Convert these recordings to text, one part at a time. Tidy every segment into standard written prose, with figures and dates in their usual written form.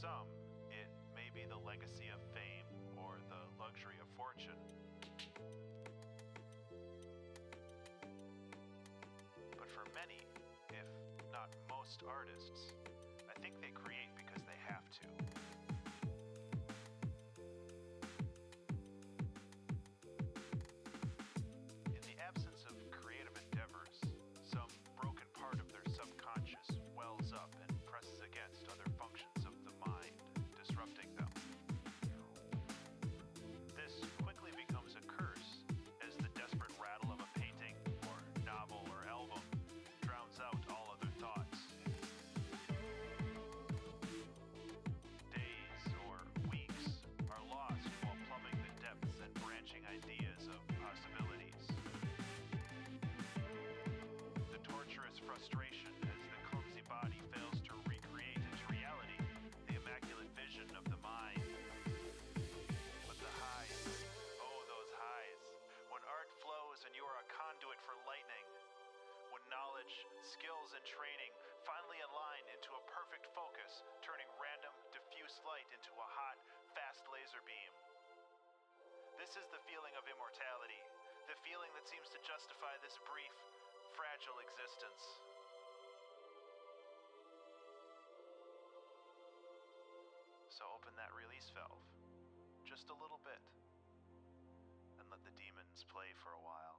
some, it may be the legacy of fame or the luxury of fortune. But for many, if not most artists, I think they create because they have to. In the absence of creative endeavors, some broken part of their subconscious wells up and presses against other functions of the mind, disrupting them. This quickly becomes a curse as the desperate rattle of a painting or novel or album drowns out all other thoughts. Days or weeks are lost while plumbing the depths and branching ideas of possibilities. The torturous frustration as the clumsy body fails to recreate into reality the immaculate vision of the mind. But the highs, oh those highs, when art flows and you are a conduit for lightning, when knowledge, skills, and training finally align into a perfect focus, turning random, diffuse light into a hot, fast laser beam. This is the feeling of immortality, the feeling that seems to justify this brief, fragile existence. So open that release valve, just a little bit, and let the demons play for a while.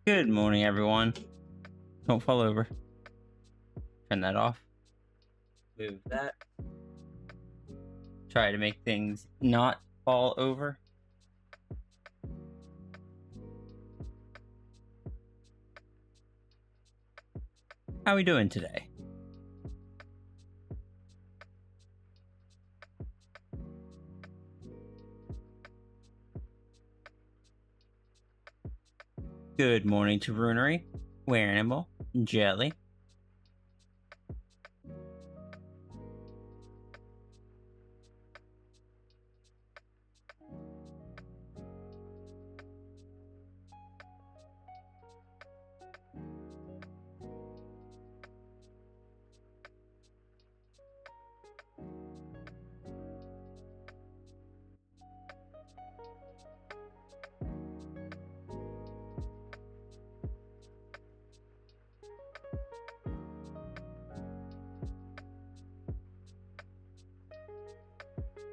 Good morning, everyone. Don't fall over. Turn that off. Move that. Try to make things not fall over. How are we doing today? Good morning to Runery, Were Animal, Jelly.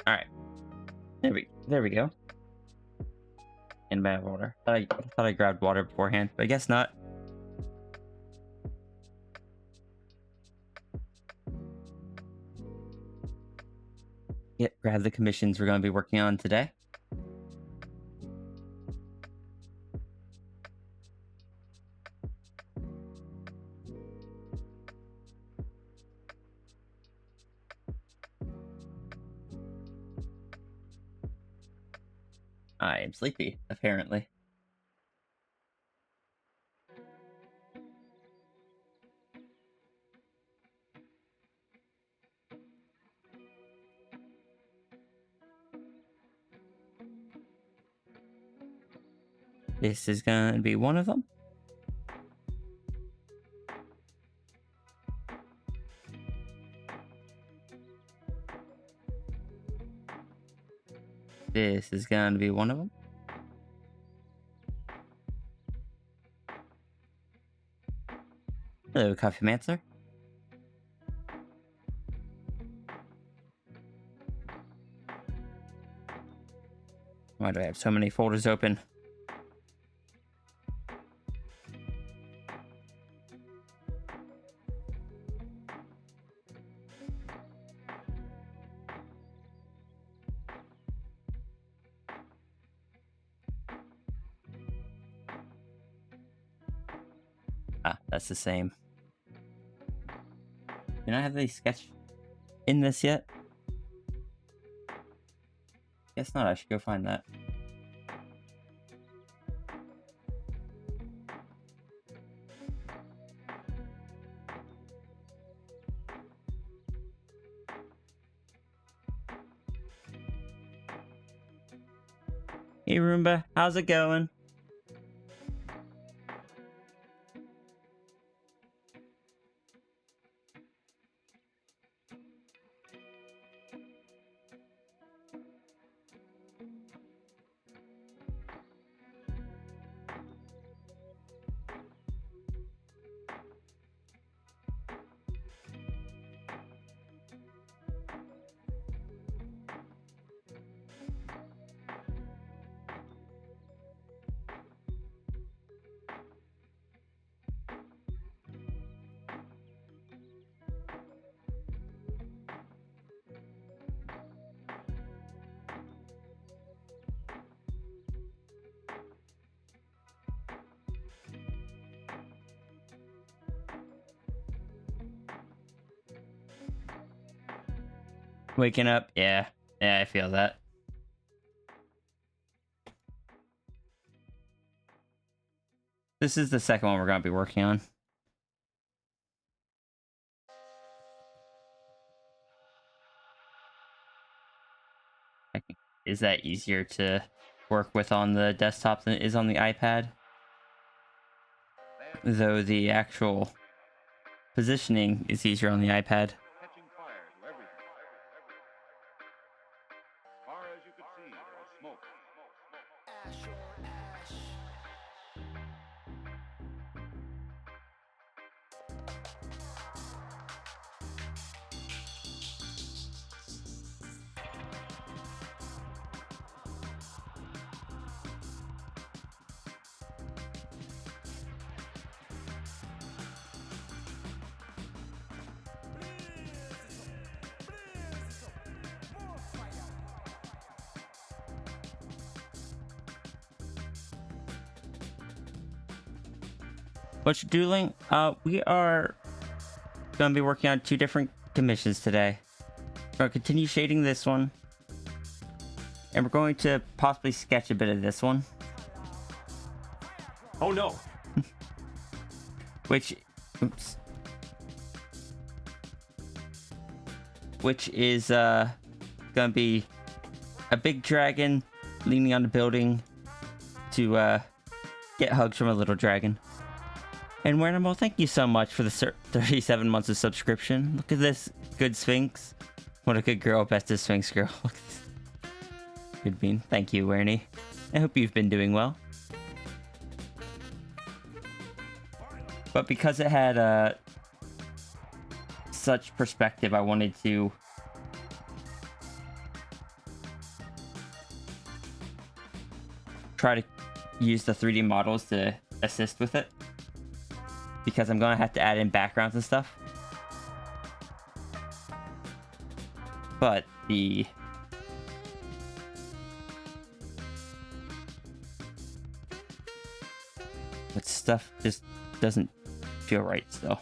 All right, there we go. In my water. I thought I grabbed water beforehand, but I guess not. Yep, grab the commissions we're going to be working on today. I am sleepy, apparently. This is going to be one of them. This is going to be one of them. Hello, Coffee Mancer. Why do I have so many folders open? Ah, that's the same. Did I have any sketch in this yet? Guess not. I should go find that. Hey Roomba, how's it going? Waking up? Yeah, I feel that. This is the second one we're going to be working on. Is that easier to work with on the desktop than it is on the iPad? Though the actual positioning is easier on the iPad. What you're doing? We are going to be working on 2 different commissions today. We're going to continue shading this one, and we're going to possibly sketch a bit of this one. Oh no! Which, oops. Which is gonna be a big dragon leaning on the building to get hugs from a little dragon. And Wernimal, thank you so much for the 37 months of subscription. Look at this good Sphinx. What a good girl, bestest Sphinx girl. Look at this. Good bean. Thank you, Wernie. I hope you've been doing well. But because it had such perspective, I wanted to try to use the 3D models to assist with it, because I'm going to have to add in backgrounds and stuff. But the stuff just doesn't feel right still.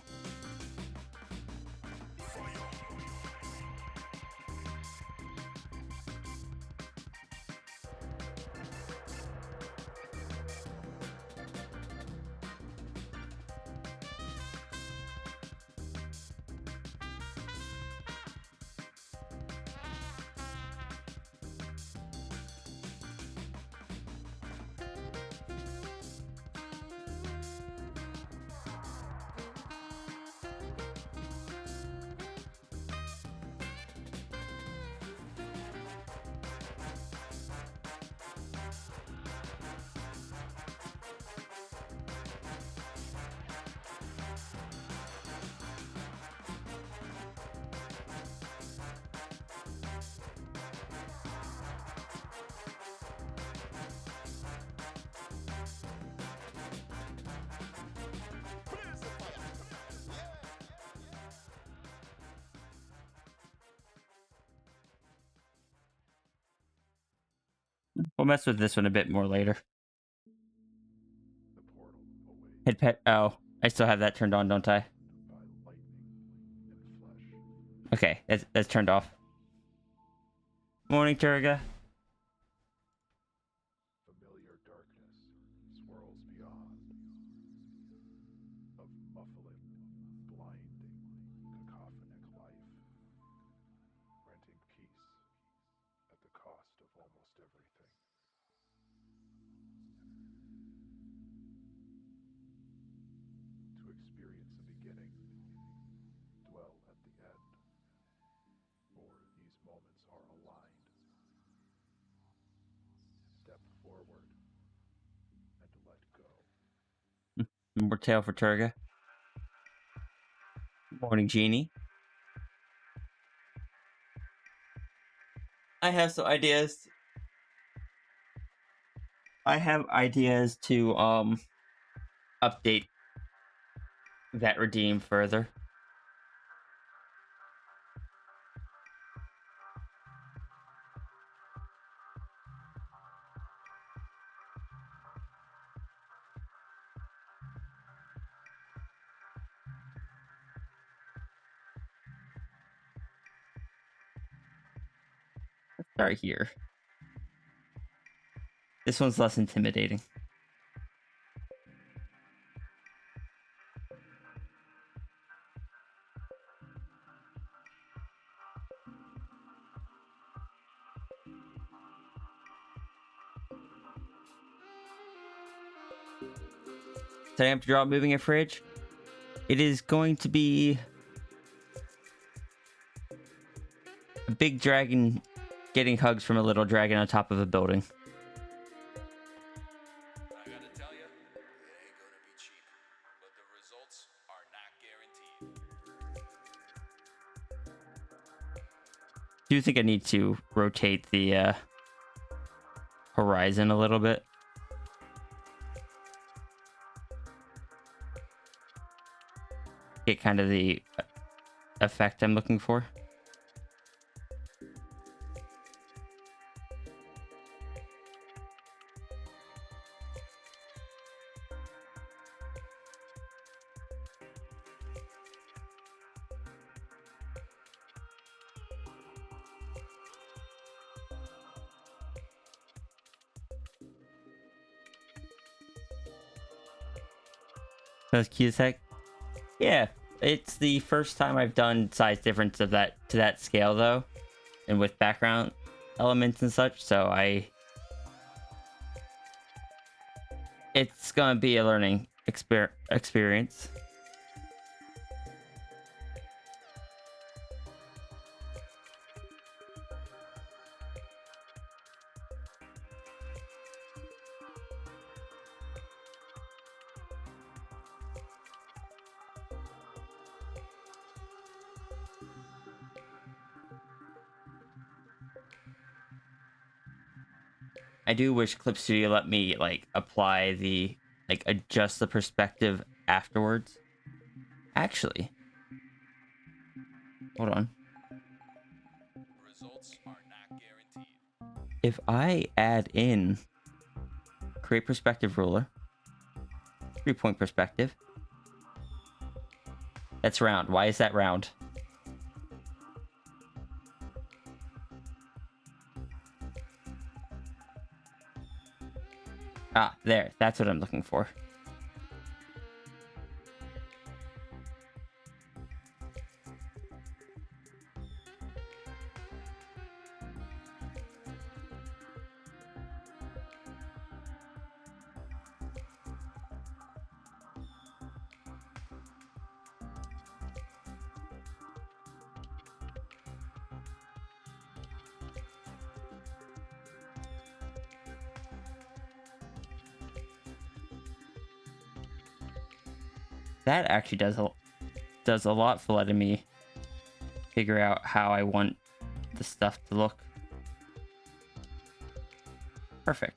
We'll mess with this one a bit more later. Hit pet. Oh, I still have that turned on, don't I? Okay, that's turned off. Morning, Turga. Familiar darkness swirls beyond, of muffling, blinding, cacophonic life, renting peace at the cost of almost everything. To experience the beginning, dwell at the end, for these moments are aligned. Step forward and let go. More tail for Turga. Morning, Genie. I have some ideas. I have ideas to update that redeem further. Let's start here. This one's less intimidating. Setting up to drop, moving a fridge. It is going to be a big dragon getting hugs from a little dragon on top of a building. I gotta tell you, it ain't gonna be cheap, but the results are not guaranteed. Do you think I need to rotate the horizon a little bit? Get kind of the effect I'm looking for. That's cute as heck. Yeah, it's the first time I've done size difference of that to that scale though, and with background elements and such. So it's gonna be a learning experience. I do wish Clip Studio let me like apply the like adjust the perspective afterwards. Actually, hold on. Results are not guaranteed. If I add in create perspective ruler, 3-point perspective, that's round. Why is that round? Ah, there. That's what I'm looking for. That actually does a lot for letting me figure out how I want the stuff to look. Perfect.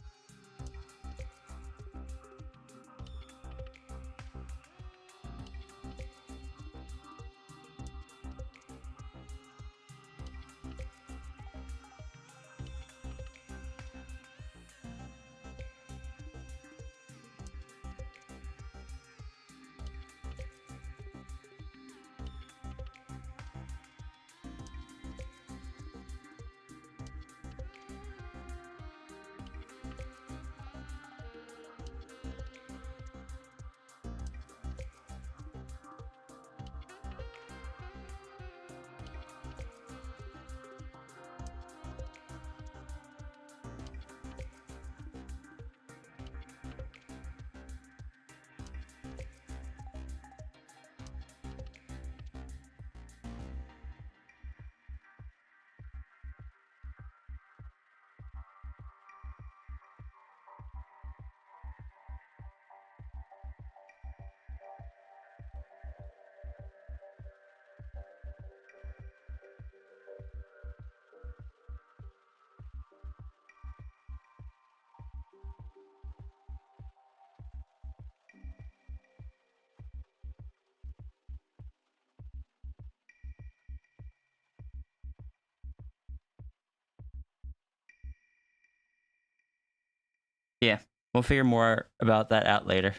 Yeah, we'll figure more about that out later.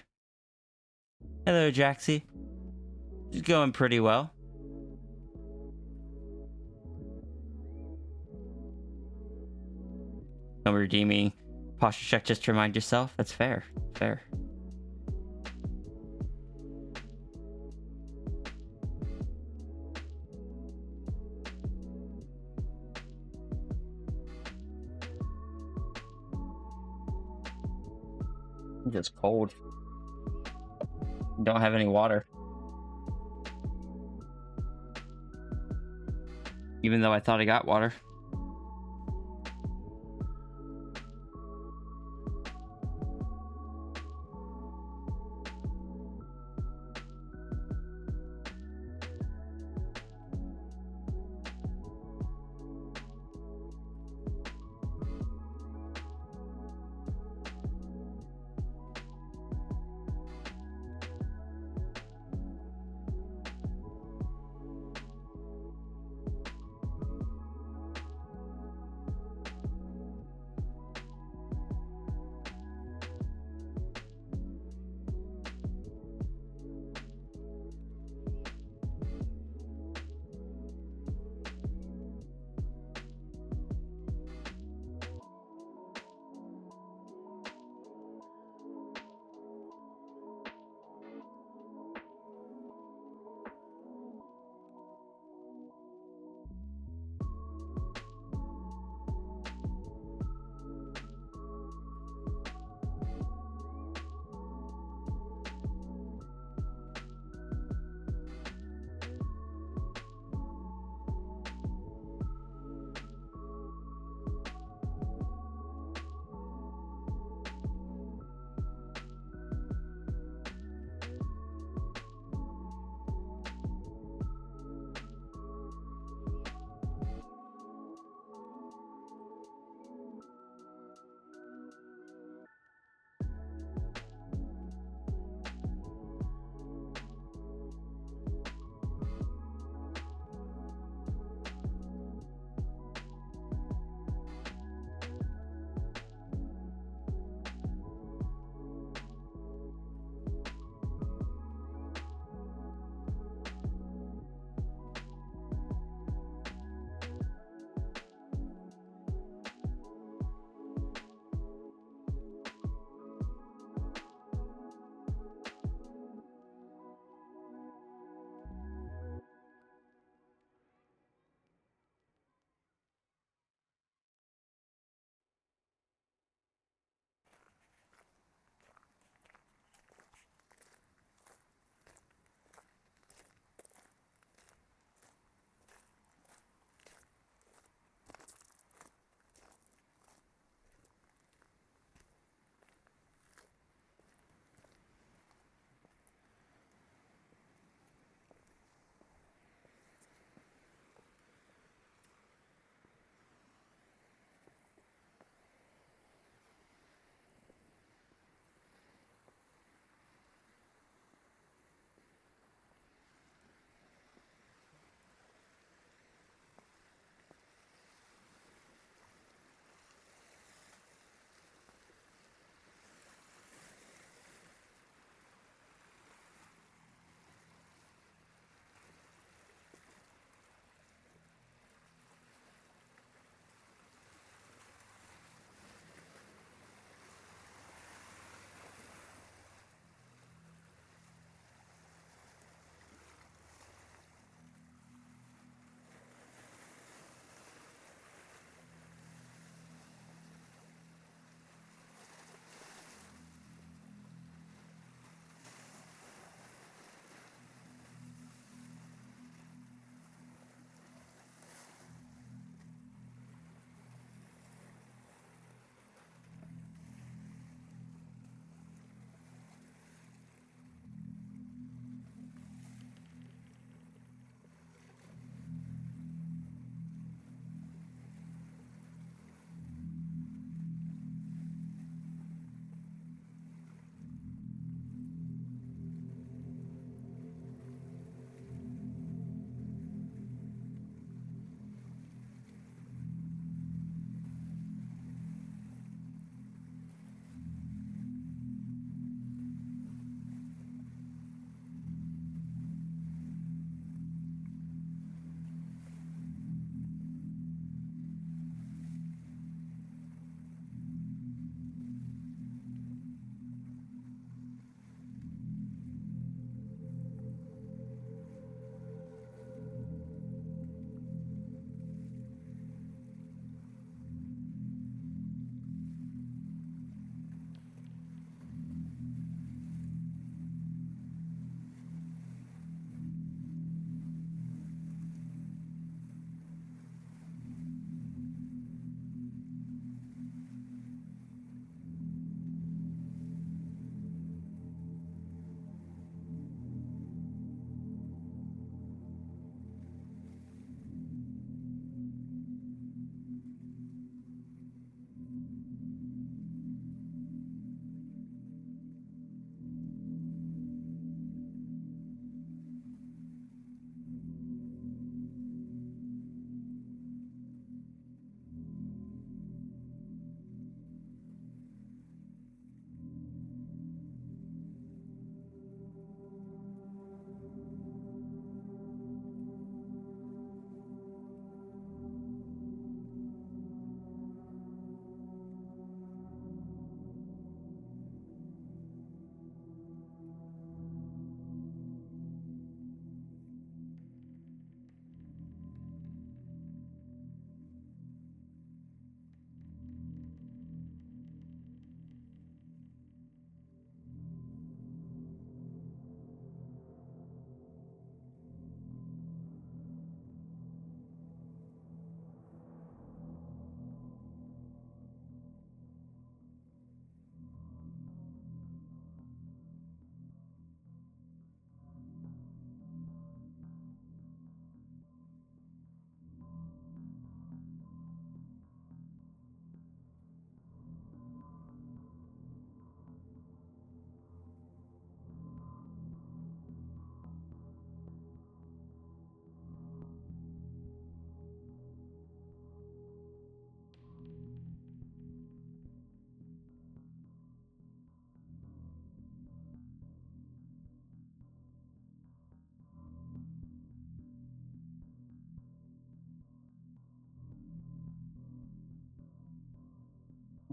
Hello, Jaxie. It's going pretty well. No redeeming posture check just to remind yourself. That's fair. Fair. I'm just cold. Don't have any water. Even though I thought I got water.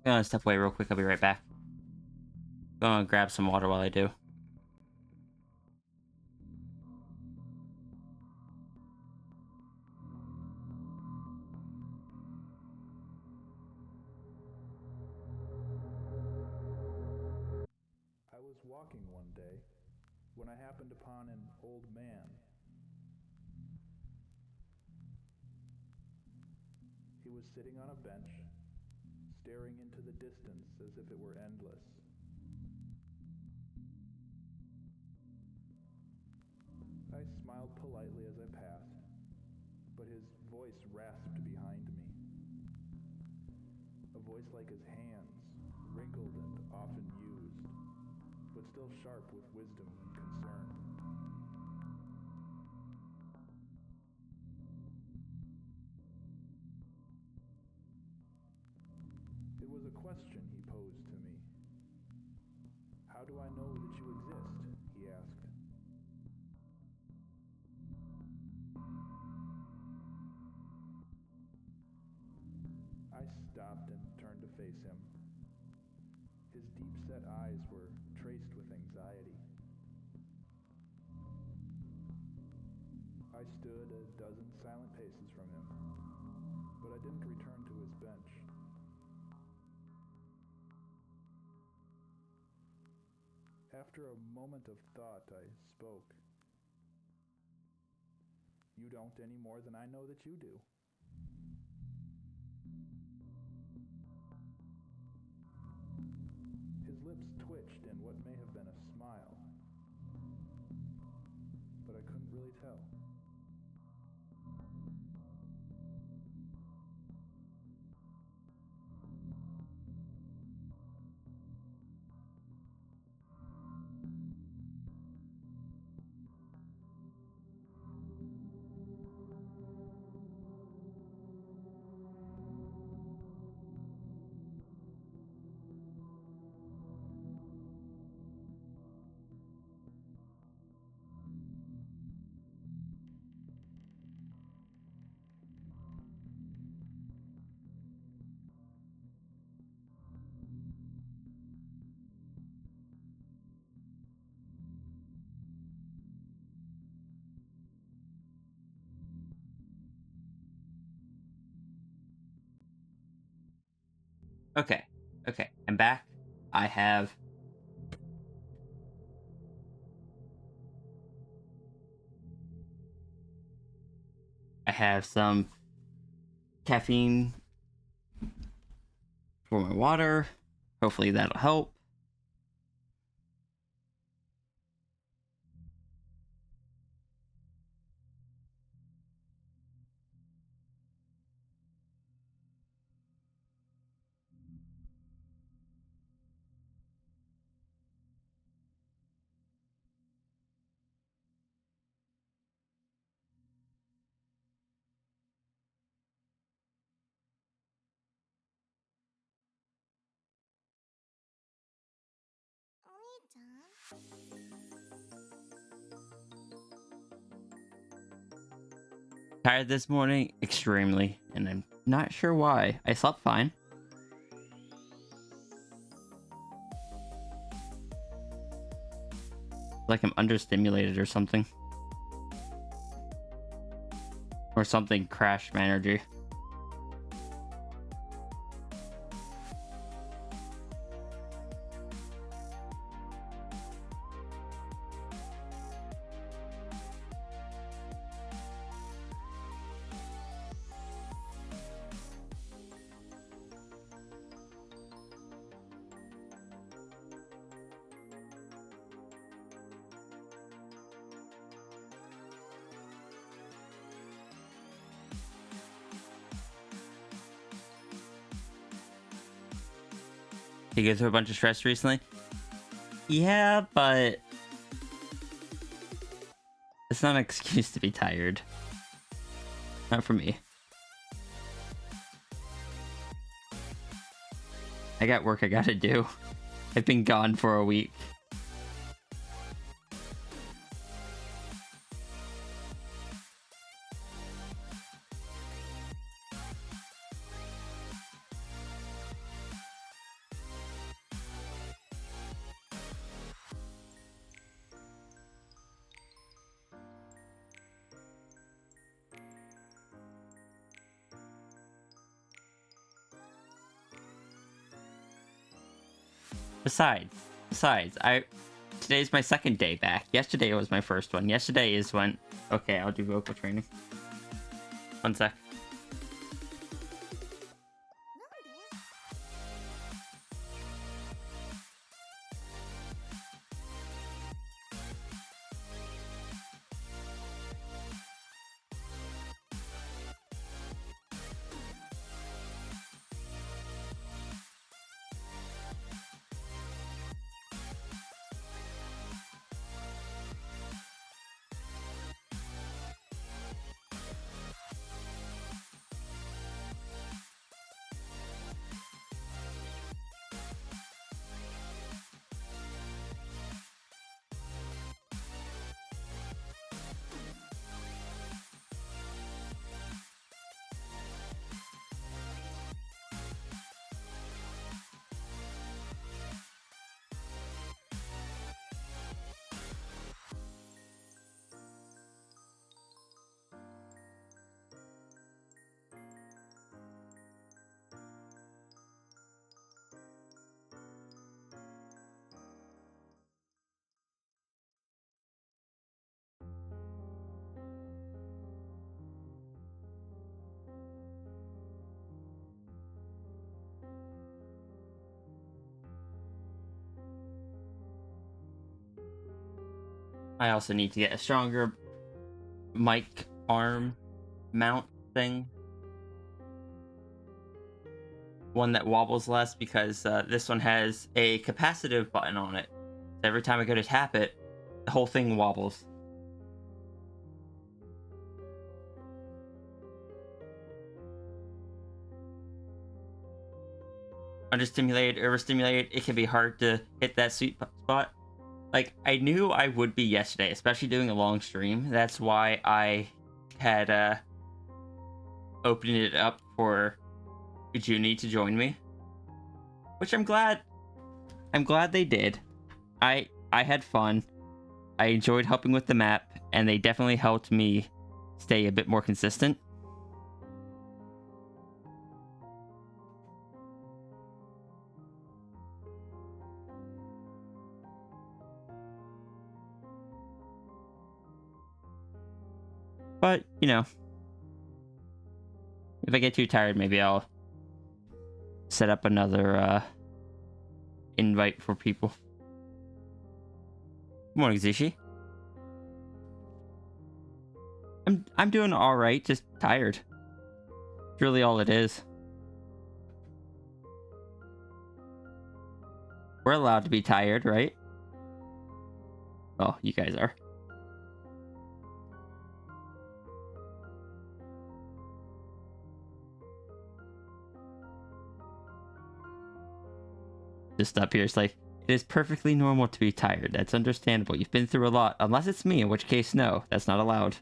I'm gonna step away real quick. I'll be right back. Gonna grab some water while I do. I was walking one day when I happened upon an old man. He was sitting on a bench, staring into the distance as if it were endless. I smiled politely as I passed, but his voice rasped behind me. A voice like his hands, wrinkled and often used, but still sharp with wisdom and concern. It was a question he posed to me. How do I know that you exist? He asked. I stopped and turned to face him. His deep-set eyes were traced with anxiety. I stood a dozen silent paces from him, but I didn't return to his bench. After a moment of thought, I spoke. You don't any more than I know that you do. His lips twitched in what may have been a smile, but I couldn't really tell. Okay. Okay. I'm back. I have some caffeine for my water. Hopefully that'll help. Tired this morning? Extremely. And I'm not sure why. I slept fine. Like I'm understimulated or something. Or something crashed my energy. You go through a bunch of stress recently? Yeah, but it's not an excuse to be tired. Not for me. I got work I gotta do. I've been gone for a week. Besides, today's my second day back. Yesterday was my first one. Yesterday is when... Okay, I'll do vocal training. One sec. I also need to get a stronger mic arm mount thing. One that wobbles less, because this one has a capacitive button on it. So every time I go to tap it, the whole thing wobbles. Understimulated, overstimulated, it can be hard to hit that sweet spot. Like, I knew I would be yesterday, especially doing a long stream. That's why I had opened it up for Junie to join me. Which I'm glad they did. I had fun. I enjoyed helping with the map, and they definitely helped me stay a bit more consistent. But, you know, if I get too tired, maybe I'll set up another invite for people. Good morning, Zishi. I'm doing all right, just tired. It's really all it is. We're allowed to be tired, right? Oh, you guys are. Just up here, it's like, it is perfectly normal to be tired. That's understandable. You've been through a lot. Unless it's me, in which case, no. That's not allowed.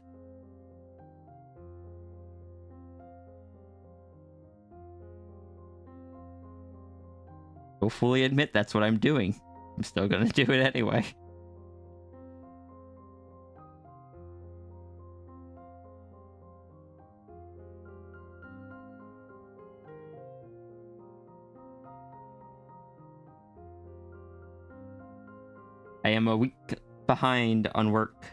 I'll fully admit that's what I'm doing. I'm still gonna do it anyway. I am a week behind on work.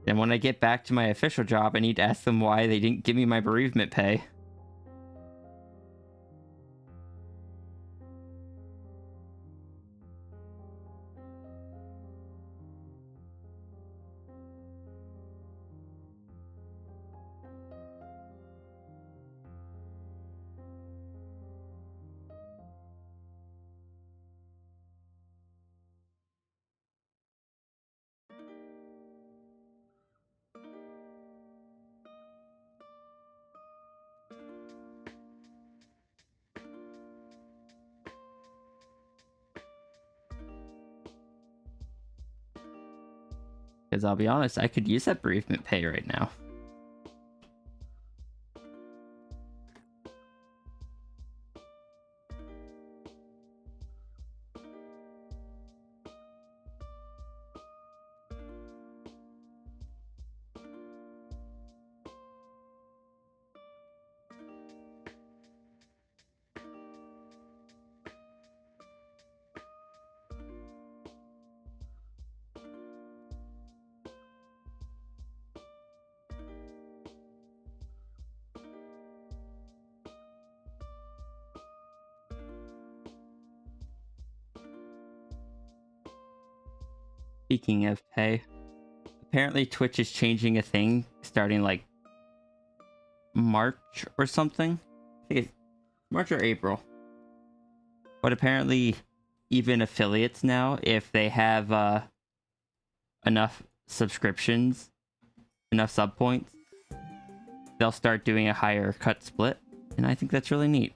Then when I get back to my official job, I need to ask them why they didn't give me my bereavement pay. Because I'll be honest, I could use that bereavement pay right now. Speaking of pay, apparently Twitch is changing a thing starting like March or something. I think it's March or April. But apparently, even affiliates now, if they have enough subscriptions, enough sub points, they'll start doing a higher cut split. And I think that's really neat.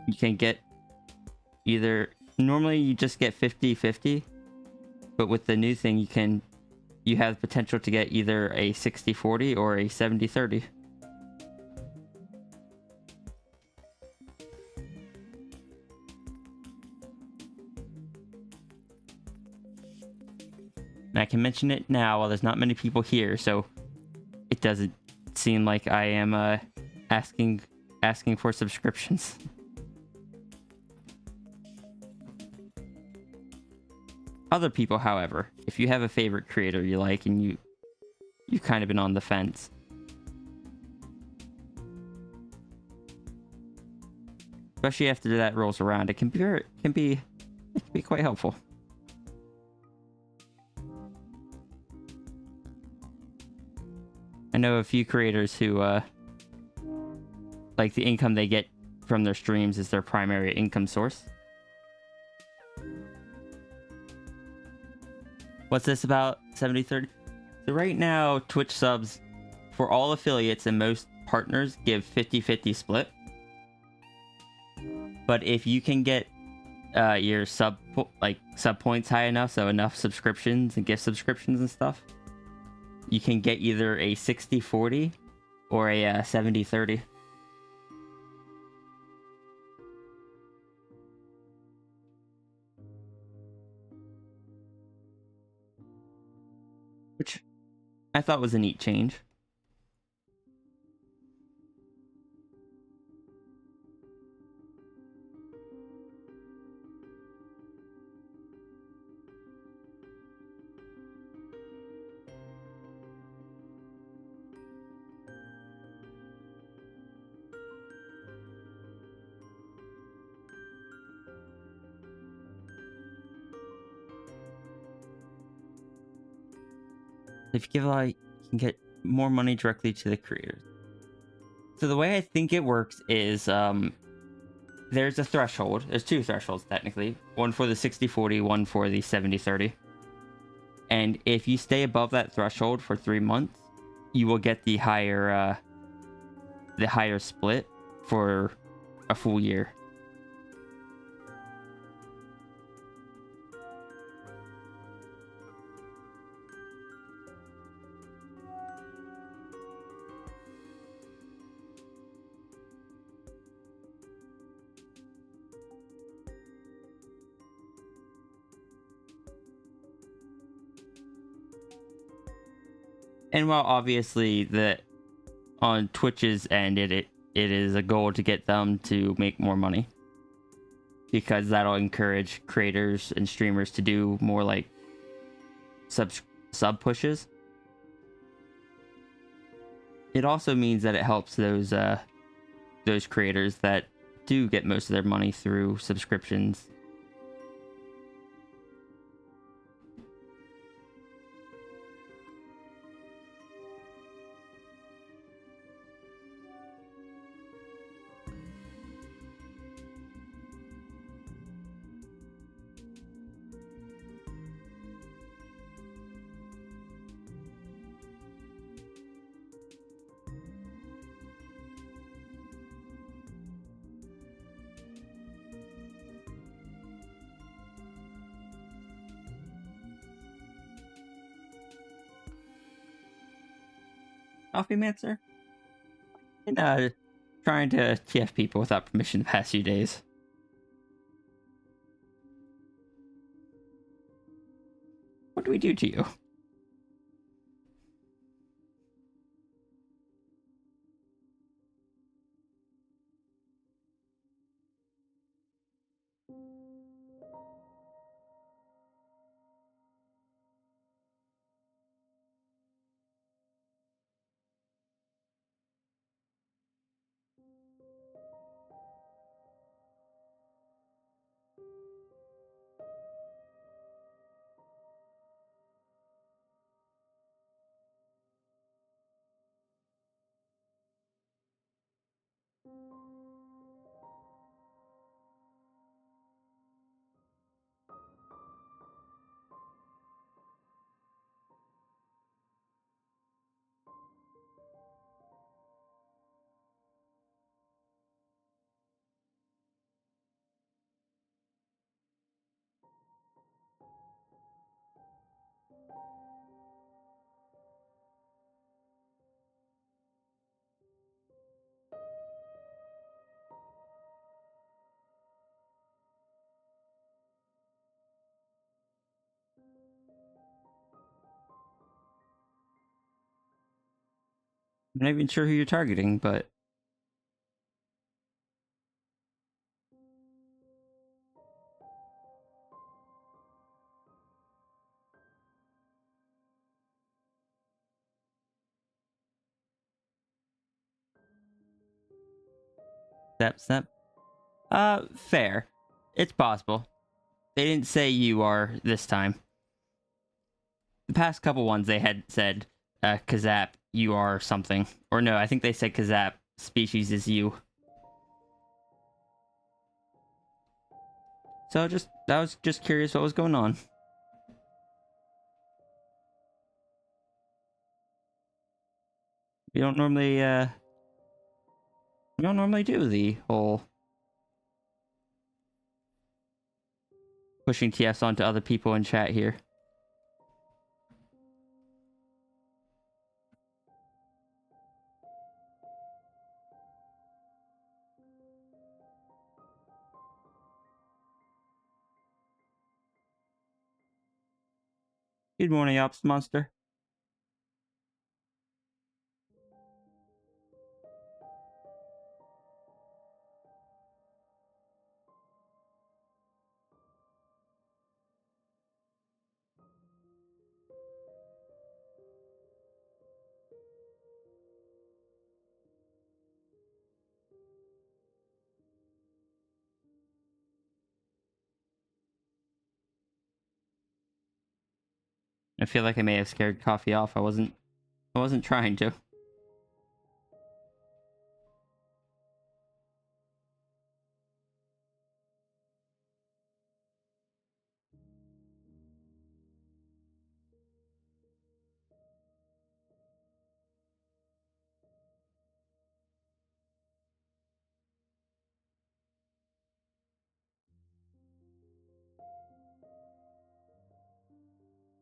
You can get either... Normally you just get 50-50. But with the new thing, you have potential to get either a 60-40 or a 70-30. And I can mention it now while there's not many people here, so it doesn't seem like I am asking for subscriptions. Other people, however, if you have a favorite creator you like and you've kind of been on the fence, especially after that rolls around, it can be quite helpful. I know a few creators who like the income they get from their streams is their primary income source. What's this about 70-30? So right now, Twitch subs for all affiliates and most partners give 50-50 split. But if you can get your sub points high enough, so enough subscriptions and gift subscriptions and stuff, you can get either a 60-40 or a 70-30. Which I thought was a neat change. If you give a lot, you can get more money directly to the creators. So the way I think it works is there's a threshold. There's two thresholds, technically. One for the 60-40, one for the 70-30. And if you stay above that threshold for 3 months, you will get the higher split for a full year. And while obviously on Twitch's end, it is a goal to get them to make more money, because that'll encourage creators and streamers to do more like sub pushes. It also means that it helps those creators that do get most of their money through subscriptions. Coffee Mancer? And trying to TF people without permission the past few days. What do we do to you? I'm not even sure who you're targeting, but step. Fair. It's possible. They didn't say you are this time. The past couple ones they had said, Kazap, you are something. Or no, I think they said Kazap, species is you. So I was just curious what was going on. We don't normally, we don't normally do the whole pushing TFs onto other people in chat here. Good morning, Ops Monster. I feel like I may have scared Coffee off. I wasn't trying to.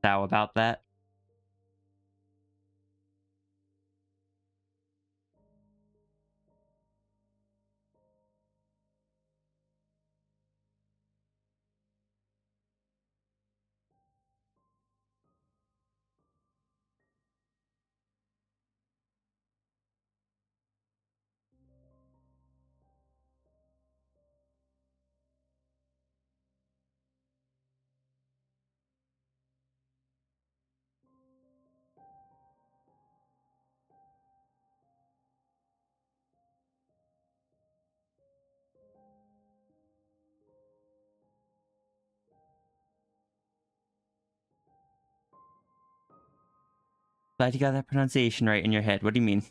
How about that? Glad you got that pronunciation right in your head. What do you mean?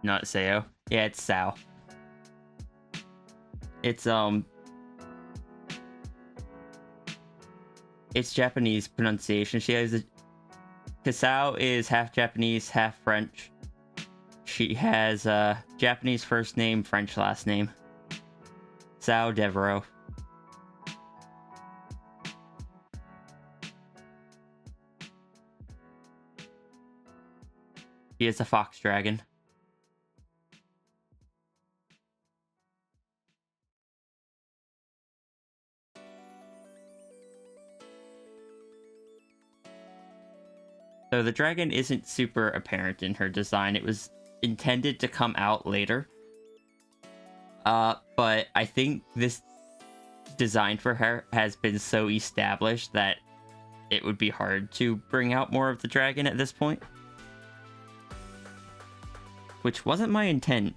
not Sao. Yeah, it's Sao. It's Japanese pronunciation. She has a Kasao is half Japanese, half French. She has a Japanese first name, French last name. Sao Devereaux. She is a fox dragon. So the dragon isn't super apparent in her design. It was intended to come out later. But I think this design for her has been so established that it would be hard to bring out more of the dragon at this point. Which wasn't my intent.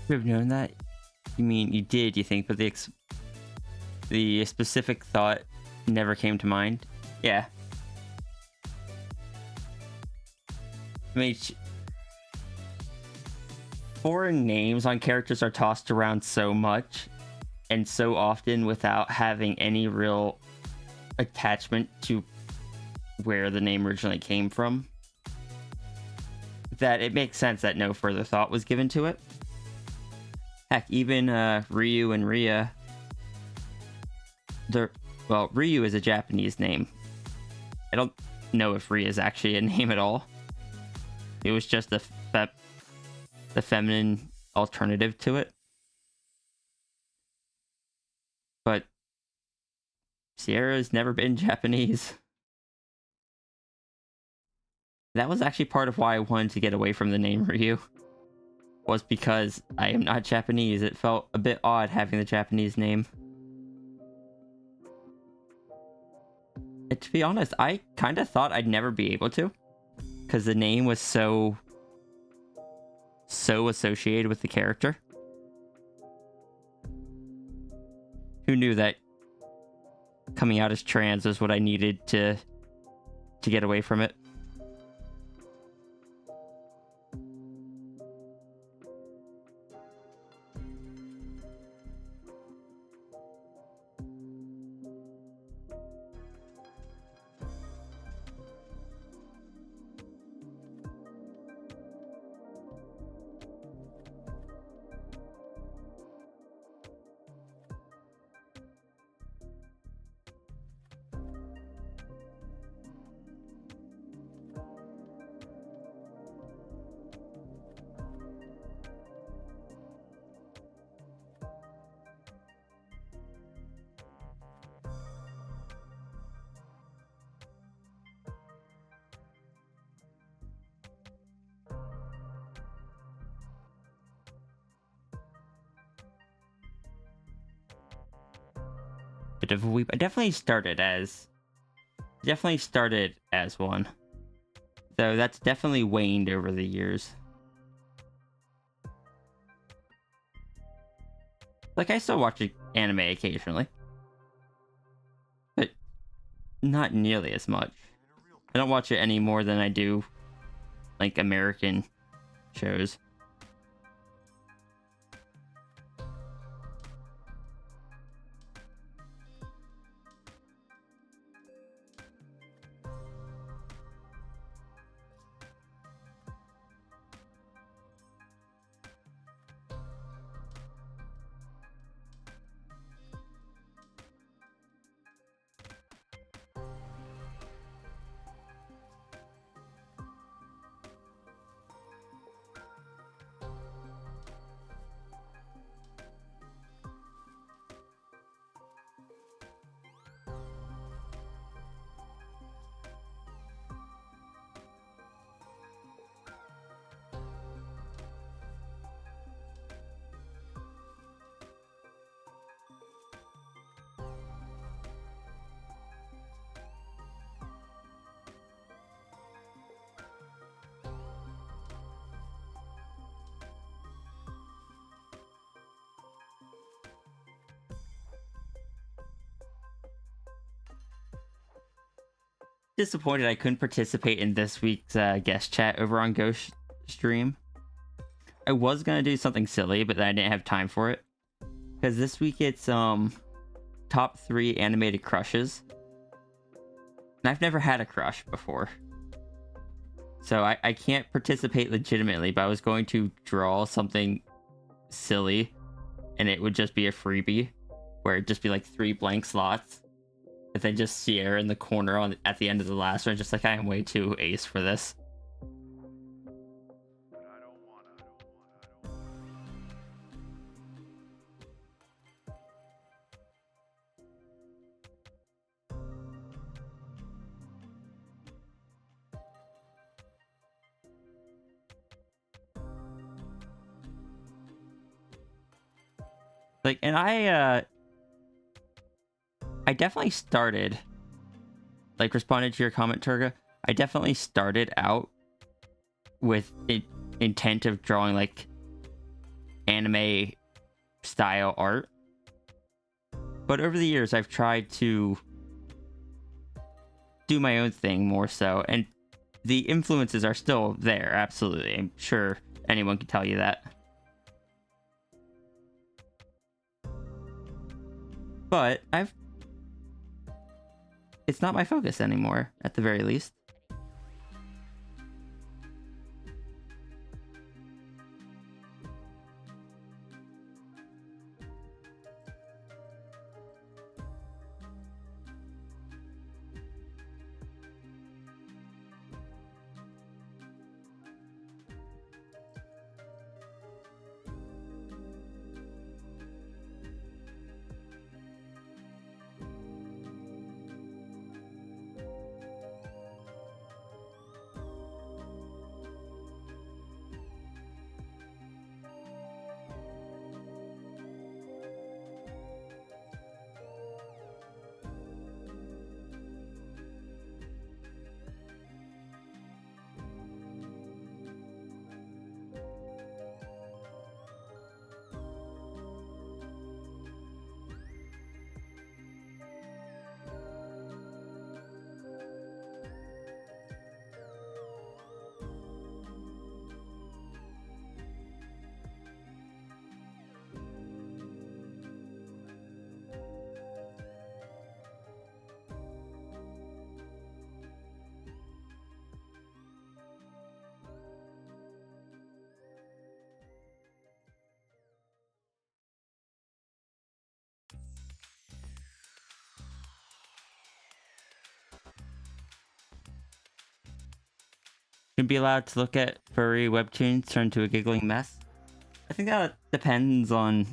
You have known that? You mean you did, you think, but the specific thought never came to mind? Yeah. I mean, foreign names on characters are tossed around so much and so often without having any real attachment to where the name originally came from, that it makes sense that no further thought was given to it. Heck, even Ryu and Ria, Ryu is a Japanese name. I don't know if Ria is actually a name at all. It was just the feminine alternative to it. But Sierra's never been Japanese. That was actually part of why I wanted to get away from the name Ryu. Was because I am not Japanese. It felt a bit odd having the Japanese name. And to be honest, I kind of thought I'd never be able to, because the name was so associated with the character. Who knew that coming out as trans was what I needed to get away from it? Bit of a weep. I definitely started as one. So that's definitely waned over the years. Like, I still watch anime occasionally, but not nearly as much. I don't watch it any more than I do, like, American shows. Disappointed I couldn't participate in this week's guest chat over on Ghost Stream. I was gonna do something silly, but then I didn't have time for it. Because this week it's top 3 animated crushes. And I've never had a crush before. So I can't participate legitimately, but I was going to draw something silly. And it would just be a freebie. Where it'd just be like 3 blank slots. And then just Sierra in the corner at the end of the last one. Just like, I am way too ace for this. Like, and I definitely started, like, responding to your comment, Turga. I definitely started out with intent of drawing, like, anime style art. But over the years, I've tried to do my own thing more so. And the influences are still there, absolutely. I'm sure anyone can tell you that. But it's not my focus anymore, at the very least. Can be allowed to look at furry webtoons turn to a giggling mess. I think that depends on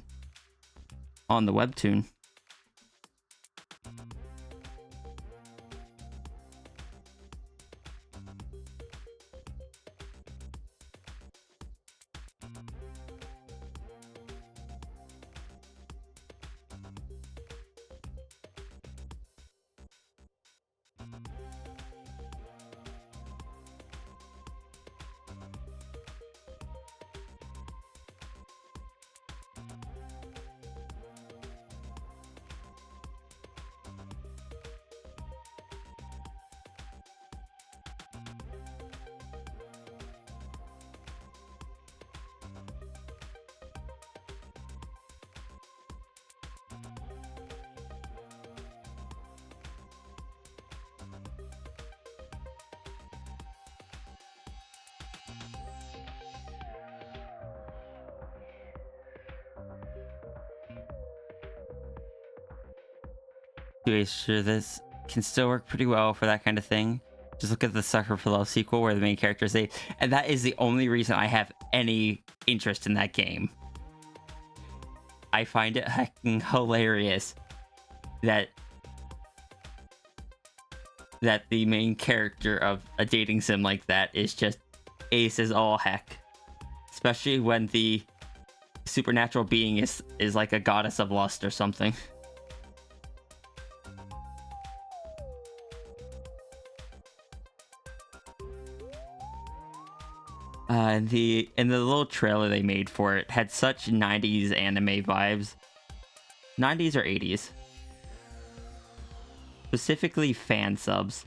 the webtoon. sure this can still work pretty well for that kind of thing. Just look at the Sucker for Love sequel where the main character is and that is the only reason I have any interest in that game. I find it heckin' hilarious that the main character of a dating sim like that is just ace as all heck. Especially when the supernatural being is like a goddess of lust or something. And the little trailer they made for it had such 90s anime vibes. 90s or 80s. Specifically fan subs.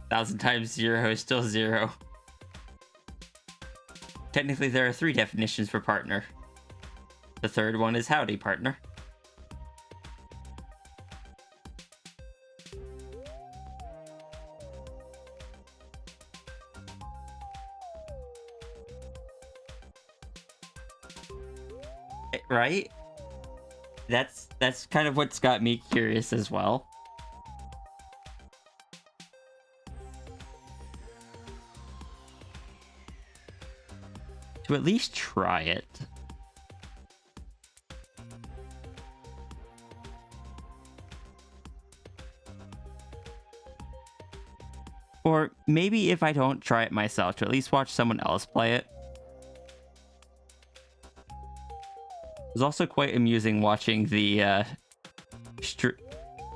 Thousand times zero is still zero. Technically, there are 3 definitions for partner. The third one is howdy, partner. Right? That's kind of what's got me curious as well. To at least try it. Or maybe if I don't try it myself, to at least watch someone else play it. It was also quite amusing watching the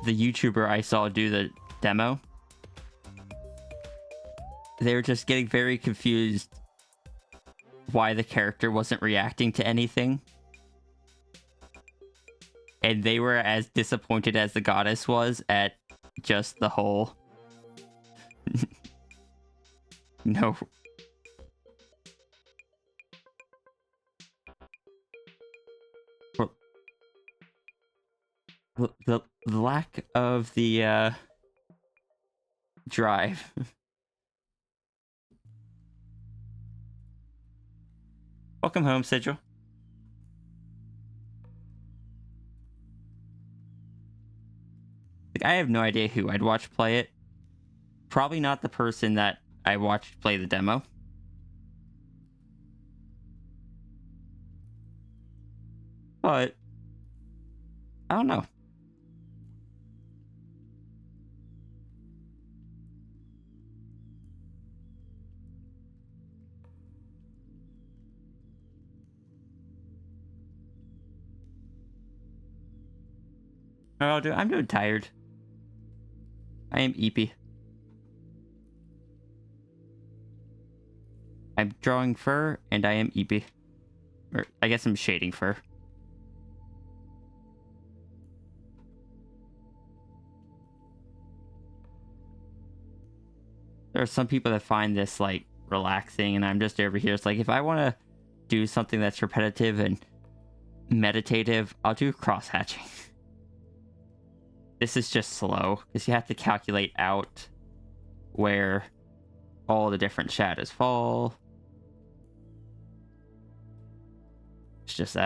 YouTuber I saw do the demo. They were just getting very confused why the character wasn't reacting to anything. And they were as disappointed as the goddess was at just the whole... No. The lack of the drive. Welcome home, Sigil. Like, I have no idea who I'd watch play it. Probably not the person that I watched play the demo. But I don't know. I'm doing tired. I am eepy. I'm drawing fur, and I am eepy. Or, I guess I'm shading fur. There are some people that find this, like, relaxing, and I'm just over here. It's like, if I want to do something that's repetitive and meditative, I'll do cross-hatching. This is just slow, because you have to calculate out where all the different shadows fall. It's just,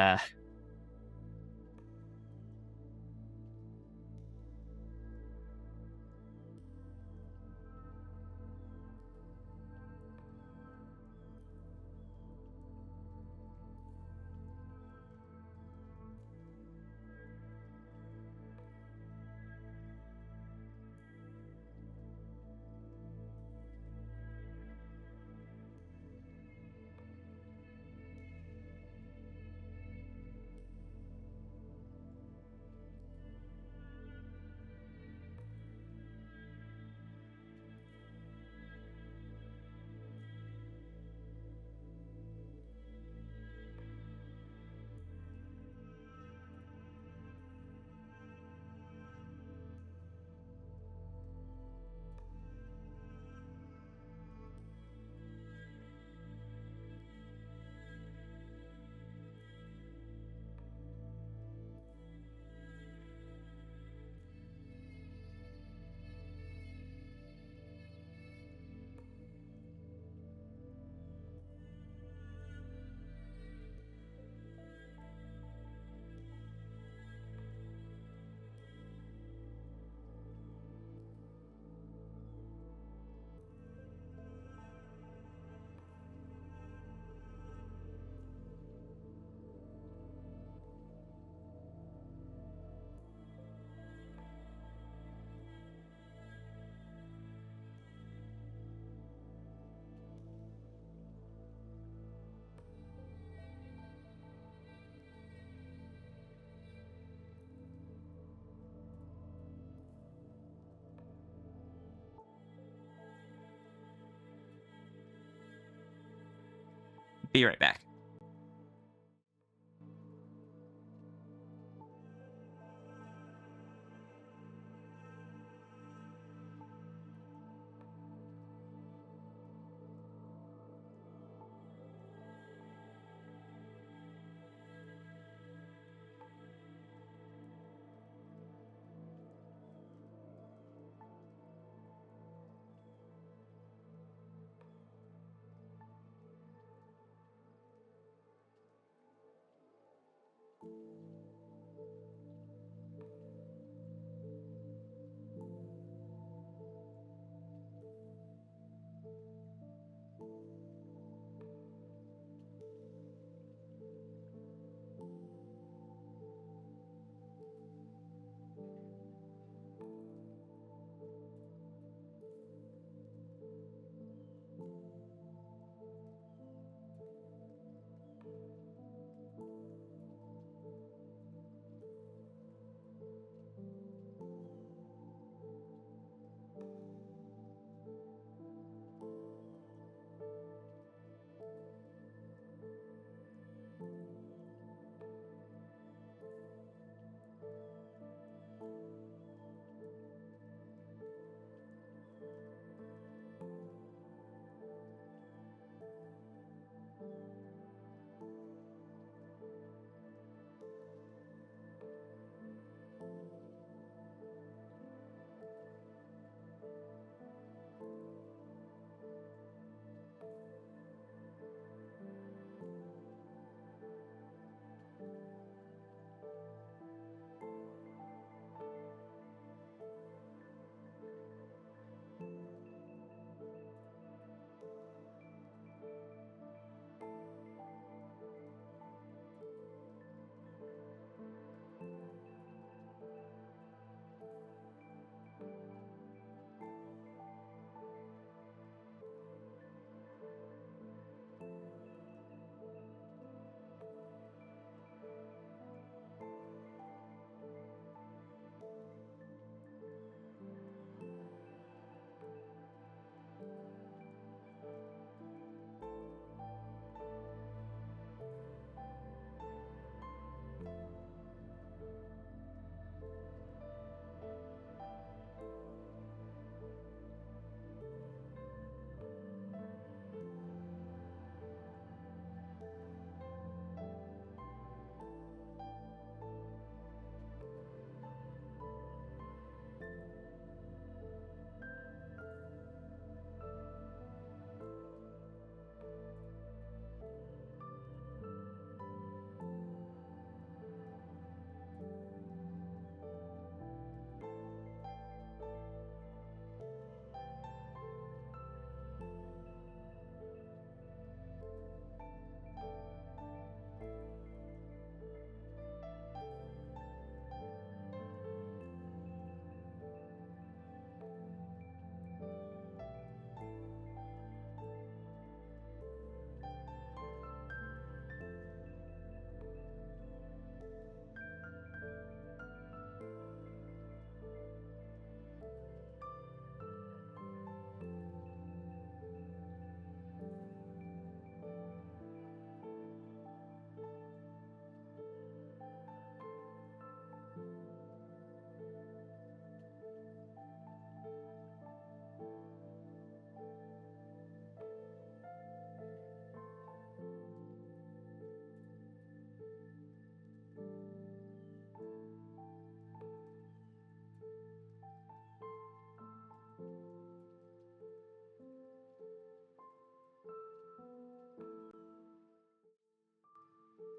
Be right back.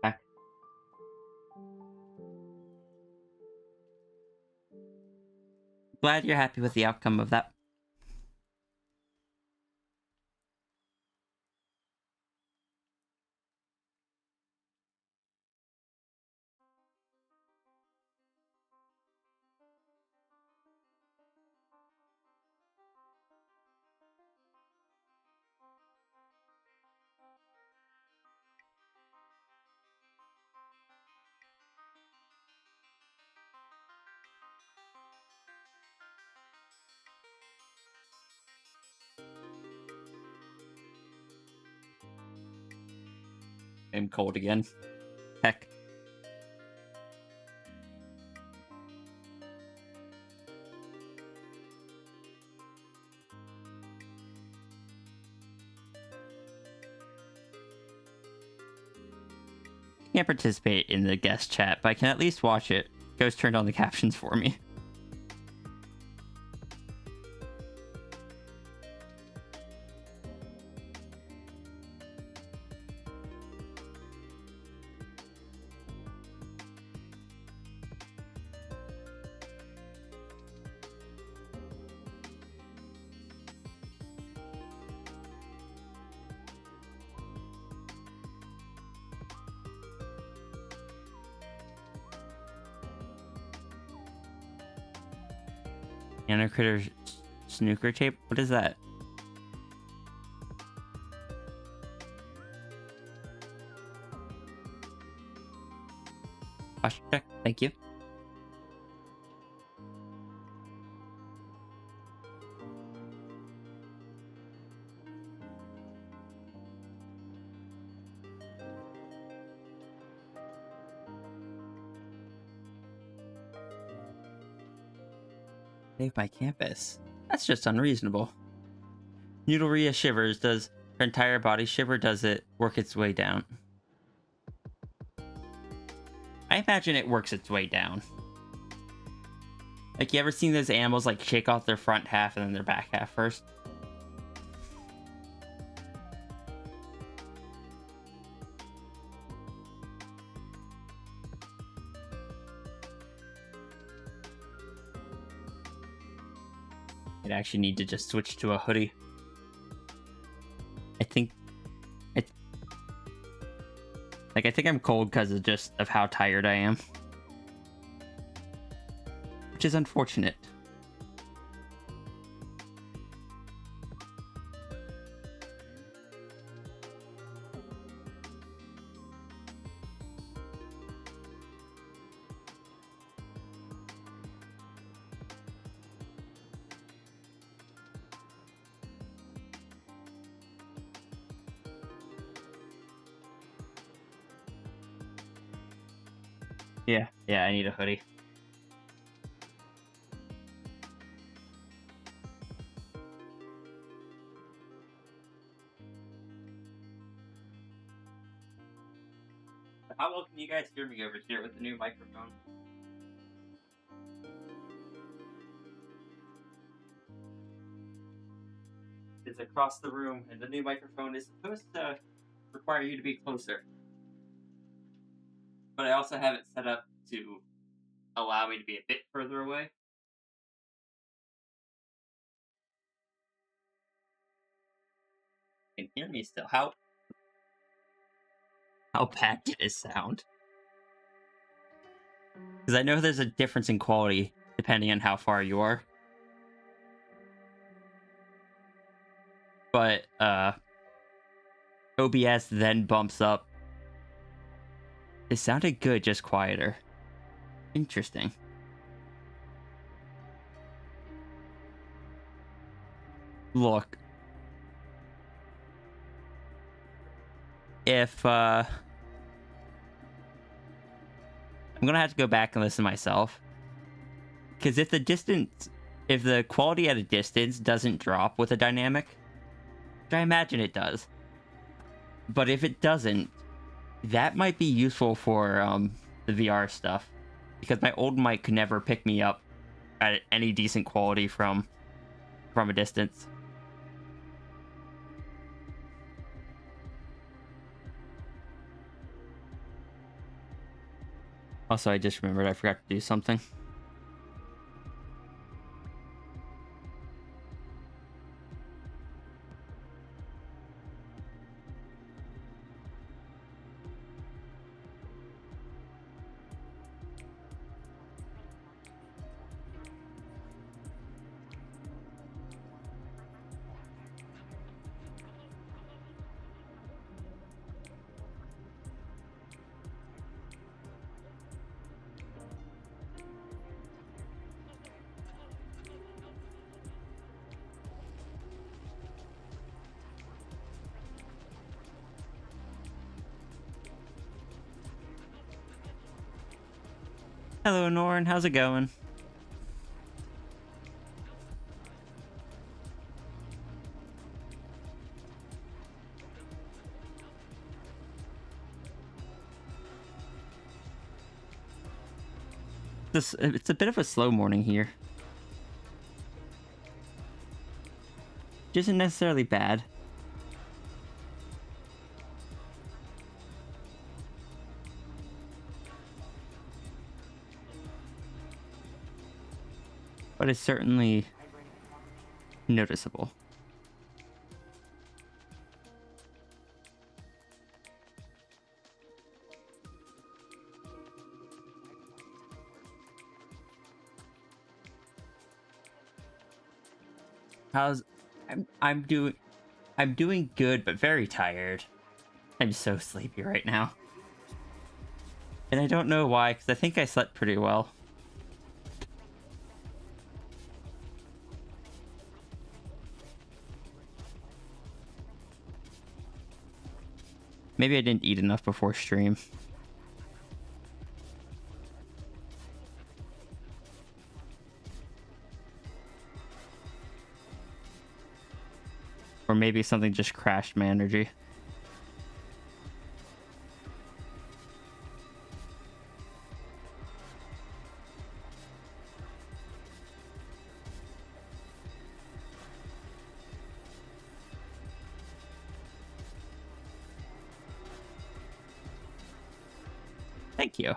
Back. Glad you're happy with the outcome of that. I'm cold again. Heck. Can't participate in the guest chat, but I can at least watch it. Ghost turned on the captions for me. Critter snooker tape? What is that? Posture check. Thank you. Save my campus. That's just unreasonable. Noodleria shivers. Does her entire body shiver? Does it work its way down? I imagine it works its way down. Like, you ever seen those animals like shake off their front half and then their back half first? I'd actually need to just switch to a hoodie. I think I'm cold because of how tired I am. Which is unfortunate. Yeah, I need a hoodie. How well can you guys hear me over here with the new microphone? It's across the room, and the new microphone is supposed to require you to be closer. But I also have it set up to allow me to be a bit further away. You can hear me still. How bad did it sound? Because I know there's a difference in quality depending on how far you are. But OBS then bumps up. It sounded good, just quieter. Interesting. Look. If I'm gonna have to go back and listen myself. Because if the quality at a distance doesn't drop with a dynamic, which I imagine it does, but if it doesn't, that might be useful for the VR stuff, because my old mic could never pick me up at any decent quality from a distance. Also, I just remembered I forgot to do something. Hello, Norn. How's it going? It's a bit of a slow morning here. Which isn't necessarily bad. But it's certainly noticeable. How's I'm doing good, but very tired. I'm so sleepy right now. And I don't know why, because I think I slept pretty well. Maybe I didn't eat enough before stream. Or maybe something just crashed my energy. Thank you.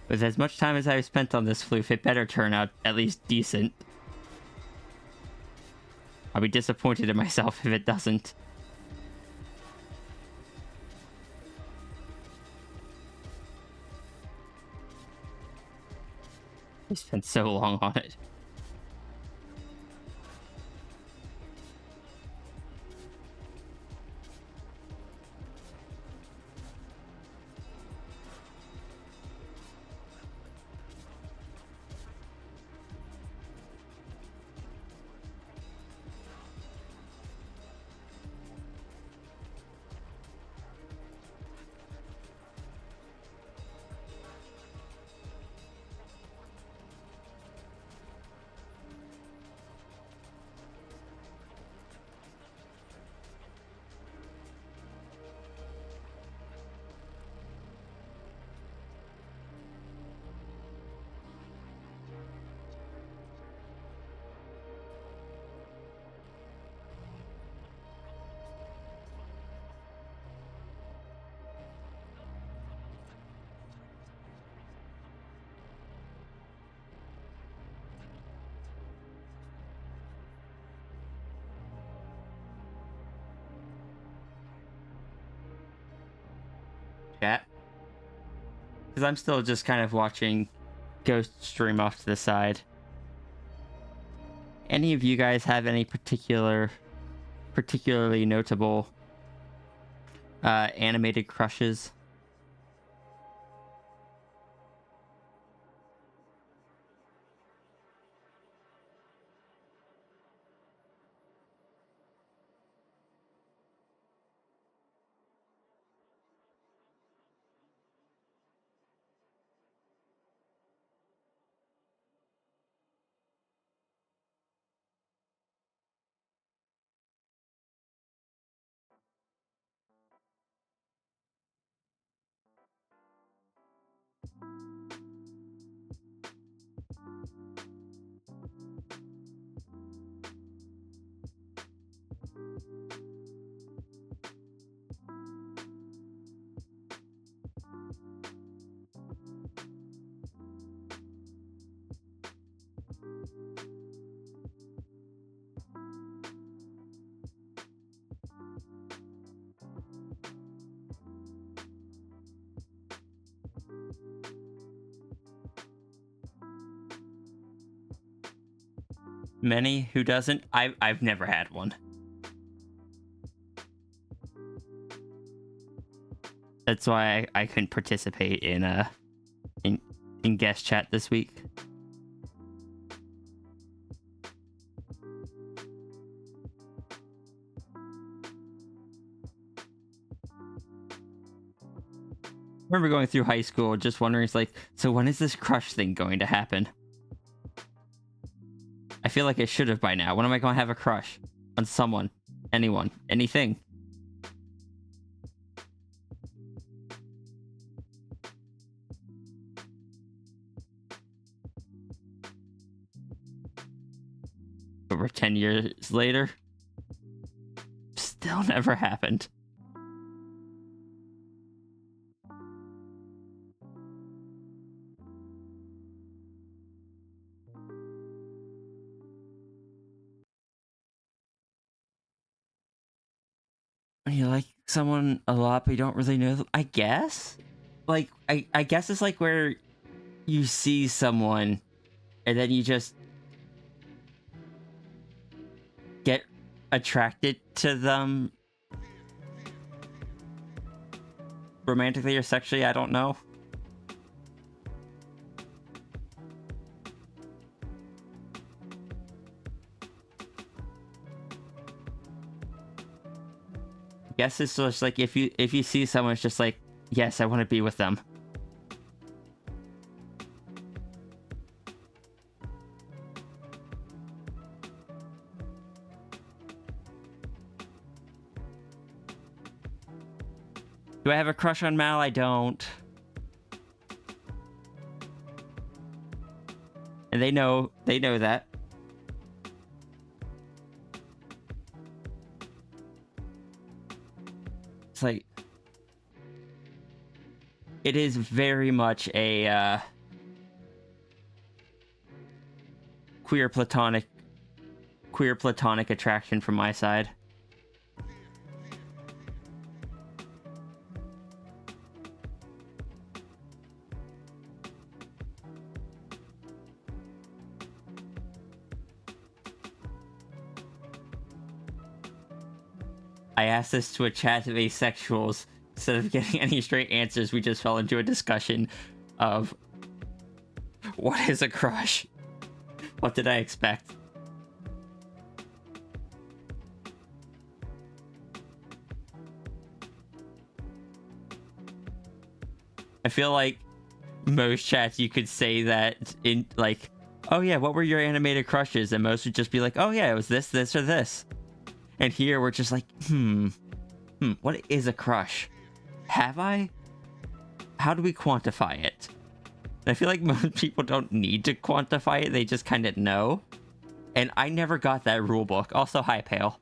With as much time as I've spent on this floof, it better turn out at least decent. I'll be disappointed in myself if it doesn't. I spent so long on it. Chat. Because I'm still just kind of watching Ghost stream off to the side. Any of you guys have any particularly notable animated crushes? Many? Who doesn't? I've never had one. That's why I couldn't participate in guest chat this week. remember going through high school just wondering, it's like, so when is this crush thing going to happen? I feel like it should have by now. When am I going to have a crush on someone, anyone, anything? Over 10 years later, still never happened. You like someone a lot, but you don't really know them, I guess? Like, I guess it's like where you see someone and then you just get attracted to them romantically or sexually, I don't know. Guess it's just like if you see someone, it's just like, yes, I want to be with them. Do I have a crush on Mal? I don't. And they know that. It's like, it is very much a queer platonic attraction from my side. I asked this to a chat of asexuals. Instead of getting any straight answers, we just fell into a discussion of what is a crush? What did I expect? I feel like most chats you could say that in like, oh yeah, what were your animated crushes? And most would just be like, oh yeah, it was this, or this. And here we're just like, what is a crush? Have I? How do we quantify it? And I feel like most people don't need to quantify it, they just kind of know. And I never got that rule book. Also, hi, Pale.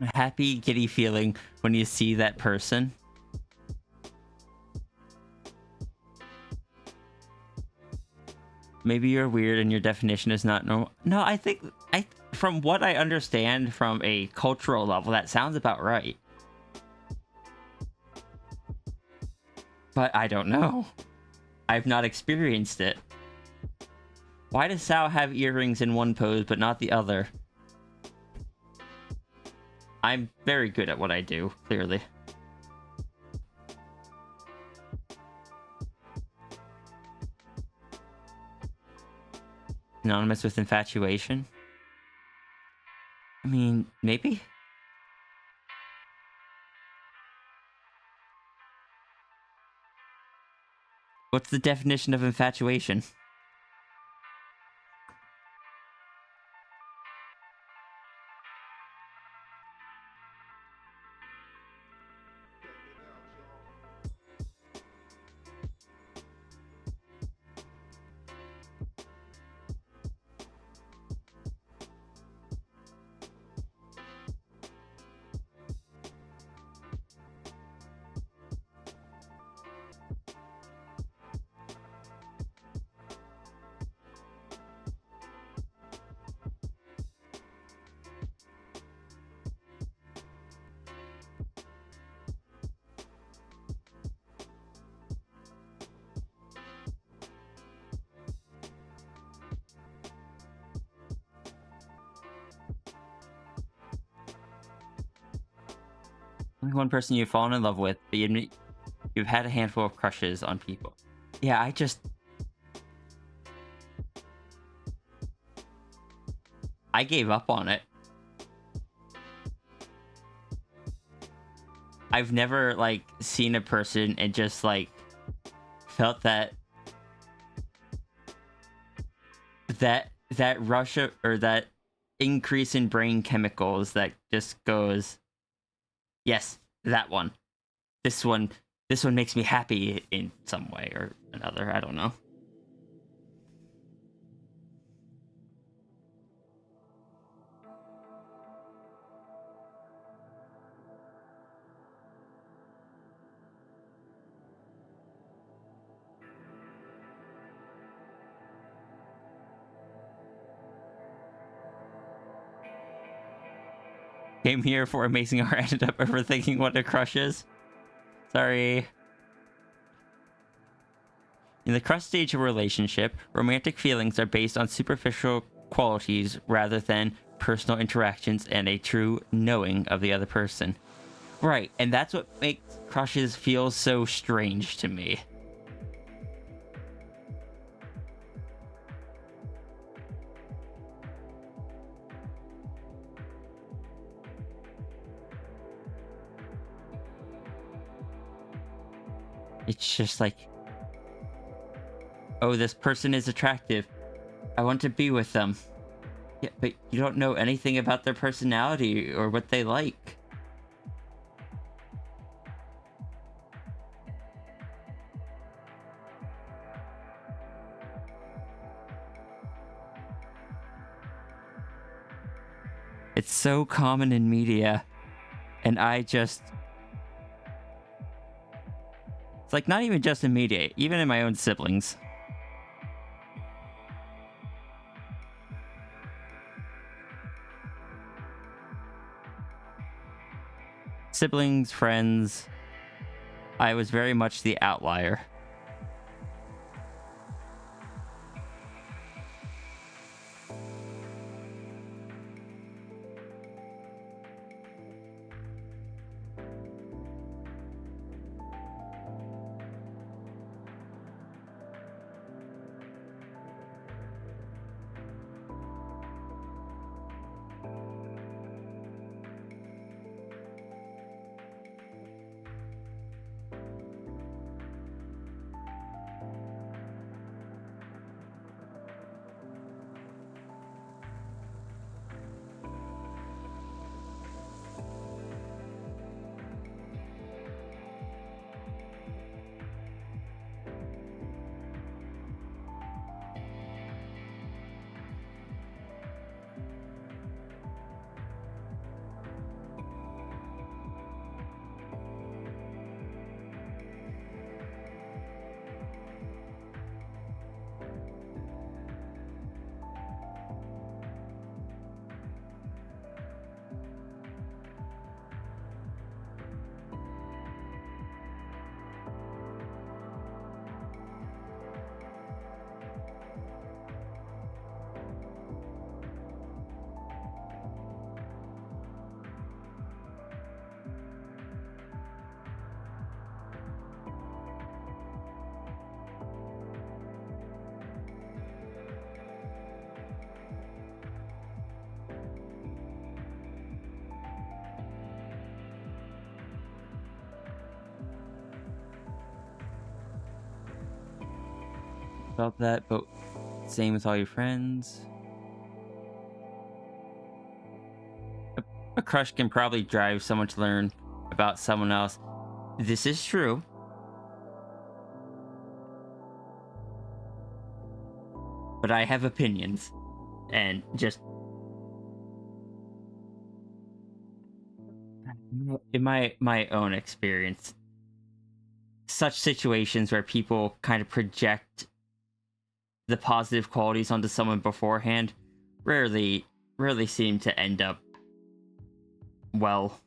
A happy, giddy feeling when you see that person. Maybe you're weird and your definition is not normal. No, I think from what I understand from a cultural level, that sounds about right. But I don't know. I've not experienced it. Why does Sao have earrings in one pose but not the other? I'm very good at what I do, clearly. Anonymous with infatuation? I mean, maybe? What's the definition of infatuation? Only one person you've fallen in love with, but you've had a handful of crushes on people. Yeah, I gave up on it. I've never, like, seen a person and just, like, felt that rush of, or that increase in brain chemicals that just goes, yes, that one. This one makes me happy in some way or another. I don't know. Came here for amazing art, ended up overthinking what a crush is. Sorry. In the crush stage of a relationship, romantic feelings are based on superficial qualities rather than personal interactions and a true knowing of the other person. Right, and that's what makes crushes feel so strange to me. It's just like, oh, this person is attractive. I want to be with them. Yeah, but you don't know anything about their personality or what they like. It's so common in media, and it's like not even just in media, even in my own siblings. Siblings, friends, I was very much the outlier. Felt that, but same with all your friends. A crush can probably drive someone to learn about someone else. This is true. But I have opinions. And just in my own experience, such situations where people kind of project the positive qualities onto someone beforehand rarely seem to end up well.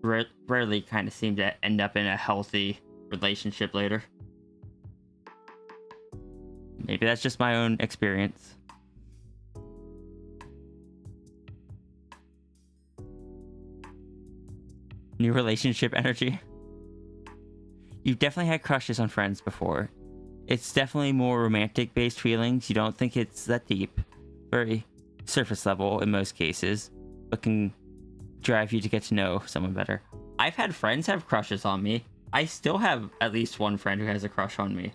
Rarely kind of seem to end up in a healthy relationship later. Maybe that's just my own experience. New relationship energy. You've definitely had crushes on friends before. It's definitely more romantic based feelings. You don't think it's that deep. Very surface level in most cases, but can drive you to get to know someone better. I've had friends have crushes on me. I still have at least one friend who has a crush on me.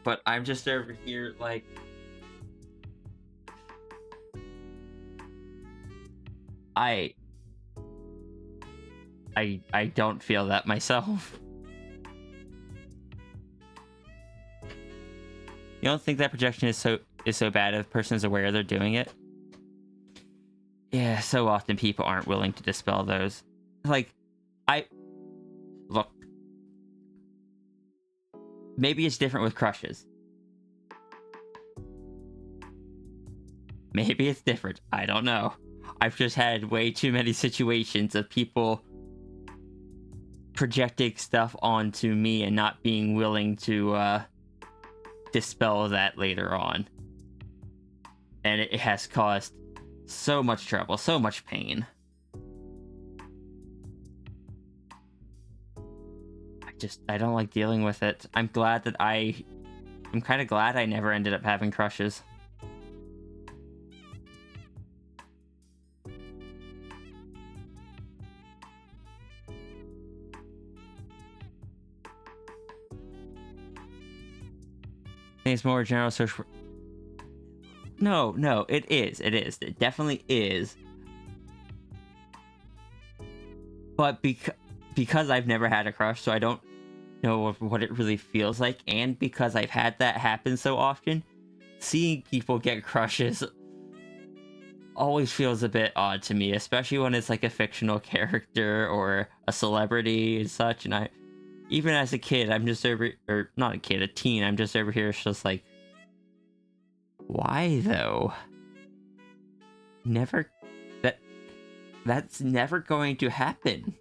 But I'm just over here like... I don't feel that myself. You don't think that projection is so bad if a person is aware they're doing it? Yeah, so often people aren't willing to dispel those. Like, look. Maybe it's different with crushes. Maybe it's different. I don't know. I've just had way too many situations of people projecting stuff onto me and not being willing to dispel that later on. And it has caused so much trouble, so much pain. I don't like dealing with it. I'm kind of glad I never ended up having crushes. I think it's more general social... No, it is. It definitely is. But because I've never had a crush, so I don't know what it really feels like, and because I've had that happen so often, seeing people get crushes always feels a bit odd to me, especially when it's like a fictional character or a celebrity and such. And even as a kid, I'm just over... Or, not a kid, a teen, I'm just over here, it's just like... Why, though? Never... That's never going to happen.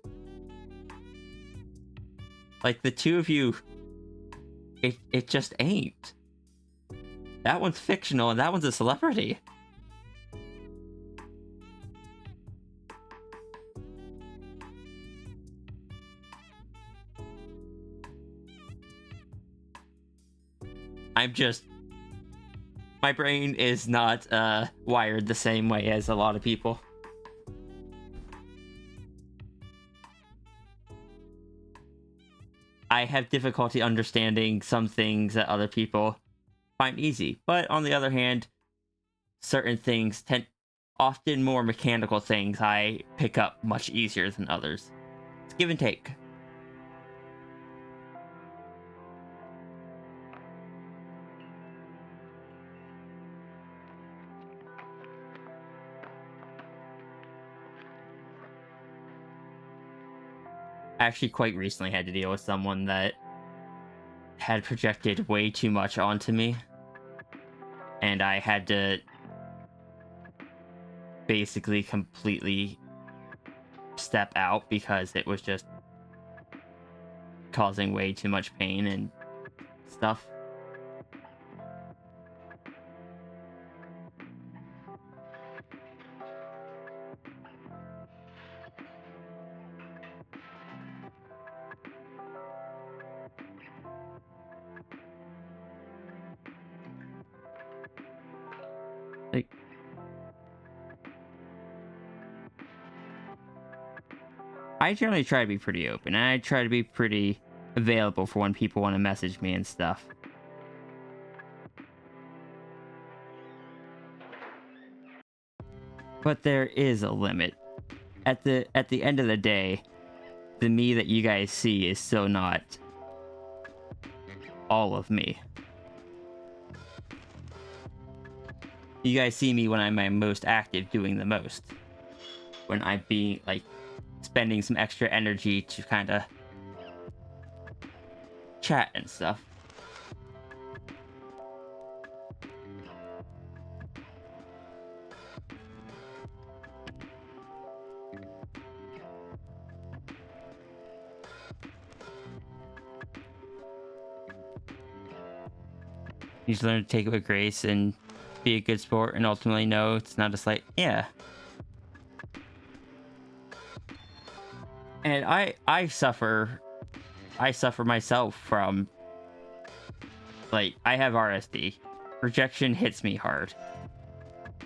Like, the two of you... It just ain't. That one's fictional, and that one's a celebrity. My brain is not wired the same way as a lot of people. I have difficulty understanding some things that other people find easy. But on the other hand, certain things often more mechanical things I pick up much easier than others. It's give and take. I actually quite recently had to deal with someone that had projected way too much onto me. And I had to basically completely step out because it was just causing way too much pain and stuff. Like, I generally try to be pretty open, and I try to be pretty available for when people want to message me and stuff. But there is a limit. At the end of the day, the me that you guys see is still not all of me. You guys see me when I'm my most active, doing the most. When I'm being, like, spending some extra energy to kind of chat and stuff. You just learn to take it with grace and be a good sport and ultimately know it's not a slight. Yeah. And I suffer myself from, like, I have RSD. Rejection hits me hard.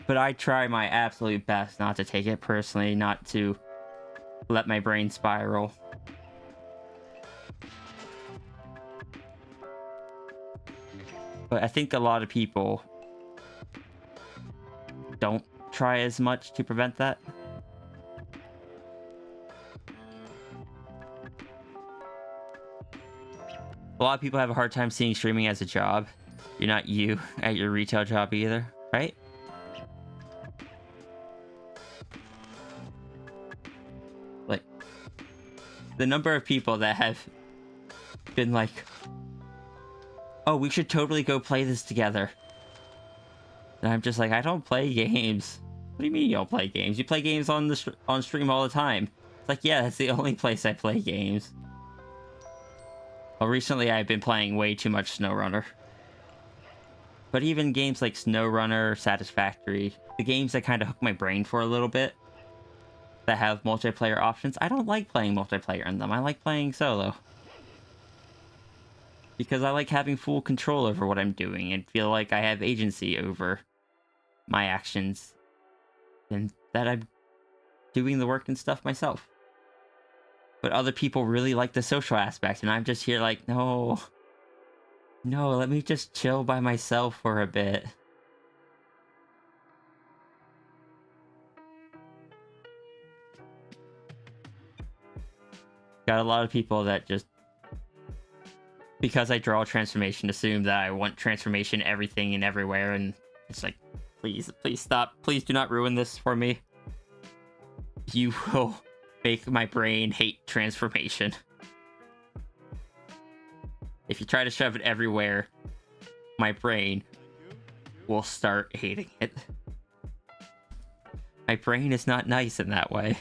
But I try my absolute best not to take it personally, not to let my brain spiral. But I think a lot of people don't try as much to prevent that. A lot of people have a hard time seeing streaming as a job. You're not you at your retail job either, right? Like, the number of people that have been like, oh, we should totally go play this together. And I'm just like, I don't play games. What do you mean you don't play games? You play games on on stream all the time. It's like, yeah, that's the only place I play games. Well, recently I've been playing way too much SnowRunner. But even games like SnowRunner, Satisfactory, the games that kind of hook my brain for a little bit, that have multiplayer options, I don't like playing multiplayer in them. I like playing solo. Because I like having full control over what I'm doing and feel like I have agency over my actions. And that I'm doing the work and stuff myself. But other people really like the social aspect, and I'm just here like, no, let me just chill by myself for a bit. Got a lot of people that just, because I draw transformation, assume that I want transformation everything and everywhere, and it's like, please stop. Please do not ruin this for me. You will make my brain hate transformation. If you try to shove it everywhere, my brain will start hating it. My brain is not nice in that way.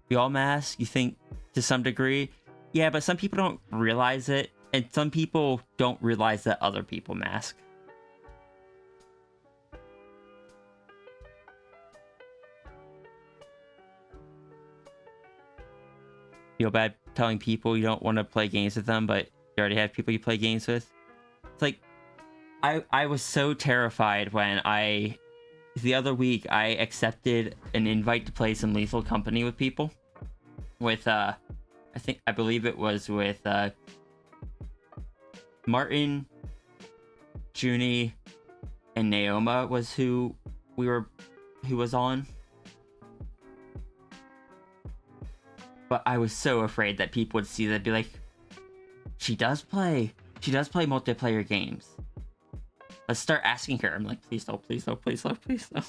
We all mask, you think, to some degree? Yeah, but some people don't realize it, and some people don't realize that other people mask. Feel bad telling people you don't want to play games with them, but you already have people you play games with. It's like, I was so terrified when the other week, I accepted an invite to play some Lethal Company with people. With, I believe it was with, Martin, Junie, and Naoma was who was on. But I was so afraid that people would see that and be like, she does play multiplayer games. Let's start asking her. I'm like, please no, please no, please no, please no.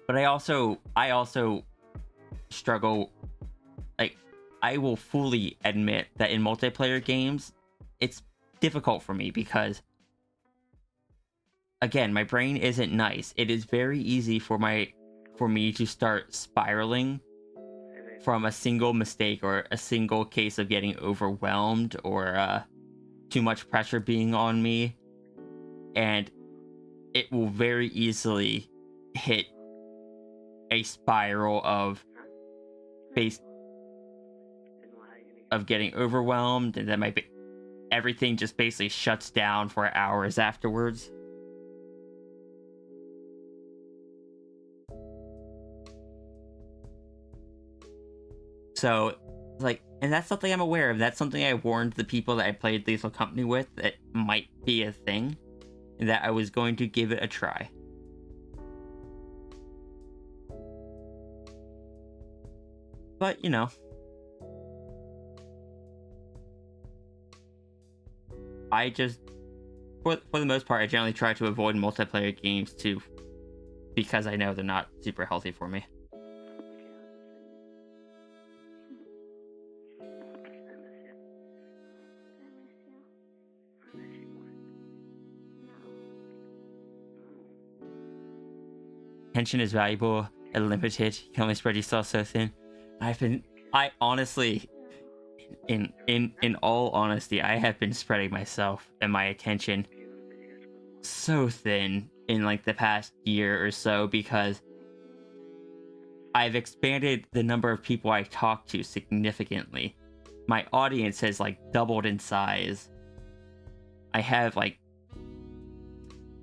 But I also struggle, like, I will fully admit that in multiplayer games, it's difficult for me because, again, my brain isn't nice. It is very easy for me to start spiraling from a single mistake or a single case of getting overwhelmed or too much pressure being on me, and it will very easily hit a spiral of getting overwhelmed, and then everything just basically shuts down for hours afterwards. So, like, and that's something I'm aware of. That's something I warned the people that I played Lethal Company with that might be a thing, and that I was going to give it a try. But, you know, I just, for the most part, I generally try to avoid multiplayer games too, because I know they're not super healthy for me. attention is valuable and limited. You can only spread yourself so thin. I honestly, in all honesty, I have been spreading myself and my attention so thin in like the past year or so, because I've expanded the number of people I talk to significantly. My audience has like doubled in size. I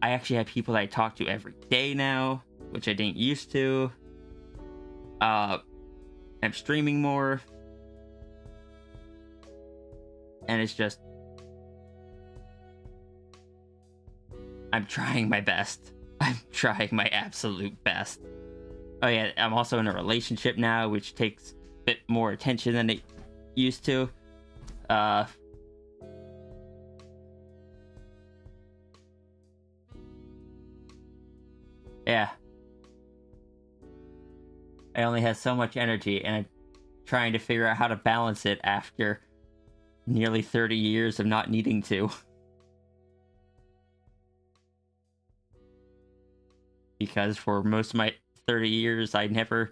actually have people that I talk to every day now, which I didn't used to. I'm streaming more. And it's just, I'm trying my best. I'm trying my absolute best. Oh yeah, I'm also in a relationship now, which takes a bit more attention than it used to. Yeah. I only have so much energy, and I'm trying to figure out how to balance it after nearly 30 years of not needing to. Because for most of my 30 years, I never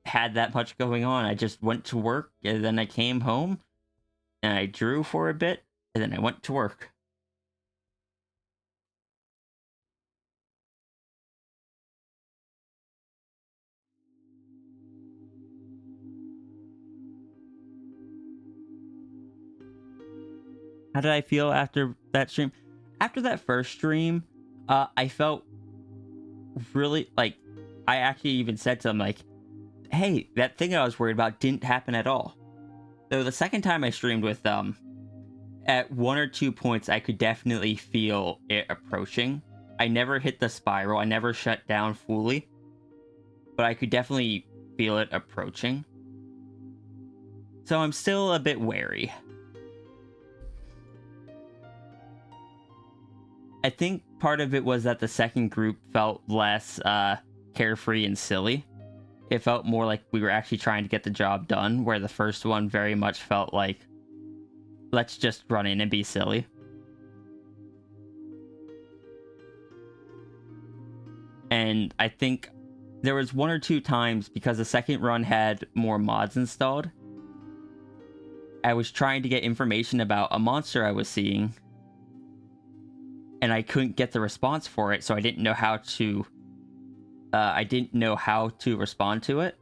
had that much going on. I just went to work, and then I came home, and I drew for a bit, and then I went to work. How did I feel after that stream? After that first stream, I felt really like, I actually even said to them like, hey, that thing I was worried about didn't happen at all. So the second time I streamed with them, at 1 or 2 points, I could definitely feel it approaching. I never hit the spiral. I never shut down fully, but I could definitely feel it approaching. So I'm still a bit wary. I think part of it was that the second group felt less carefree and silly. It felt more like we were actually trying to get the job done, where the first one very much felt like, let's just run in and be silly. And I think there was 1 or 2 times, because the second run had more mods installed, I was trying to get information about a monster I was seeing, and I couldn't get the response for it, so I didn't know how to respond to it.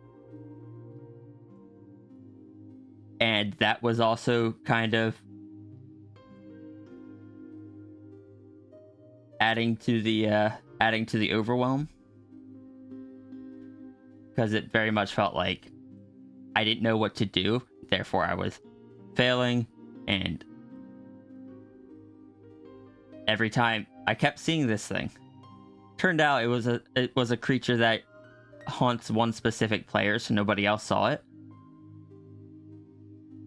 And that was also kind of adding to the overwhelm, because it very much felt like I didn't know what to do, therefore I was failing, and every time I kept seeing this thing. Turned out it was a creature that haunts one specific player, so nobody else saw it.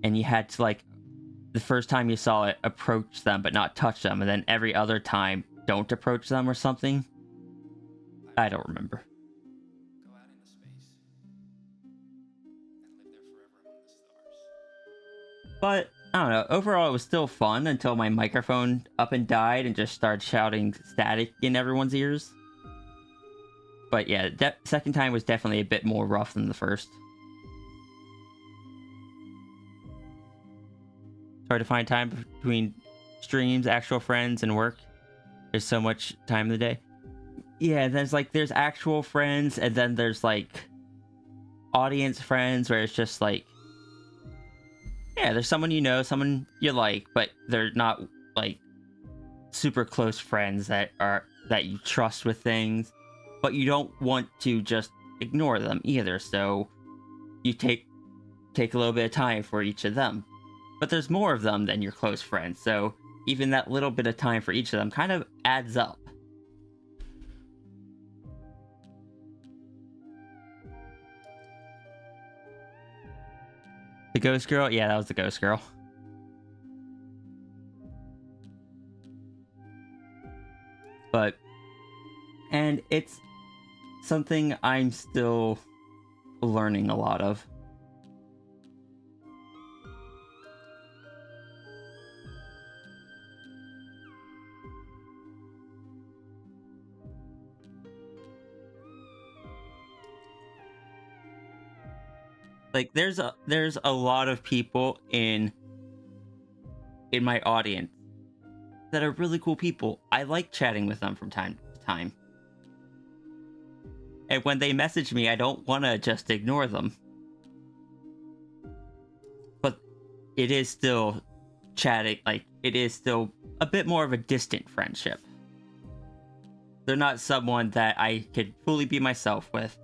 And you had to, like, the first time you saw it, approach them but not touch them, and then every other time don't approach them or something. I don't remember. Go out into space and live there forever among the stars. But I don't know, overall it was still fun until my microphone up and died and just started shouting static in everyone's ears. But yeah, that second time was definitely a bit more rough than the first. It's hard to find time between streams, actual friends, and work. There's so much time in the day. Yeah, there's actual friends, and then there's like audience friends, where it's just like, yeah, there's someone you know, someone you like, but they're not like super close friends that you trust with things, but you don't want to just ignore them either, so you take a little bit of time for each of them. But there's more of them than your close friends, so even that little bit of time for each of them kind of adds up. The ghost girl? Yeah, that was the ghost girl. And it's something I'm still learning a lot of. Like there's a lot of people in my audience that are really cool people. I like chatting with them from time to time. And when they message me, I don't want to just ignore them. But it is still chatting, like, it is still a bit more of a distant friendship. They're not someone that I could fully be myself with.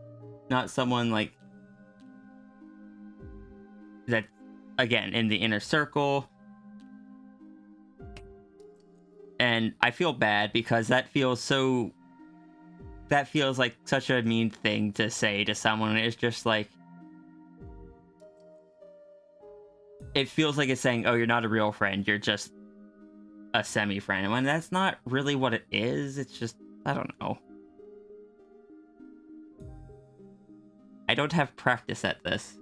Not someone, like, that, again, in the inner circle. And I feel bad because that feels like such a mean thing to say to someone. It's just like, it feels like it's saying, oh, you're not a real friend, you're just a semi-friend. When that's not really what it is. It's just, I don't know. I don't have practice at this.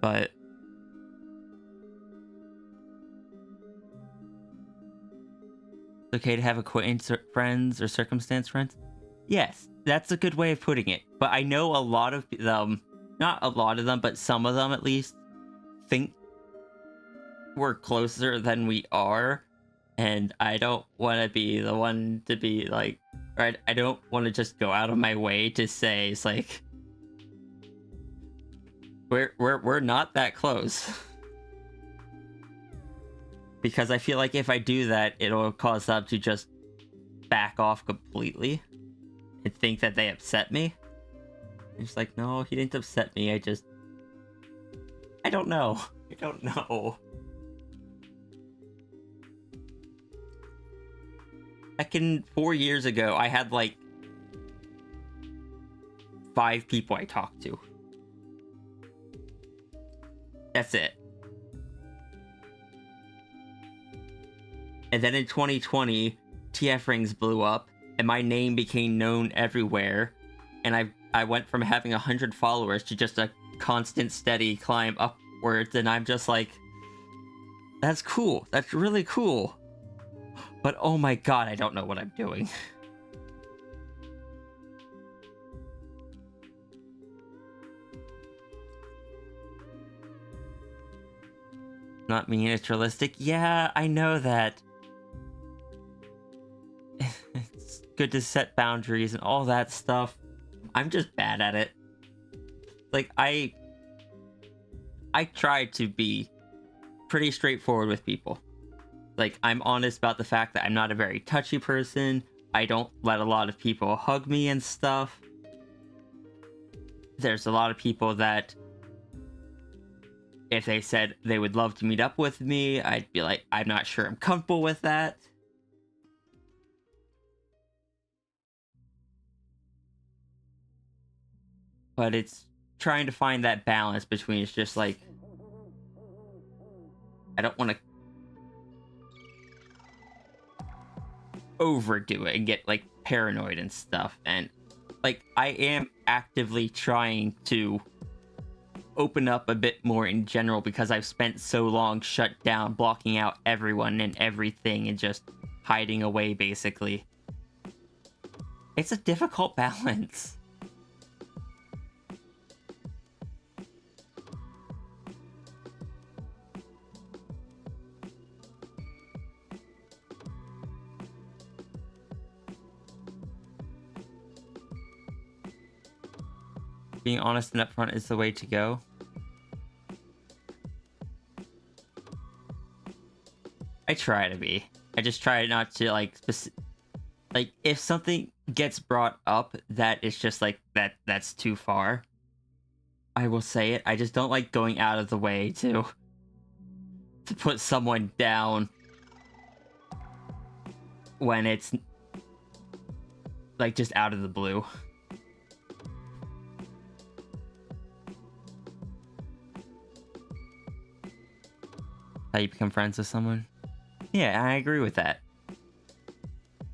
But it's okay to have acquaintance friends or circumstance friends. Yes, that's a good way of putting it. But I know a lot of them, not a lot of them, but some of them at least, think we're closer than we are. And I don't want to be the one to be like, right? I don't want to just go out of my way to say, it's like, we're not that close. Because I feel like if I do that, it'll cause them to just back off completely and think that they upset me. It's like, no, he didn't upset me. I don't know. I don't know. Back in 4 years ago, I had like 5 people I talked to. That's it. And then in 2020, TF Rings blew up, and my name became known everywhere. And I went from having 100 followers to just a constant, steady climb upwards. And I'm just like, that's cool. That's really cool. But oh my god, I don't know what I'm doing. Not miniaturistic. Yeah, I know that. It's good to set boundaries and all that stuff. I'm just bad at it. Like, I try to be pretty straightforward with people. Like, I'm honest about the fact that I'm not a very touchy person. I don't let a lot of people hug me and stuff. There's a lot of people that, if they said they would love to meet up with me, I'd be like, I'm not sure I'm comfortable with that. But it's trying to find that balance between, it's just like, I don't want to overdo it and get like paranoid and stuff. And like, I am actively trying to open up a bit more in general because I've spent so long shut down, blocking out everyone and everything and just hiding away, basically. It's a difficult balance. Being honest and upfront is the way to go. I try to be. I just try not to like if something gets brought up that is just like that's too far, I will say it. I just don't like going out of the way to put someone down when it's like just out of the blue. How you become friends with someone? Yeah, I agree with that.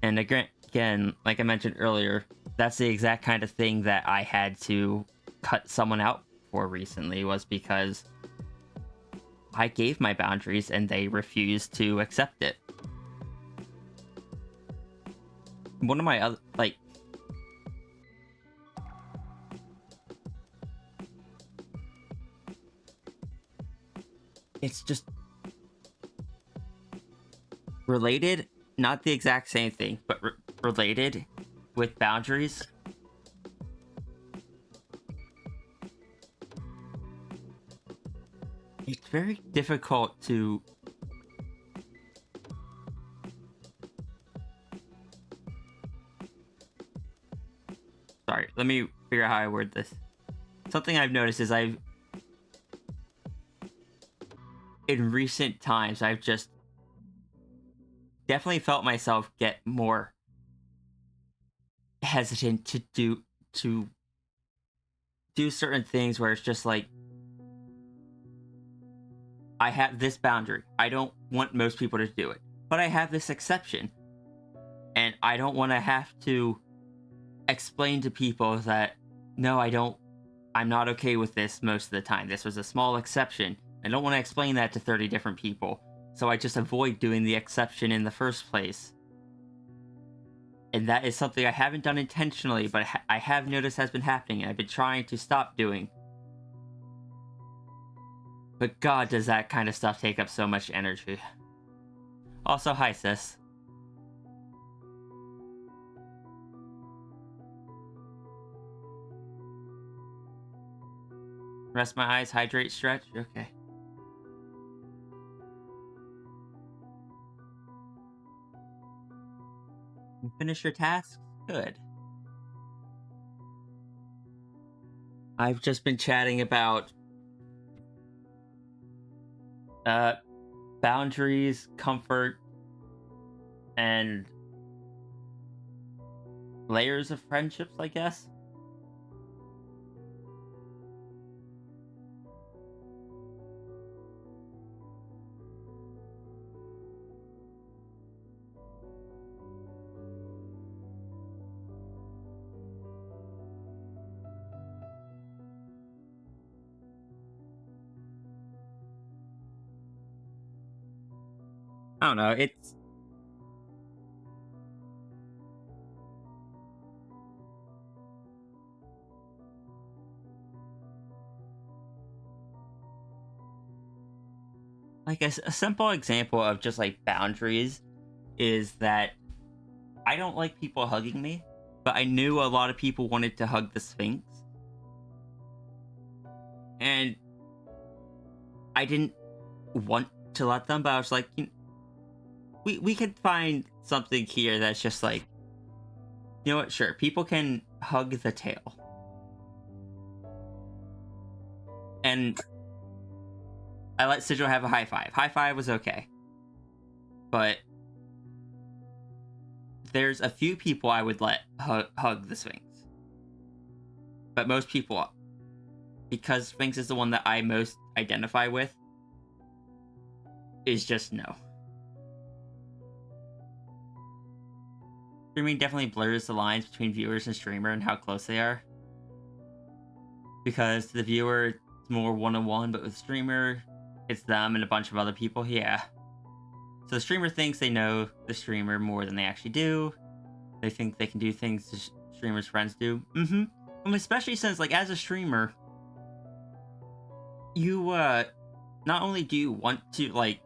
And again, like I mentioned earlier, that's the exact kind of thing that I had to cut someone out for recently, was because I gave my boundaries and they refused to accept it. one of my other, like, it's just related, not the exact same thing, but related with boundaries. It's very difficult to sorry, let me figure out how I word this. Something I've noticed is in recent times, I've just definitely felt myself get more hesitant to do certain things where it's just like, I have this boundary. I don't want most people to do it, but I have this exception, and I don't want to have to explain to people that, no, I'm not okay with this most of the time. This was a small exception. I don't want to explain that to 30 different people, so I just avoid doing the exception in the first place. And that is something I haven't done intentionally, but I have noticed has been happening, and I've been trying to stop doing. But God, does that kind of stuff take up so much energy. Also, hi, sis. Rest my eyes, hydrate, stretch. Okay. You finish your tasks? Good. I've just been chatting about boundaries, comfort, and layers of friendships, I guess. I don't know, it's... like a simple example of just like boundaries is that I don't like people hugging me, but I knew a lot of people wanted to hug the Sphinx. And I didn't want to let them, but I was like, we could find something here that's just like, you know what, sure, people can hug the tail. And I let Sigil have a high five. High five was okay. But there's a few people I would let hug the Sphinx. But most people, because Sphinx is the one that I most identify with, is just no. Streaming definitely blurs the lines between viewers and streamer and how close they are. Because to the viewer, it's more one-on-one, but with streamer, it's them and a bunch of other people, yeah. So the streamer thinks they know the streamer more than they actually do. They think they can do things the streamer's friends do. I mean, especially since, like, as a streamer, you, not only do you want to, like,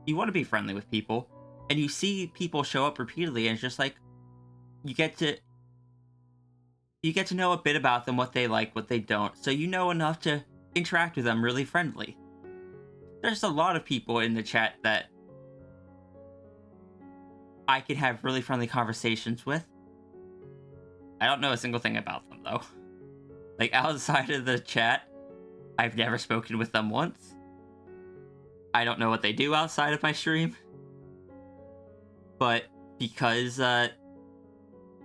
you want to be friendly with people, and you see people show up repeatedly, and it's just like, you get to know a bit about them, what they like, what they don't, so you know enough to interact with them really friendly. There's a lot of people in the chat that I can have really friendly conversations with. I don't know a single thing about them, though. Like, outside of the chat, I've never spoken with them once. I don't know what they do outside of my stream. But because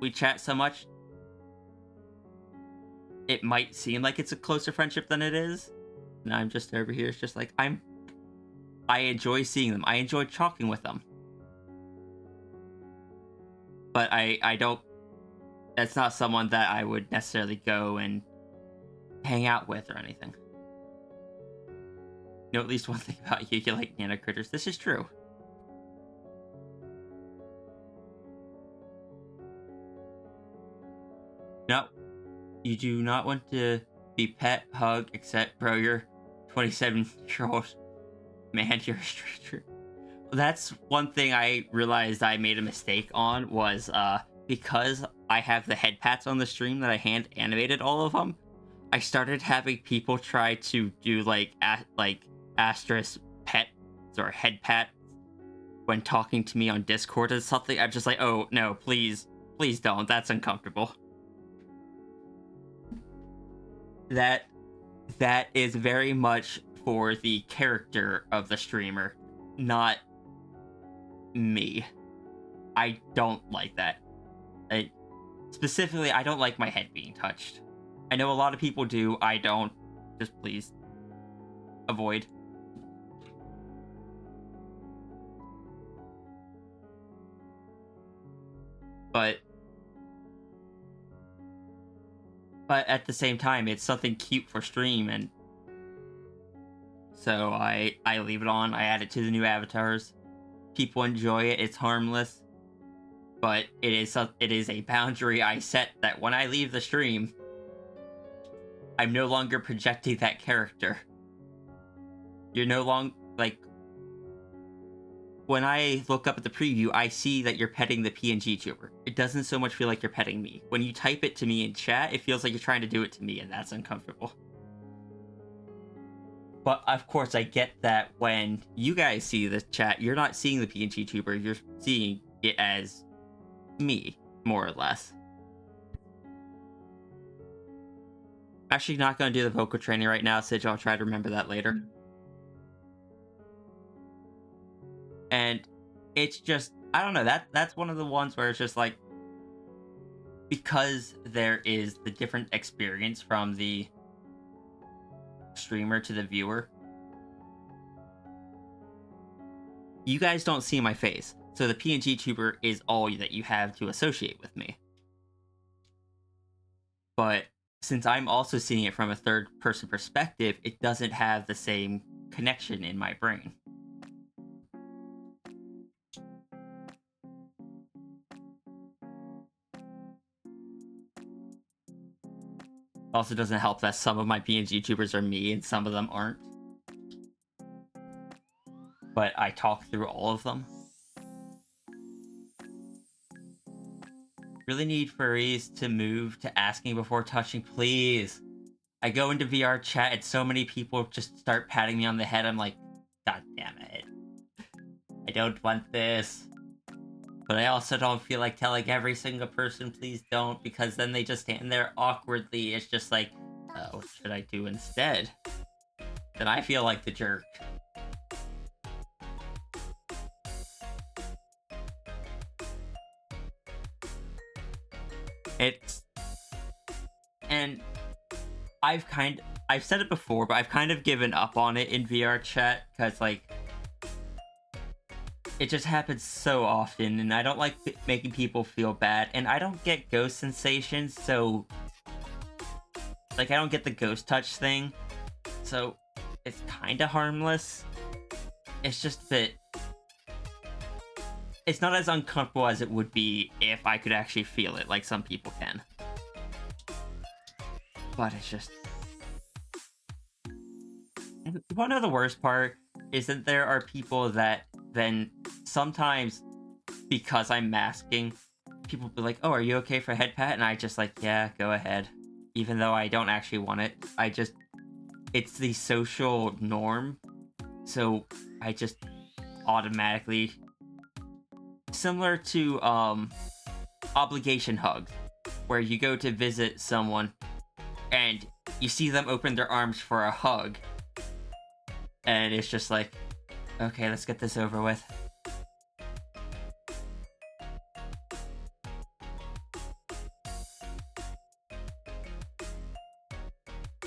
we chat so much, it might seem like it's a closer friendship than it is. And I'm just over here, it's just like, I enjoy seeing them. I enjoy talking with them. But I don't... That's not someone that I would necessarily go and hang out with or anything. You know, at least one thing about you like nano critters. This is true. You do not want to be pet, hug, except, bro, you're 27-year-old man, you're a stranger. That's one thing I realized I made a mistake on was, because I have the head pats on the stream that I hand animated all of them, I started having people try to do, like asterisk pets or head pats when talking to me on Discord or something. I'm just like, oh, no, please don't. That's uncomfortable. That is very much for the character of the streamer, not me. I don't like that. Specifically, I don't like my head being touched. I know a lot of people do. I don't. Just please avoid. But at the same time, it's something cute for stream, and so I leave it on. I add it to the new avatars. People enjoy it. It's harmless, but it is a boundary I set that when I leave the stream, I'm no longer projecting that character. You're no longer, like, when I look up at the preview, I see that you're petting the PNG tuber. It doesn't so much feel like you're petting me. When you type it to me in chat, it feels like you're trying to do it to me, and that's uncomfortable. But of course, I get that when you guys see the chat, you're not seeing the PNG tuber, you're seeing it as me, more or less. I'm actually not going to do the vocal training right now, Sidge. I'll try to remember that later. And it's just, I don't know, that's one of the ones where it's just like, because there is the different experience from the streamer to the viewer, you guys don't see my face, so the PNG tuber is all that you have to associate with me. But since I'm also seeing it from a third person perspective, it doesn't have the same connection in my brain. Also doesn't help that some of my PNG tubers are me and some of them aren't. But I talk through all of them. Really need furries to move to asking before touching, please. I go into VR chat and so many people just start patting me on the head. I'm like, God damn it. I don't want this. But I also don't feel like telling every single person, please don't, because then they just stand there awkwardly. It's just like, what should I do instead? Then I feel like the jerk. And I've said it before, but I've kind of given up on it in VR chat, because, like, it just happens so often, and I don't like making people feel bad, and I don't get ghost sensations, so, like, I don't get the ghost touch thing, so it's kind of harmless. It's just that it's not as uncomfortable as it would be if I could actually feel it, like some people can. But it's just... And you wanna know the worst part? Is that there are people that then sometimes, because I'm masking, people be like, oh, are you okay for a head pat? And I just like, yeah, go ahead. Even though I don't actually want it. It's the social norm. So I just automatically... Similar to obligation hugs, where you go to visit someone and you see them open their arms for a hug. And it's just like, okay, let's get this over with.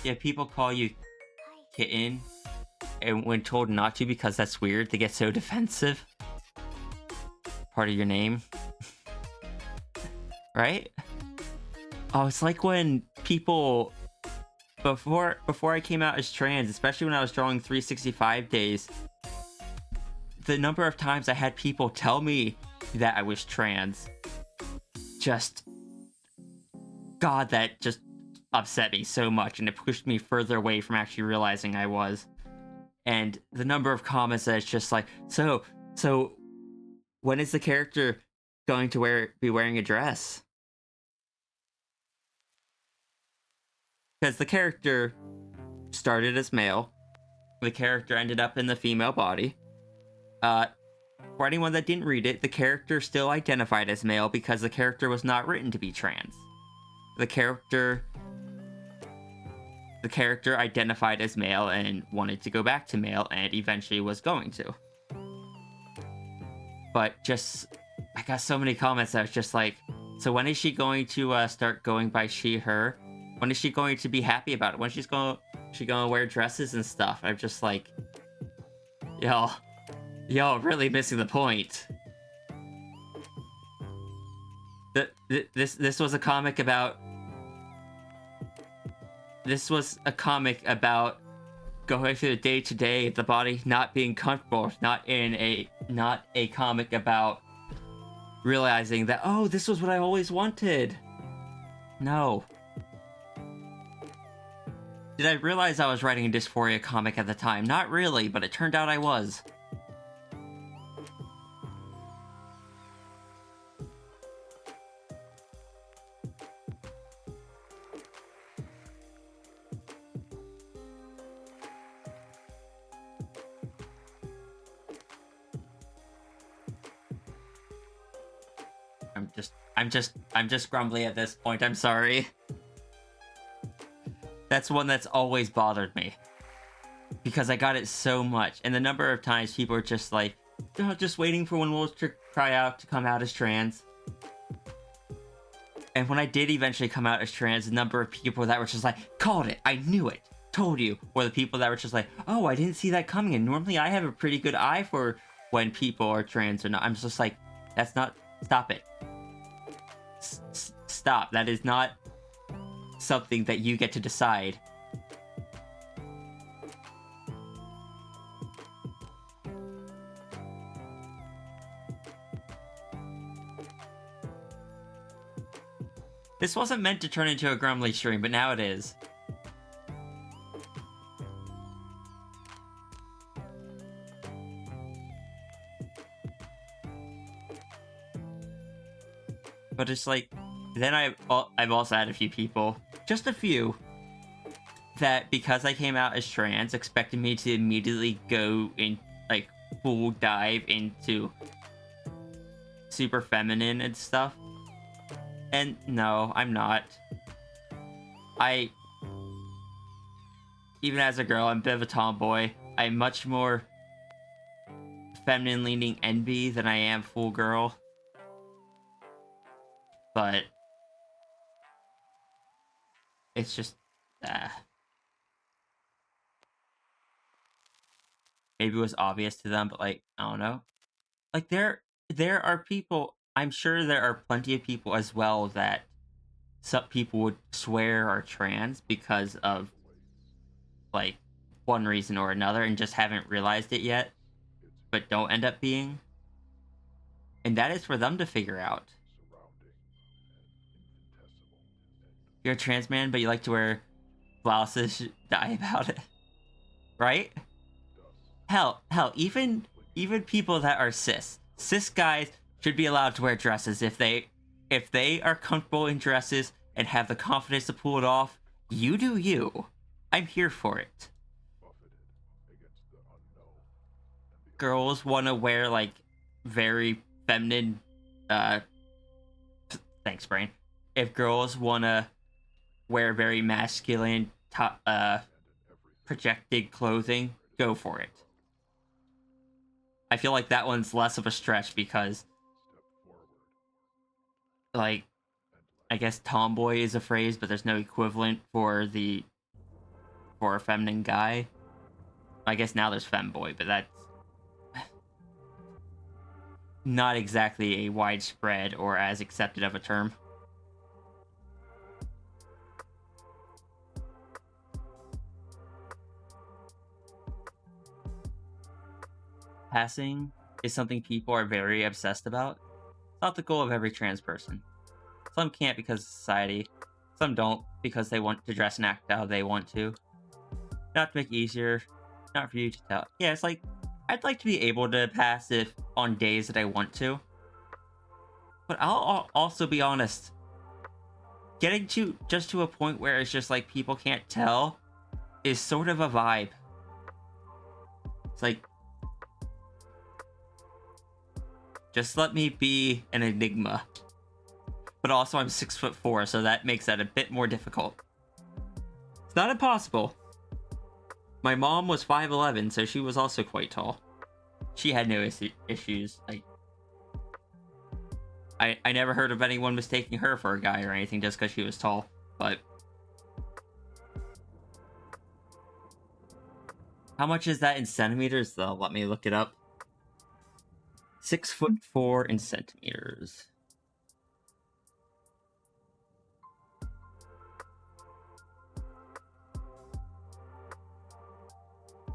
Yeah, people call you kitten, and when told not to because that's weird, they get so defensive. Part of your name. Right? Oh, it's like when people... Before I came out as trans, especially when I was drawing 365 days, the number of times I had people tell me that I was trans, just... God, that just upset me so much, and it pushed me further away from actually realizing I was. And the number of comments that it's just like, so when is the character going to be wearing a dress? Because the character started as male, the character ended up in the female body. For anyone that didn't read it, the character still identified as male because the character was not written to be trans. The character identified as male and wanted to go back to male, and eventually was going to. But I got so many comments that was just like, so when is she going to start going by she, her? When is she going to be happy about it? When she gonna wear dresses and stuff? I'm just like, y'all really missing the point. This was a comic about. This was a comic about going through the day-to-day, the body not being comfortable, not a comic about realizing that, oh, this was what I always wanted. No. Did I realize I was writing a dysphoria comic at the time? Not really, but it turned out I was. I'm just grumbly at this point. I'm sorry. That's one that's always bothered me. Because I got it so much. And the number of times people are just like, oh, just waiting for when Wolves to cry out to come out as trans. And when I did eventually come out as trans, the number of people that were just like, called it, I knew it, told you. Or the people that were just like, oh, I didn't see that coming. And normally I have a pretty good eye for when people are trans or not. I'm just like, that's not, stop it. Stop. That is not something that you get to decide. This wasn't meant to turn into a grumbly stream, but now it is. But it's like, then I've also had a few people, just a few, that because I came out as trans, expected me to immediately go in, like, full dive into super feminine and stuff. And no, I'm not. Even as a girl, I'm a bit of a tomboy. I'm much more feminine-leaning NB than I am full girl. But it's just, maybe it was obvious to them, but like, I don't know. Like there are people, I'm sure there are plenty of people as well that some people would swear are trans because of like one reason or another and just haven't realized it yet, but don't end up being. And that is for them to figure out. You're a trans man, but you like to wear blouses, die about it. Right? Hell, even people that are cis guys should be allowed to wear dresses if they are comfortable in dresses and have the confidence to pull it off. You do you. I'm here for it. Girls want to wear like very feminine thanks brain. If girls want to wear very masculine projected clothing, go for it. I feel like that one's less of a stretch because, like, I guess tomboy is a phrase, but there's no equivalent for a feminine guy. I guess now there's femboy, but that's not exactly a widespread or as accepted of a term. Passing is something people are very obsessed about. It's not the goal of every trans person. Some can't because of society. Some don't because they want to dress and act how they want to. Not to make it easier, not for you to tell. Yeah, it's like, I'd like to be able to pass it on days that I want to. But I'll also be honest. Getting to just to a point where it's just like people can't tell is sort of a vibe. It's like, just let me be an enigma. But also I'm 6'4", so that makes that a bit more difficult. It's not impossible. My mom was 5'11", so she was also quite tall. She had no issues. I never heard of anyone mistaking her for a guy or anything just because she was tall, but... How much is that in centimeters, though? Let me look it up. 6'4" in centimeters.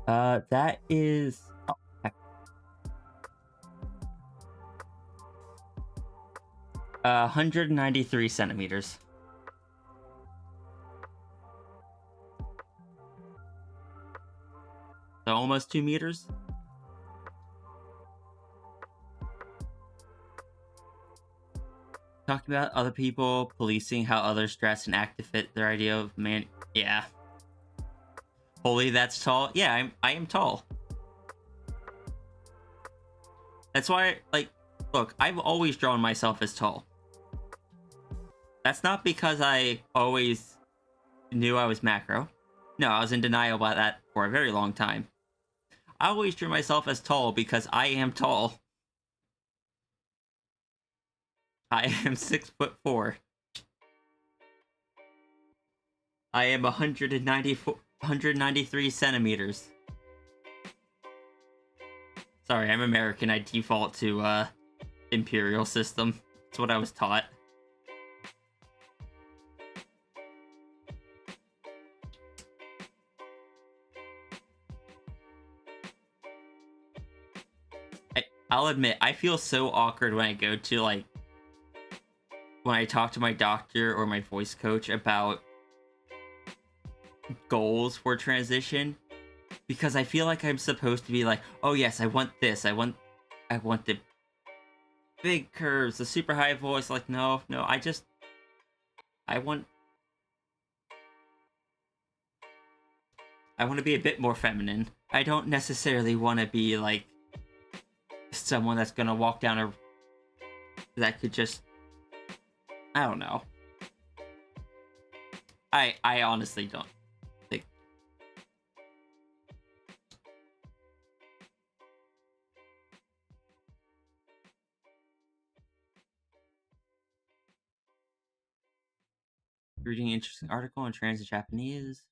That is... Oh, heck. 193 centimeters. So almost 2 meters. Talking about other people policing how others dress and act to fit their idea of man. Yeah. Holy, that's tall. Yeah, I am tall. That's why, like, look, I've always drawn myself as tall. That's not because I always knew I was macro. No, I was in denial about that for a very long time. I always drew myself as tall because I am tall. I am 6'4". I am 193 centimeters. Sorry, I'm American. I default to imperial system. That's what I was taught. I'll admit, I feel so awkward when I go to, like, when I talk to my doctor or my voice coach about goals for transition, because I feel like I'm supposed to be like, oh yes, I want this, I want the big curves, the super high voice. Like, no, I want to be a bit more feminine. I don't necessarily want to be like someone that's gonna walk down a that could just, I don't know. I honestly don't think. Reading an interesting article on transit Japanese.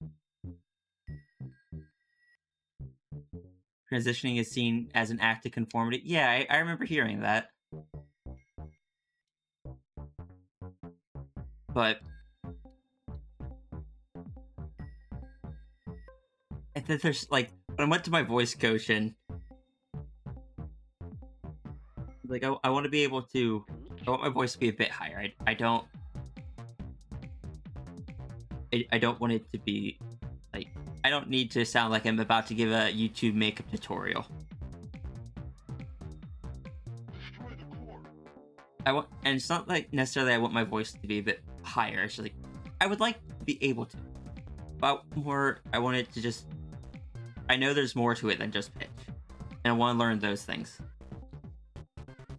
Transitioning is seen as an act of conformity. Yeah, I remember hearing that. But and then there's like, when I went to my voice coach and like I want to be able to, I want my voice to be a bit higher. I don't want it to be like, I don't need to sound like I'm about to give a YouTube makeup tutorial. And it's not like necessarily I want my voice to be a bit higher. It's just like, I would like to be able to, but more, I want it to just, I know there's more to it than just pitch, and I want to learn those things.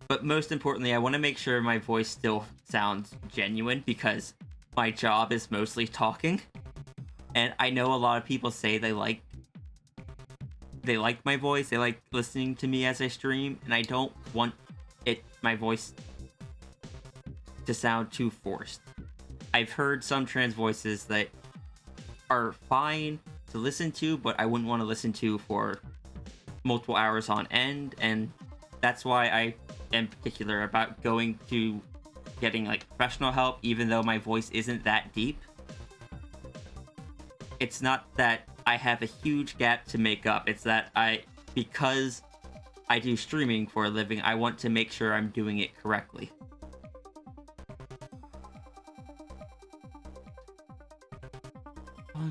But most importantly, I want to make sure my voice still sounds genuine, because my job is mostly talking, and I know a lot of people say they like my voice, they like listening to me as I stream, and I don't want my voice to sound too forced. I've heard some trans voices that are fine to listen to, but I wouldn't want to listen to for multiple hours on end, and that's why I am particular about getting like professional help, even though my voice isn't that deep. It's not that I have a huge gap to make up, it's that because I do streaming for a living, I want to make sure I'm doing it correctly.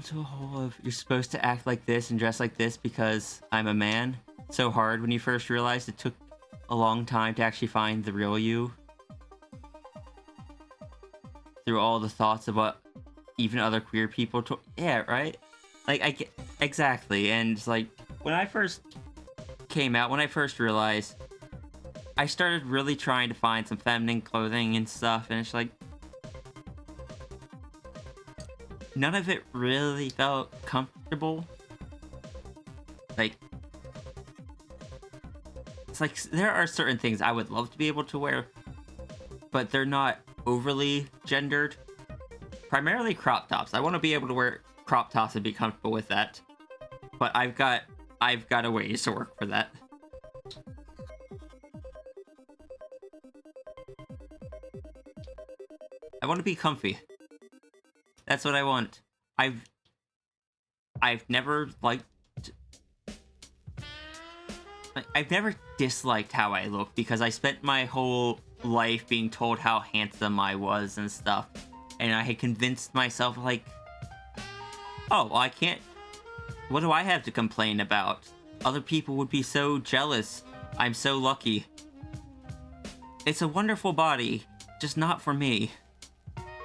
into a hole of you're supposed to act like this and dress like this because I'm a man. So hard when you first realized it took a long time to actually find the real you. Through all the thoughts of what even other queer people yeah, right? Like, I get exactly. And it's like, when I first came out, when I first realized, I started really trying to find some feminine clothing and stuff, and it's like, none of it really felt comfortable. Like, it's like, there are certain things I would love to be able to wear, but they're not overly gendered. Primarily crop tops. I want to be able to wear crop tops and be comfortable with that. But I've got a ways to work for that. I want to be comfy. That's what I want. I've never liked... I've never disliked how I look because I spent my whole life being told how handsome I was and stuff. And I had convinced myself, like, oh, well, I can't... What do I have to complain about? Other people would be so jealous. I'm so lucky. It's a wonderful body, just not for me,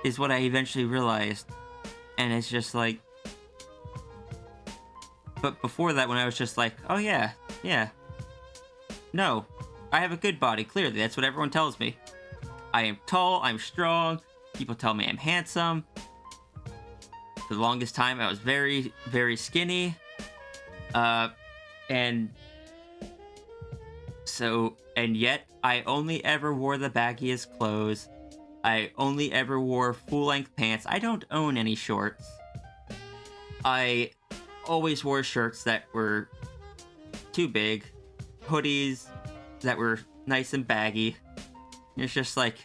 is what I eventually realized. And it's just like... But before that, when I was just like, oh yeah. No, I have a good body, clearly. That's what everyone tells me. I am tall, I'm strong, people tell me I'm handsome. For the longest time, I was very, very skinny. And yet, I only ever wore the baggiest clothes. I only ever wore full-length pants. I don't own any shorts. I always wore shirts that were too big, hoodies that were nice and baggy. It's just like...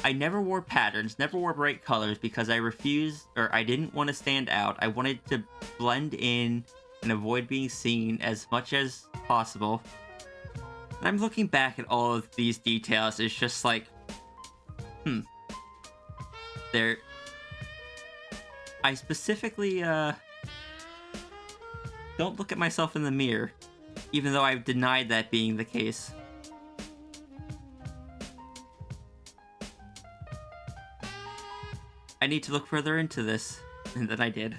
I never wore patterns, never wore bright colors because I refused, or I didn't want to stand out. I wanted to blend in and avoid being seen as much as possible. And I'm looking back at all of these details, it's just like, I specifically, don't look at myself in the mirror, even though I've denied that being the case. I need to look further into this than I did.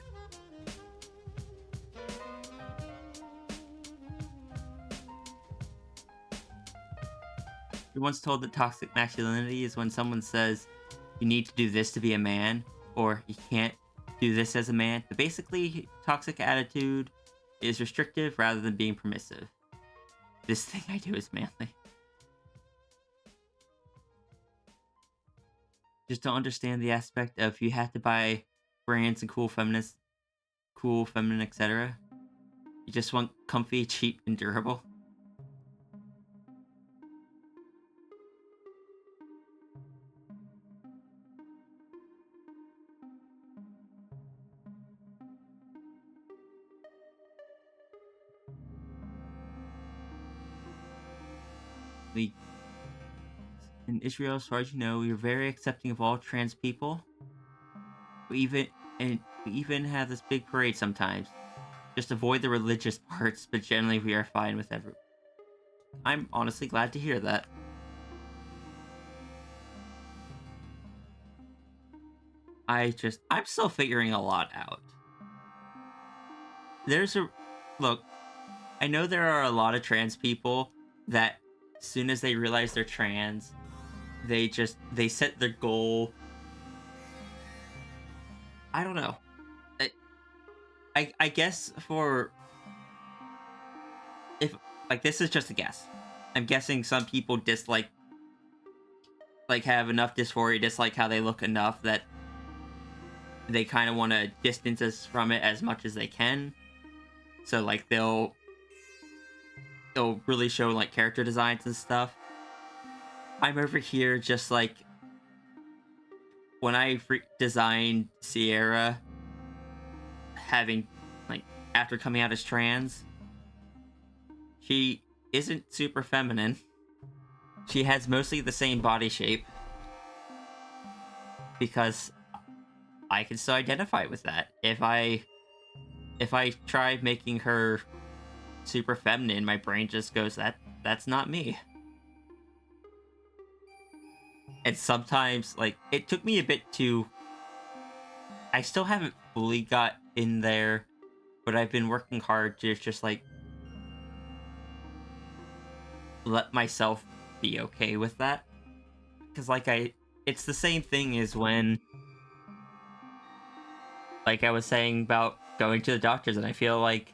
You're once told that toxic masculinity is when someone says, you need to do this to be a man, or you can't do this as a man. But basically, toxic attitude is restrictive rather than being permissive. This thing I do is manly. Just don't understand the aspect of you have to buy brands and cool, feminine, etc. You just want comfy, cheap, and durable. In Israel, as far as you know, we are very accepting of all trans people. We even have this big parade sometimes. Just avoid the religious parts, but generally we are fine with everyone. I'm honestly glad to hear that. I'm still figuring a lot out. Look, I know there are a lot of trans people that as soon as they realize they're trans, they set their goal. I don't know. I guess if this is just a guess. I'm guessing some people have enough dysphoria, dislike how they look enough that they kind of want to distance us from it as much as they can. So they'll really show character designs and stuff. I'm over here just when I designed Sierra, having after coming out as trans, she isn't super feminine. She has mostly the same body shape because I can still identify with that. If I try making her super feminine, my brain just goes, that's not me. And sometimes, like, it took me a bit to... I still haven't fully got in there, but I've been working hard to just, like, let myself be okay with that. Because, like, it's the same thing as when, like I was saying about going to the doctors, and I feel like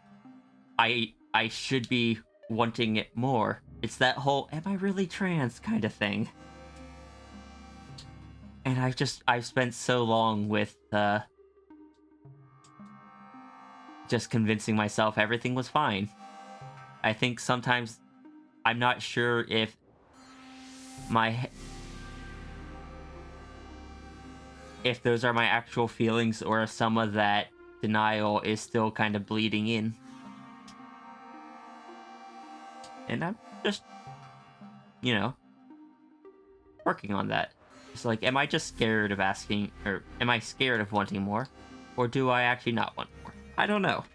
I should be wanting it more. It's that whole, am I really trans kind of thing. And I've spent so long with, just convincing myself everything was fine. I think sometimes I'm not sure if if those are my actual feelings or if some of that denial is still kind of bleeding in. And I'm just, you know, working on that. It's like, am I just scared of asking, or am I scared of wanting more? Or do I actually not want more? I don't know.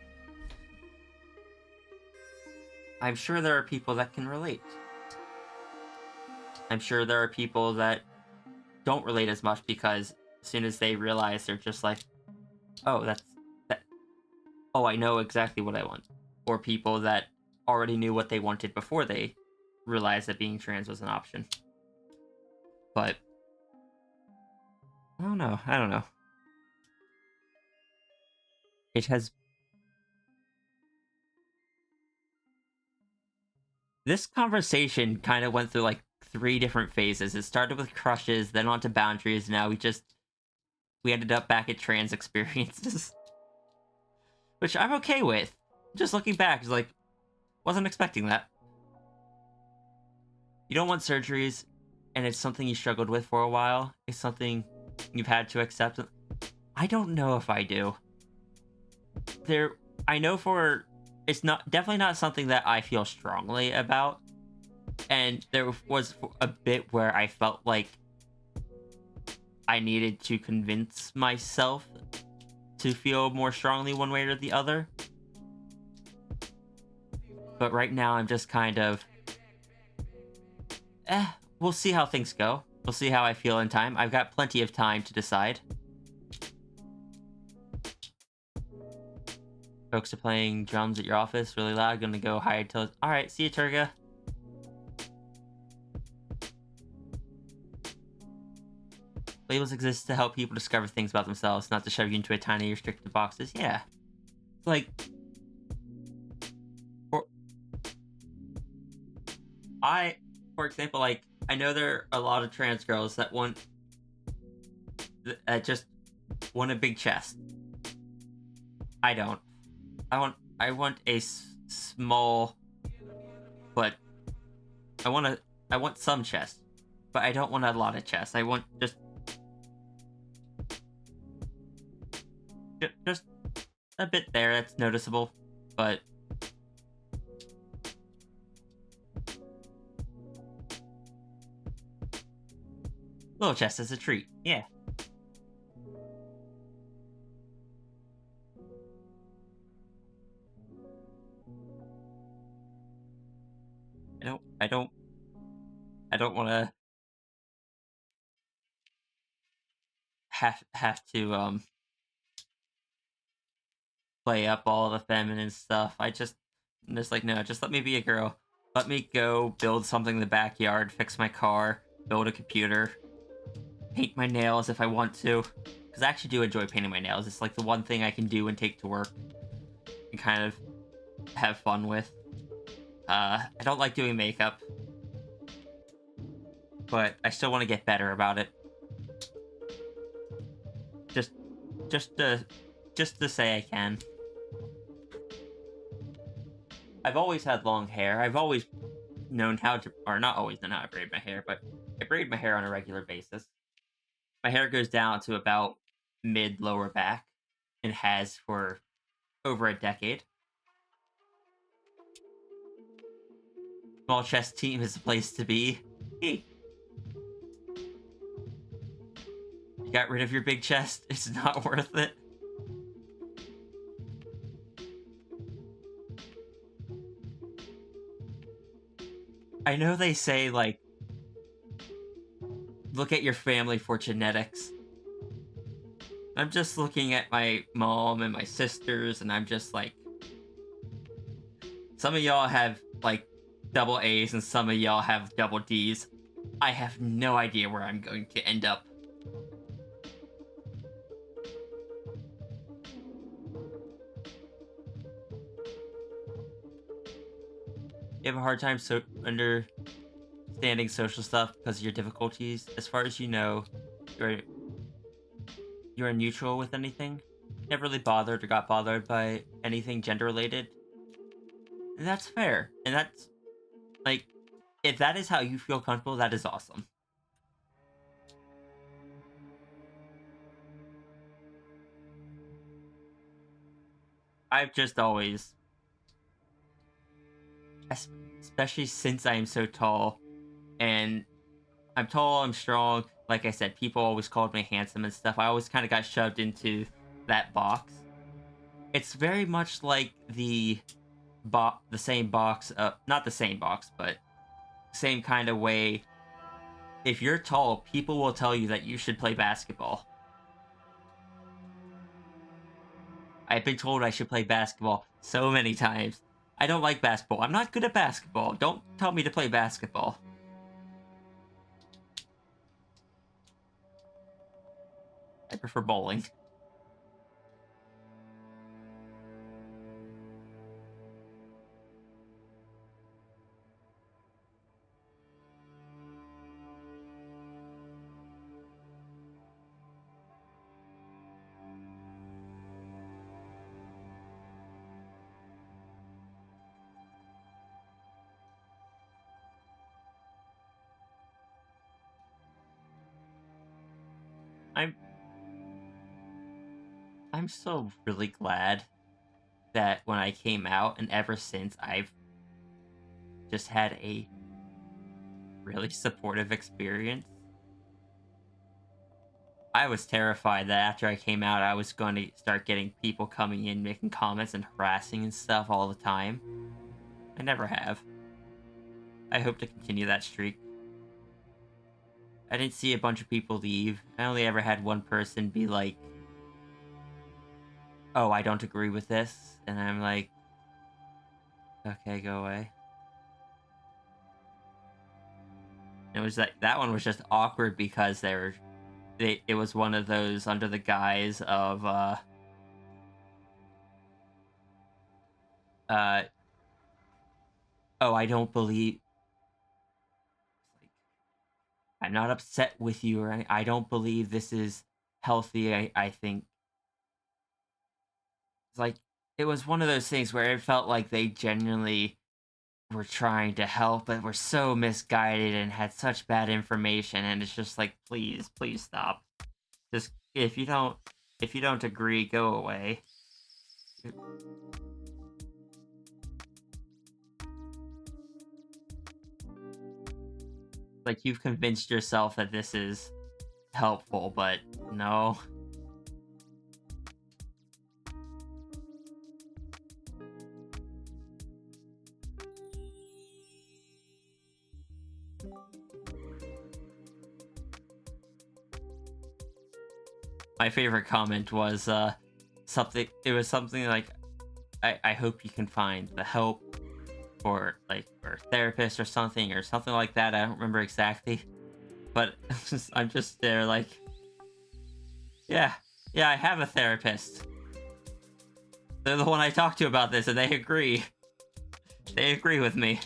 I'm sure there are people that can relate. I'm sure there are people that don't relate as much because as soon as they realize, they're just like, oh, oh, I know exactly what I want. Or people that already knew what they wanted before they realized that being trans was an option. But I don't know. It has... This conversation kind of went through like 3 different phases. It started with crushes, then on to boundaries. Now we ended up back at trans experiences. Which I'm okay with. Just looking back, it's like, wasn't expecting that. You don't want surgeries, and it's something you struggled with for a while. It's something you've had to accept. I don't know if I do. I know it's definitely not something that I feel strongly about. And there was a bit where I felt like I needed to convince myself to feel more strongly one way or the other. But right now I'm just kind of, we'll see how things go. We'll see how I feel in time. I've got plenty of time to decide. Folks are playing drums at your office really loud. Gonna go hide till... Alright, see you, Turga. Labels exist to help people discover things about themselves, not to shove you into a tiny restricted boxes. Yeah. Like... For example, like, I know there are a lot of trans girls that just want a big chest. I don't. I want a small, but I want some chest, but I don't want a lot of chest. I want just a bit there that's noticeable, but little chest is a treat. Yeah. I don't want to have to play up all the feminine stuff. I'm just like, no, just let me be a girl. Let me go build something in the backyard, fix my car, build a computer, paint my nails if I want to. Because I actually do enjoy painting my nails. It's like the one thing I can do and take to work and kind of have fun with. I don't like doing makeup, but I still want to get better about it. Just to say I can. I've always had long hair. I've always known how to, or not always known how to braid my hair, but I braid my hair on a regular basis. My hair goes down to about mid-lower back and has for over a decade. Small chest team is the place to be. got rid of your big chest. It's not worth it. I know they say, like, look at your family for genetics. I'm just looking at my mom and my sisters, and I'm just like, some of y'all have, like, double A's, and some of y'all have double D's. I have no idea where I'm going to end up. You have a hard time understanding social stuff because of your difficulties. As far as you know, you're neutral with anything. Never really bothered or got bothered by anything gender related. And that's fair. And that's, like, if that is how you feel comfortable, that is awesome. I've just always, especially since I am so tall, and I'm tall, I'm strong. Like I said, people always called me handsome and stuff. I always kind of got shoved into that box. It's very much like the same box, not the same box, but same kind of way. If you're tall, people will tell you that you should play basketball. I've been told I should play basketball so many times. I don't like basketball. I'm not good at basketball. Don't tell me to play basketball. I prefer bowling. I'm so really glad that when I came out, and ever since, I've just had a really supportive experience. I was terrified that after I came out, I was going to start getting people coming in, making comments and harassing and stuff all the time. I never have. I hope to continue that streak. I didn't see a bunch of people leave. I only ever had one person be like, oh, I don't agree with this. And I'm like, okay, go away. It was that one was just awkward because it was one of those under the guise of oh, I don't believe, I'm not upset with you, or I don't believe this is healthy. I think it's like it was one of those things where it felt like they genuinely were trying to help, but were so misguided and had such bad information, and it's just like, please stop. Just if you don't agree, go away. Like, you've convinced yourself that this is helpful, but no. My favorite comment was something. It was something like, I hope you can find the help for a therapist or something like that. I don't remember exactly, but I'm just there like, yeah, I have a therapist. They're the one I talk to about this, and they agree. They agree with me.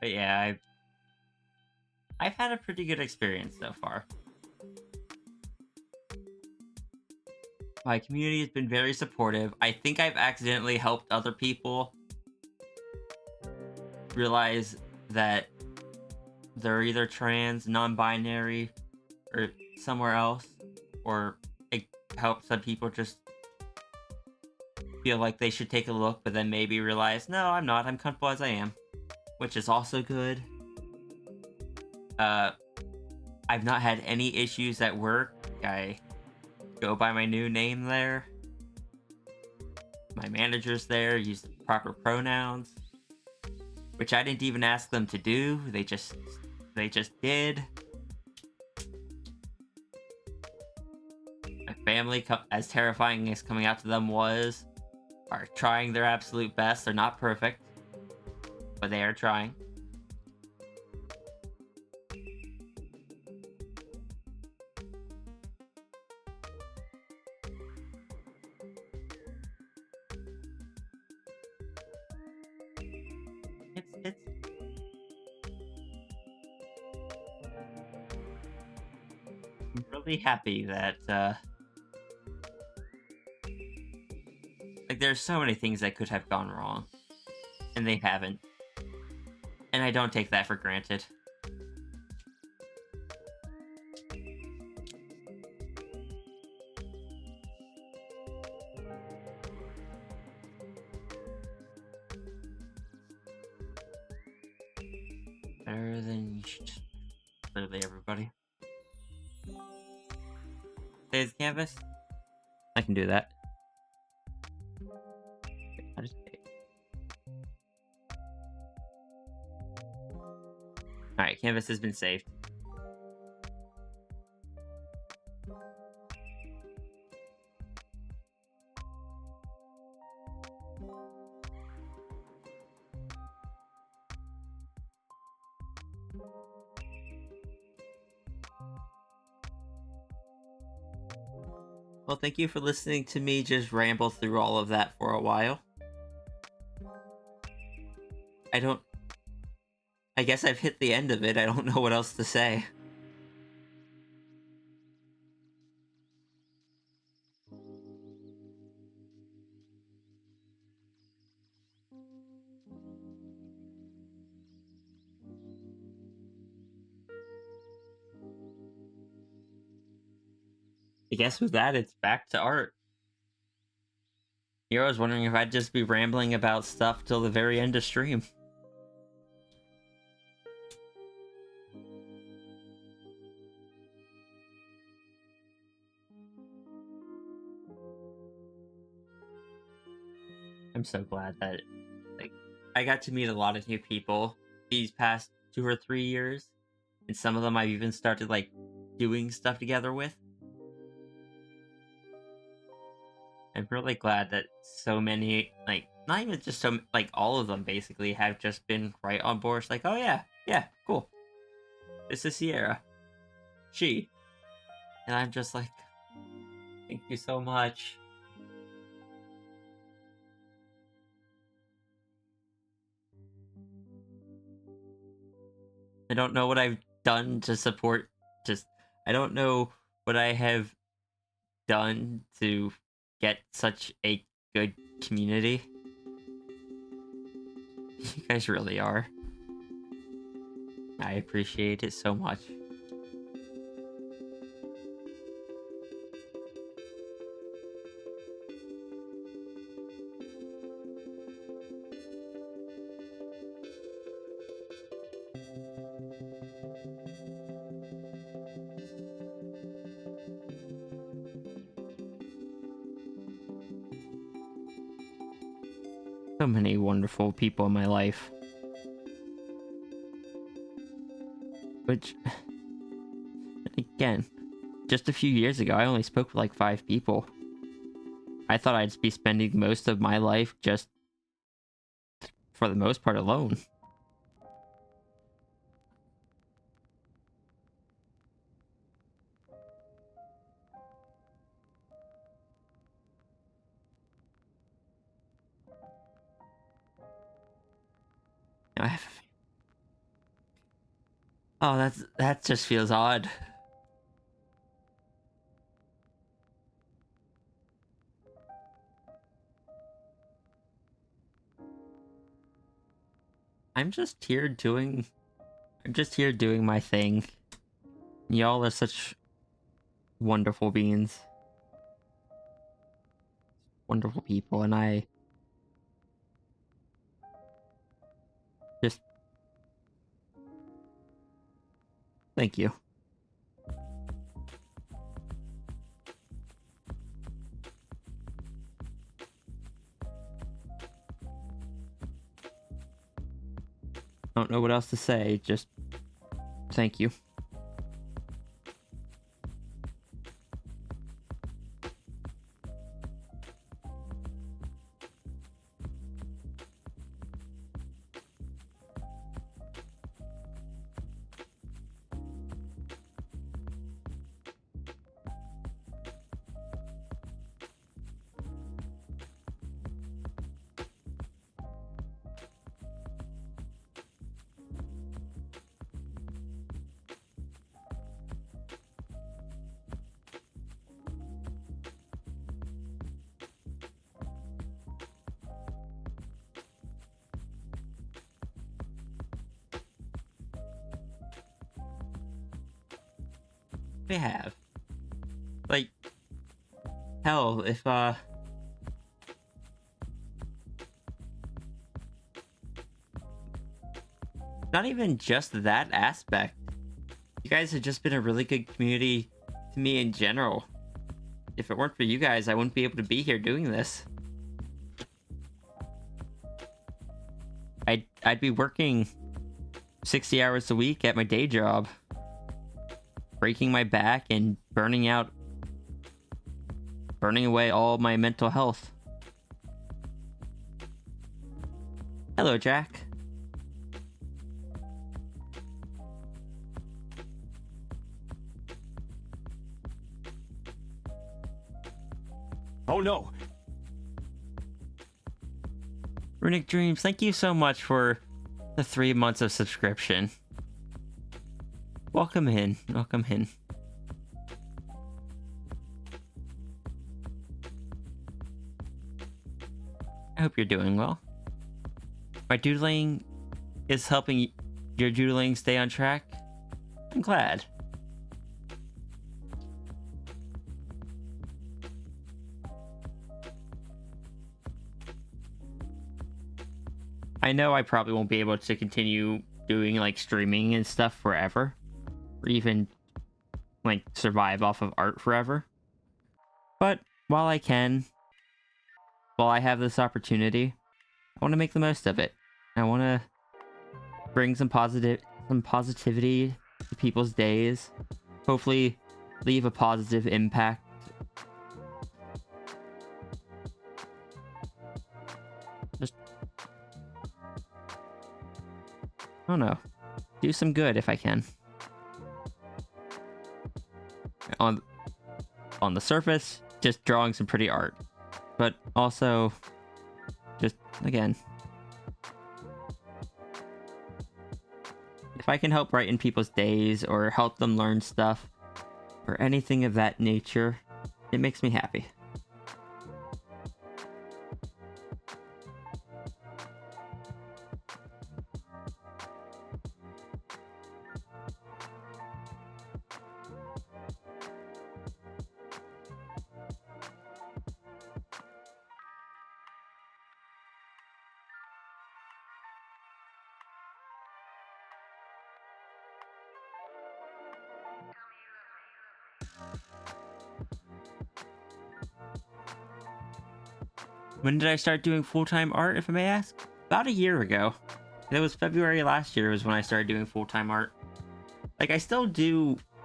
But yeah, I've had a pretty good experience so far. My community has been very supportive. I think I've accidentally helped other people realize that they're either trans, non-binary, or somewhere else, or it helps some people just feel like they should take a look, but then maybe realize, no, I'm not. I'm comfortable as I am, which is also good. I've not had any issues at work. I go by my new name there. My manager's there, use the proper pronouns, which I didn't even ask them to do. They just did. My family, as terrifying as coming out to them was, are trying their absolute best. They're not perfect, but they are trying. It's I'm really happy that like there's so many things that could have gone wrong, and they haven't. And I don't take that for granted. Better than literally everybody. Say the canvas? I can do that. I just... Alright, canvas has been saved. Well, thank you for listening to me just ramble through all of that for a while. I guess I've hit the end of it. I don't know what else to say. I guess with that, it's back to art. Here I was wondering if I'd just be rambling about stuff till the very end of stream. I'm so glad that, like, I got to meet a lot of new people these past 2 or 3 years, and some of them I've even started, like, doing stuff together with. I'm really glad that so many, like, not even just so, like, all of them basically have just been right on board. It's like, oh yeah, cool. This is Sierra. She. And I'm just like, thank you so much. I don't know what I've done to support, I don't know what I have done to get such a good community. You guys really are. I appreciate it so much. So many wonderful people in my life. Which, again, just a few years ago, I only spoke with like 5 people. I thought I'd be spending most of my life just, for the most part, alone. Now I have Oh, that just feels odd. I'm just here doing my thing. Y'all are such wonderful beings. Wonderful people, and I just thank you. I don't know what else to say, just thank you. They have. Like, hell, if, not even just that aspect. You guys have just been a really good community to me in general. If it weren't for you guys, I wouldn't be able to be here doing this. I'd be working 60 hours a week at my day job, breaking my back and burning away all my mental health. Hello, Jack. Oh no! Runic Dreams, thank you so much for the 3 months of subscription. Welcome in. Welcome in. I hope you're doing well. My doodling is helping your doodling stay on track. I'm glad. I know I probably won't be able to continue doing like streaming and stuff forever, or even like survive off of art forever. But while I have this opportunity, I want to make the most of it. I want to bring some positivity to people's days. Hopefully, leave a positive impact. Just, I don't know, do some good if I can. On the surface, just drawing some pretty art, but also just again, if I can help brighten people's days or help them learn stuff or anything of that nature, it makes me happy. When did I start doing full-time art, if I may ask? About a year ago. It was February last year was when I started doing full-time art. Like, I still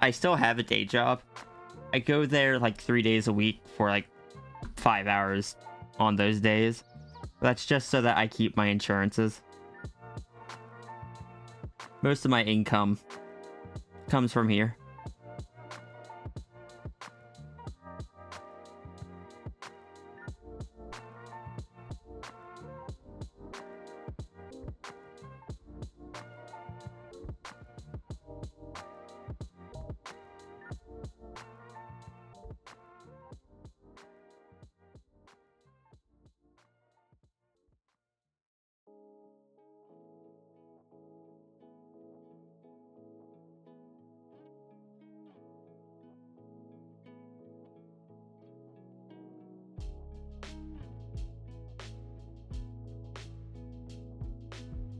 have a day job. I go there like 3 days a week for like 5 hours on those days. That's just so that I keep my insurances. Most of my income comes from here.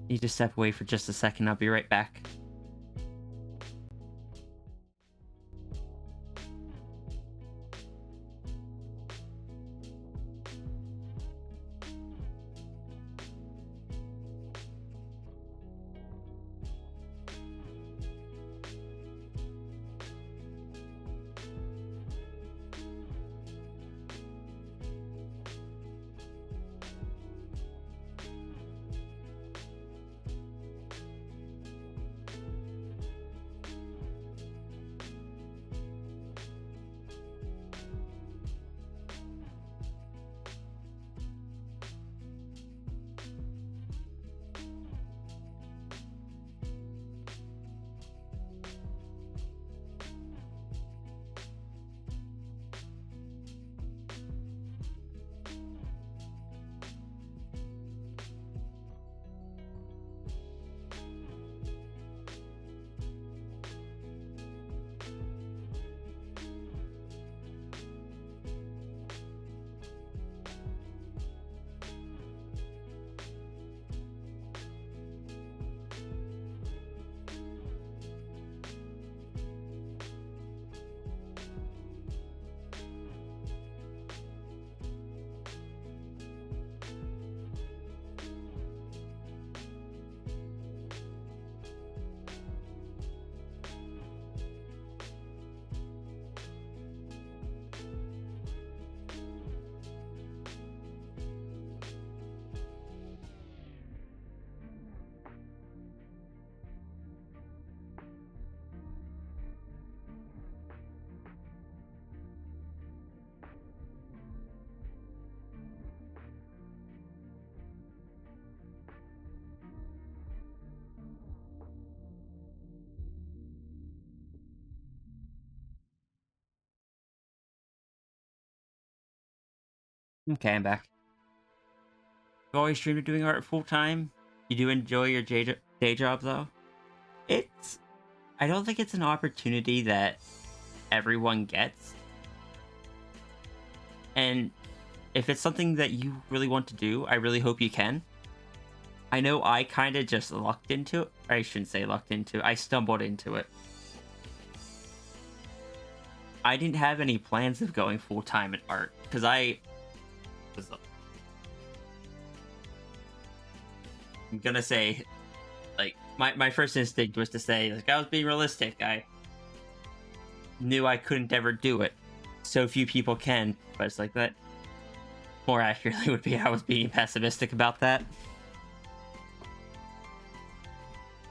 Need to step away for just a second. I'll be right back. Okay, I'm back. You've always dreamed of doing art full time. You do enjoy your day job, though. I don't think it's an opportunity that everyone gets. And if it's something that you really want to do, I really hope you can. I know I kind of just lucked into it. I shouldn't say lucked into it. I stumbled into it. I didn't have any plans of going full time in art because I'm gonna say, like, my first instinct was to say, like, I was being realistic. I knew I couldn't ever do it. So few people can, but it's like that. More accurately would be I was being pessimistic about that.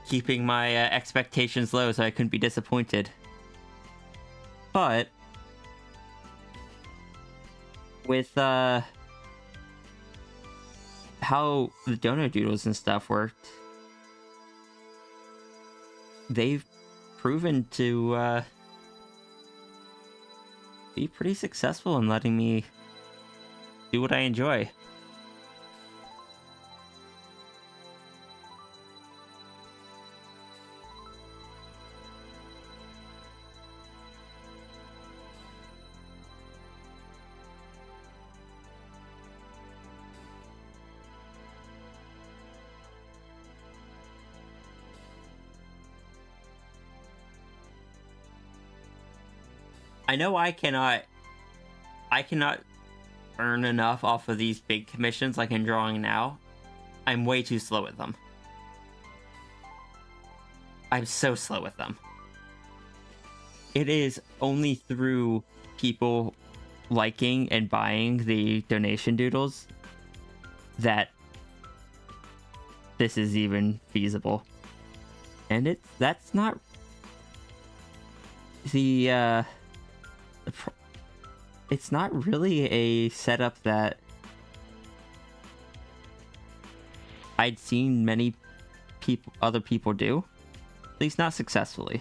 Keeping my expectations low so I couldn't be disappointed. But with how the donor doodles and stuff worked, they've proven to be pretty successful in letting me do what I enjoy. I know I cannot earn enough off of these big commissions like I'm drawing now. I'm way too slow with them. I'm so slow with them. It is only through people liking and buying the donation doodles that this is even feasible. And that's not it's not really a setup that I'd seen many other people do, at least not successfully,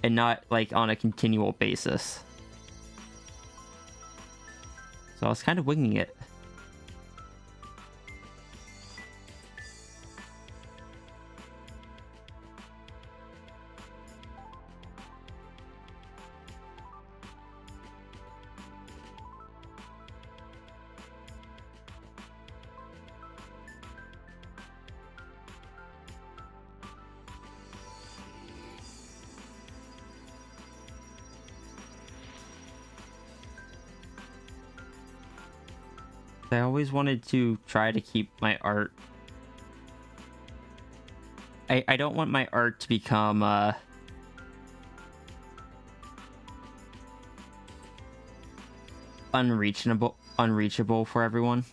and not like on a continual basis. So I was kind of winging it. I always wanted to try to keep my art. I don't want my art to become unreachable for everyone.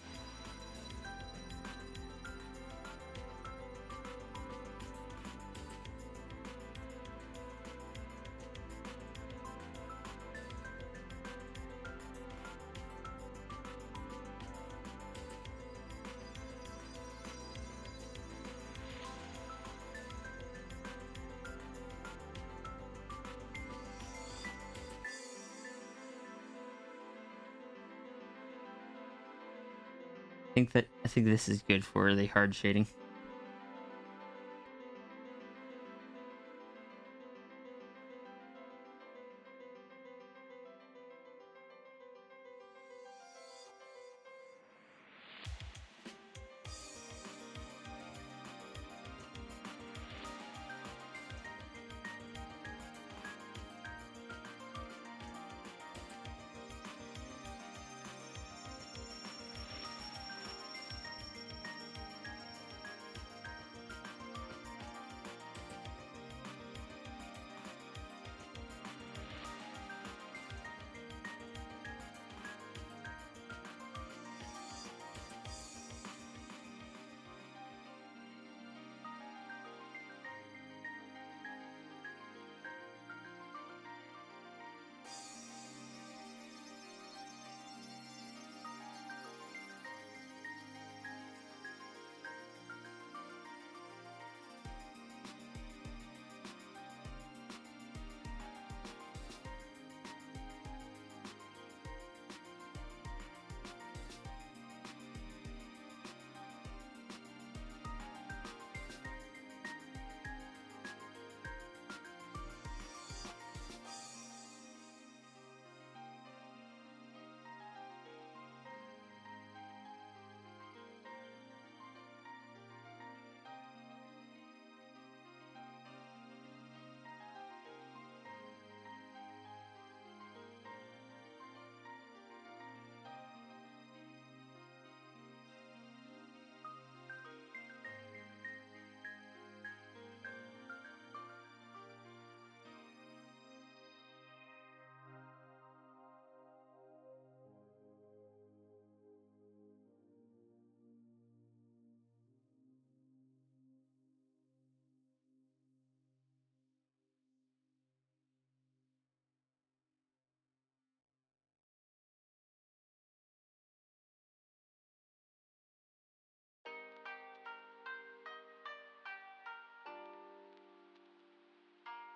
I think this is good for the hard shading.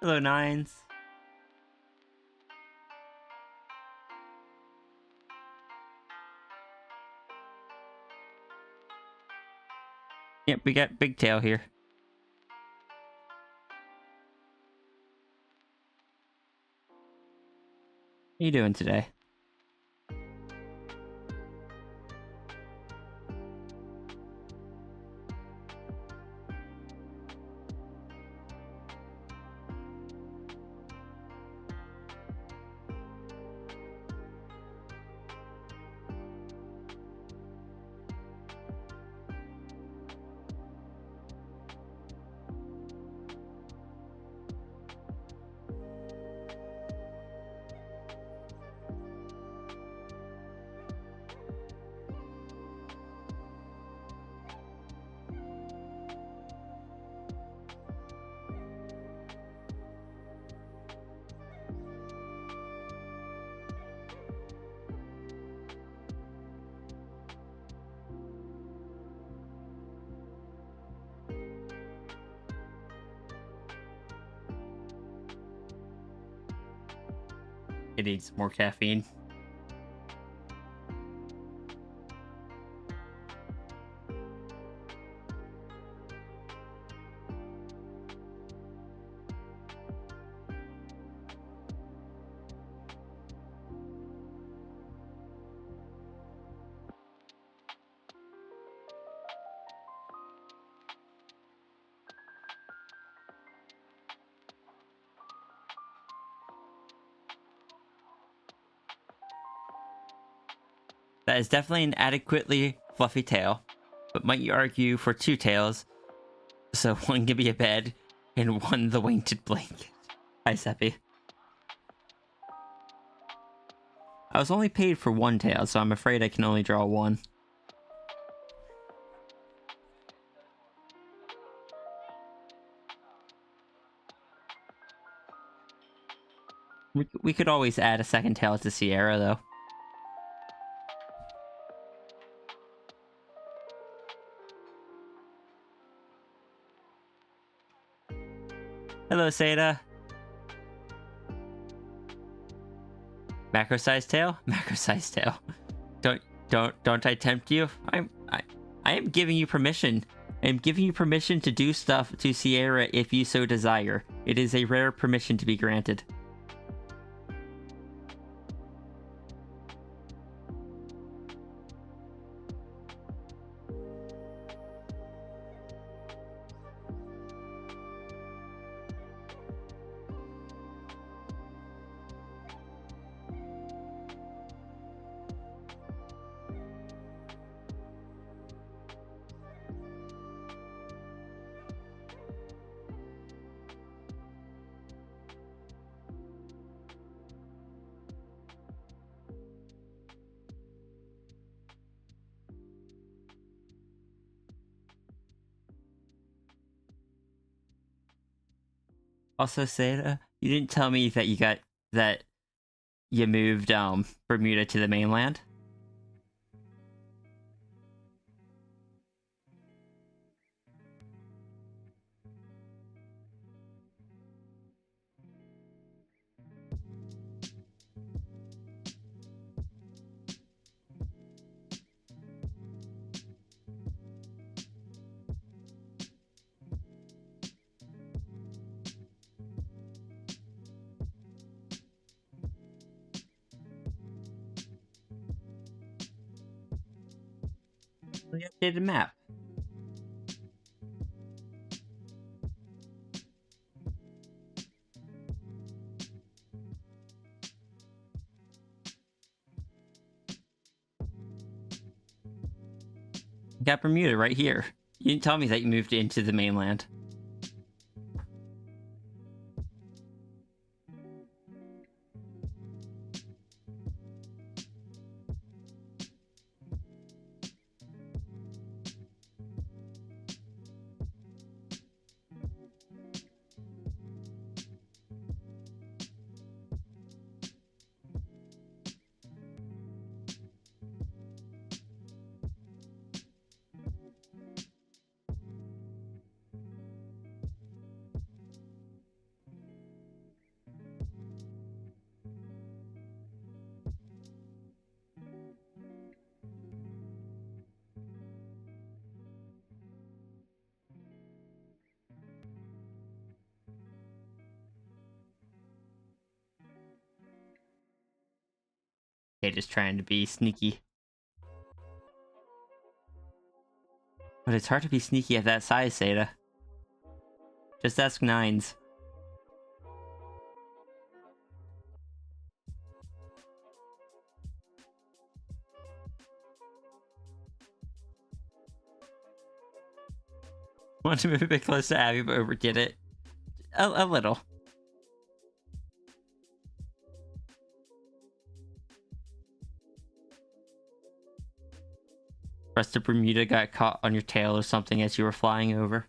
Hello, Nines. Yep, we got Big Tail here. How you doing today? It needs more caffeine. That is definitely an adequately fluffy tail, but might you argue for 2 tails, so one can be a bed and one the winged blanket. Hi, Seppi. I was only paid for 1 tail, so I'm afraid I can only draw 1. We could always add a second tail to Sierra, though. Hello, Seda. Macro size tail? Macro size tail. Don't I tempt you? I am giving you permission. I am giving you permission to do stuff to Sierra if you so desire. It is a rare permission to be granted. Also, Seda, you didn't tell me that you moved Bermuda to the mainland. We updated the map. Got Bermuda right here. You didn't tell me that you moved into the mainland. Okay, just trying to be sneaky. But it's hard to be sneaky at that size, Seda. Just ask Nines. Want to move a bit close to Abby, but overdid it. A little. Rest of Bermuda got caught on your tail or something as you were flying over.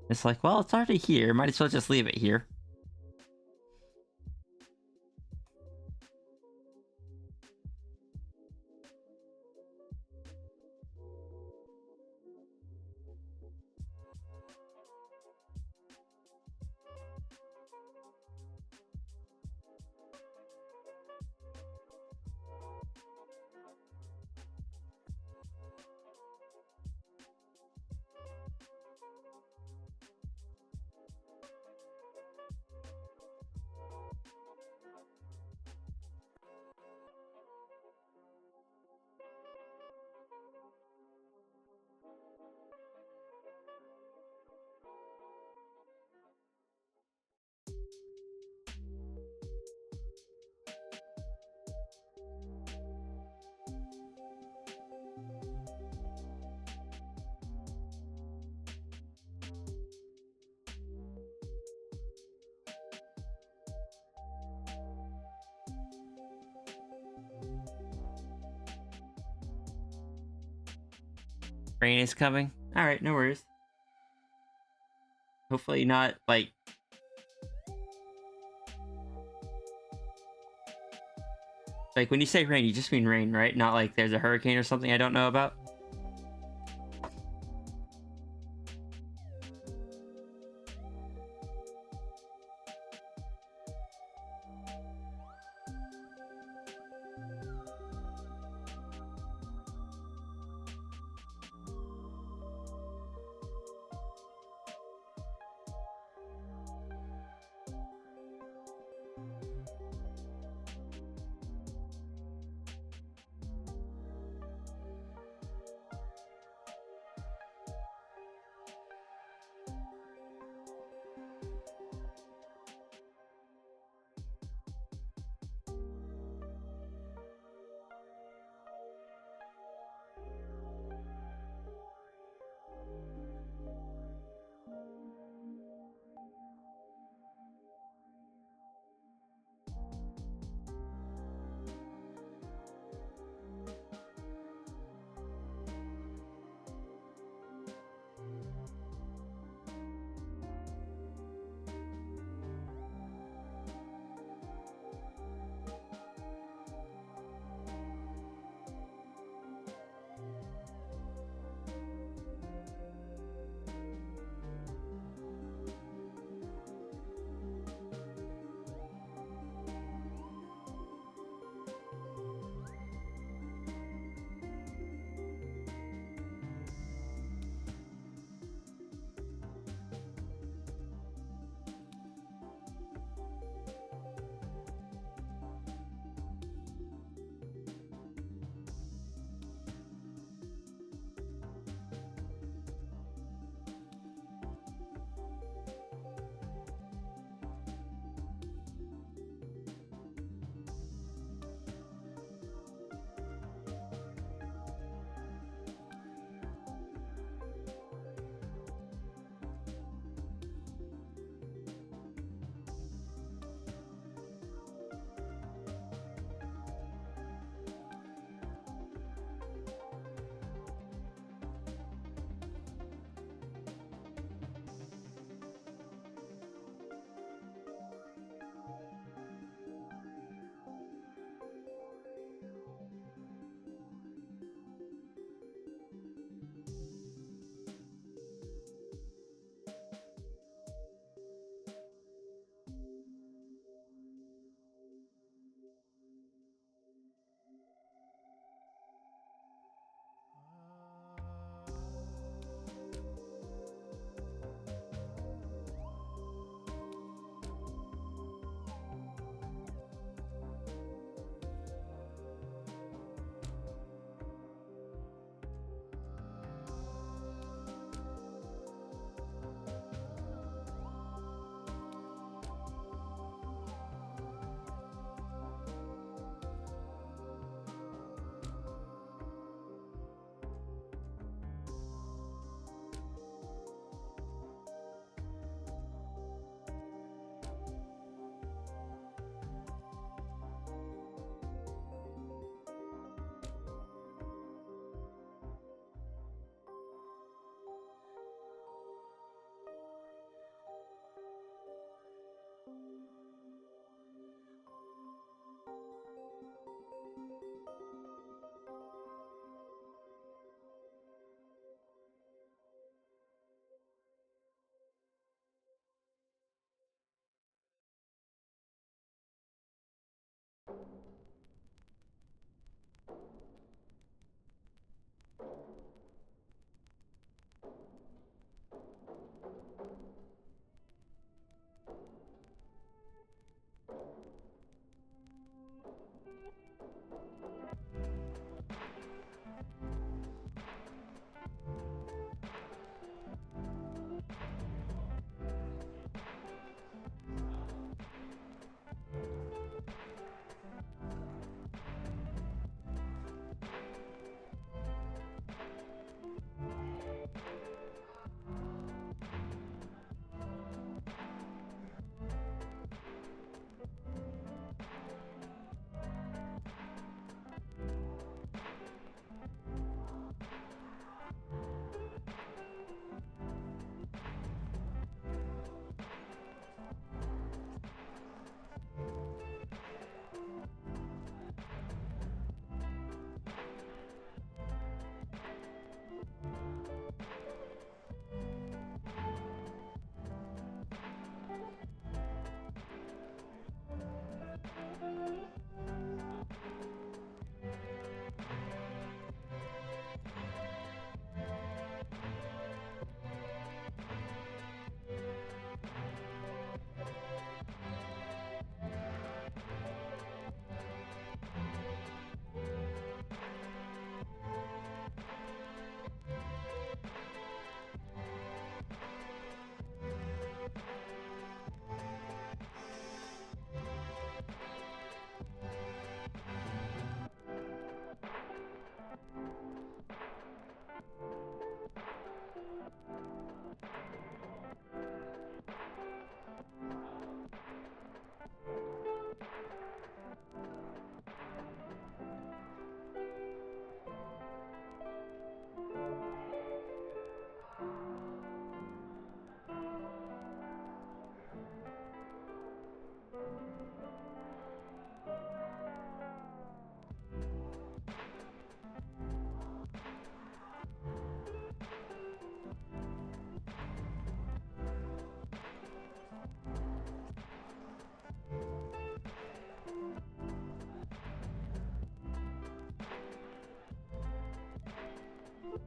It's like, well, it's already here. Might as well just leave it here. Rain is coming. Alright, no worries. Hopefully not, like... Like, when you say rain, you just mean rain, right? Not like there's a hurricane or something I don't know about?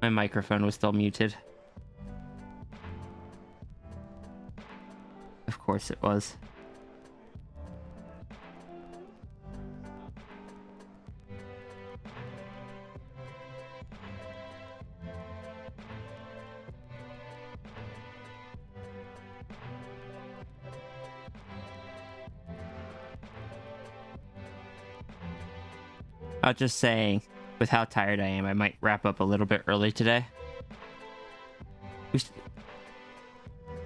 My microphone was still muted. Of course it was. I was just saying, with how tired I am, I might wrap up a little bit early today. We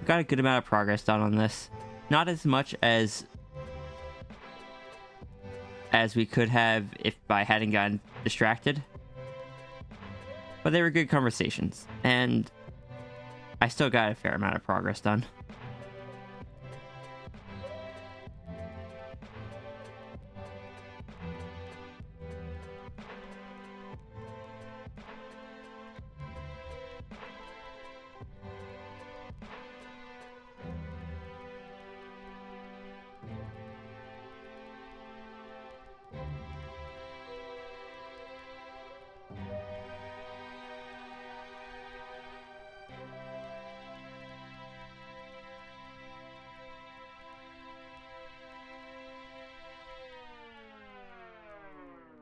got a good amount of progress done on this. Not as much as we could have if I hadn't gotten distracted. But they were good conversations, and I still got a fair amount of progress done.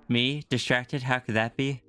Me? Distracted? How could that be?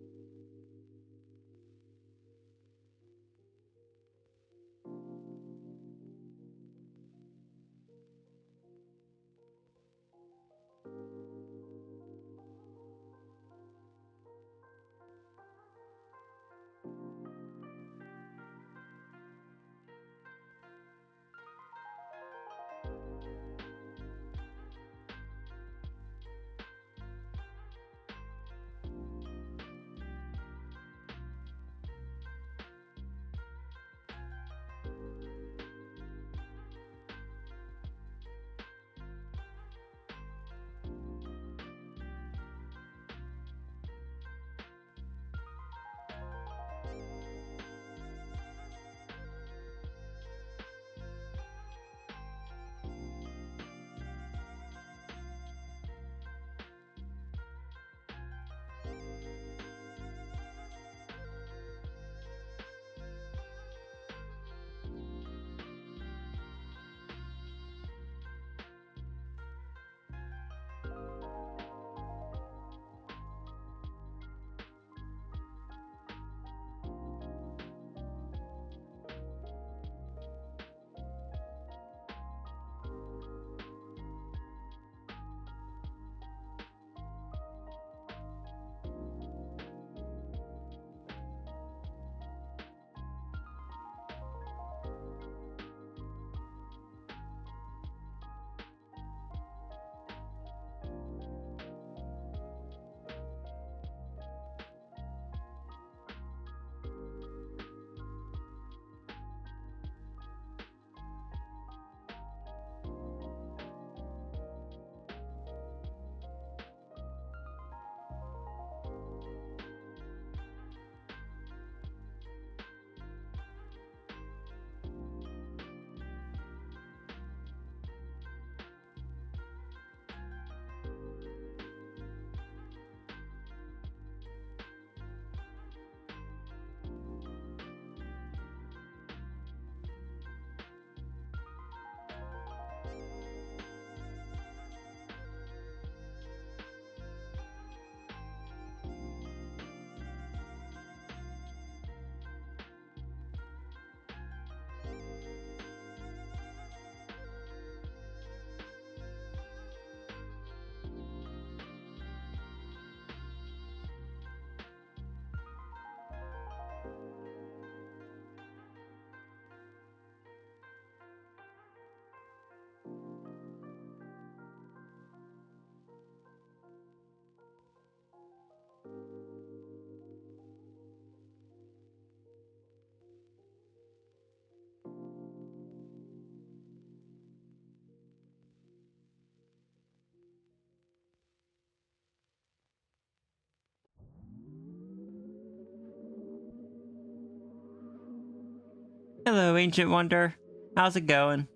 Hello, Ancient Wonder. How's it going?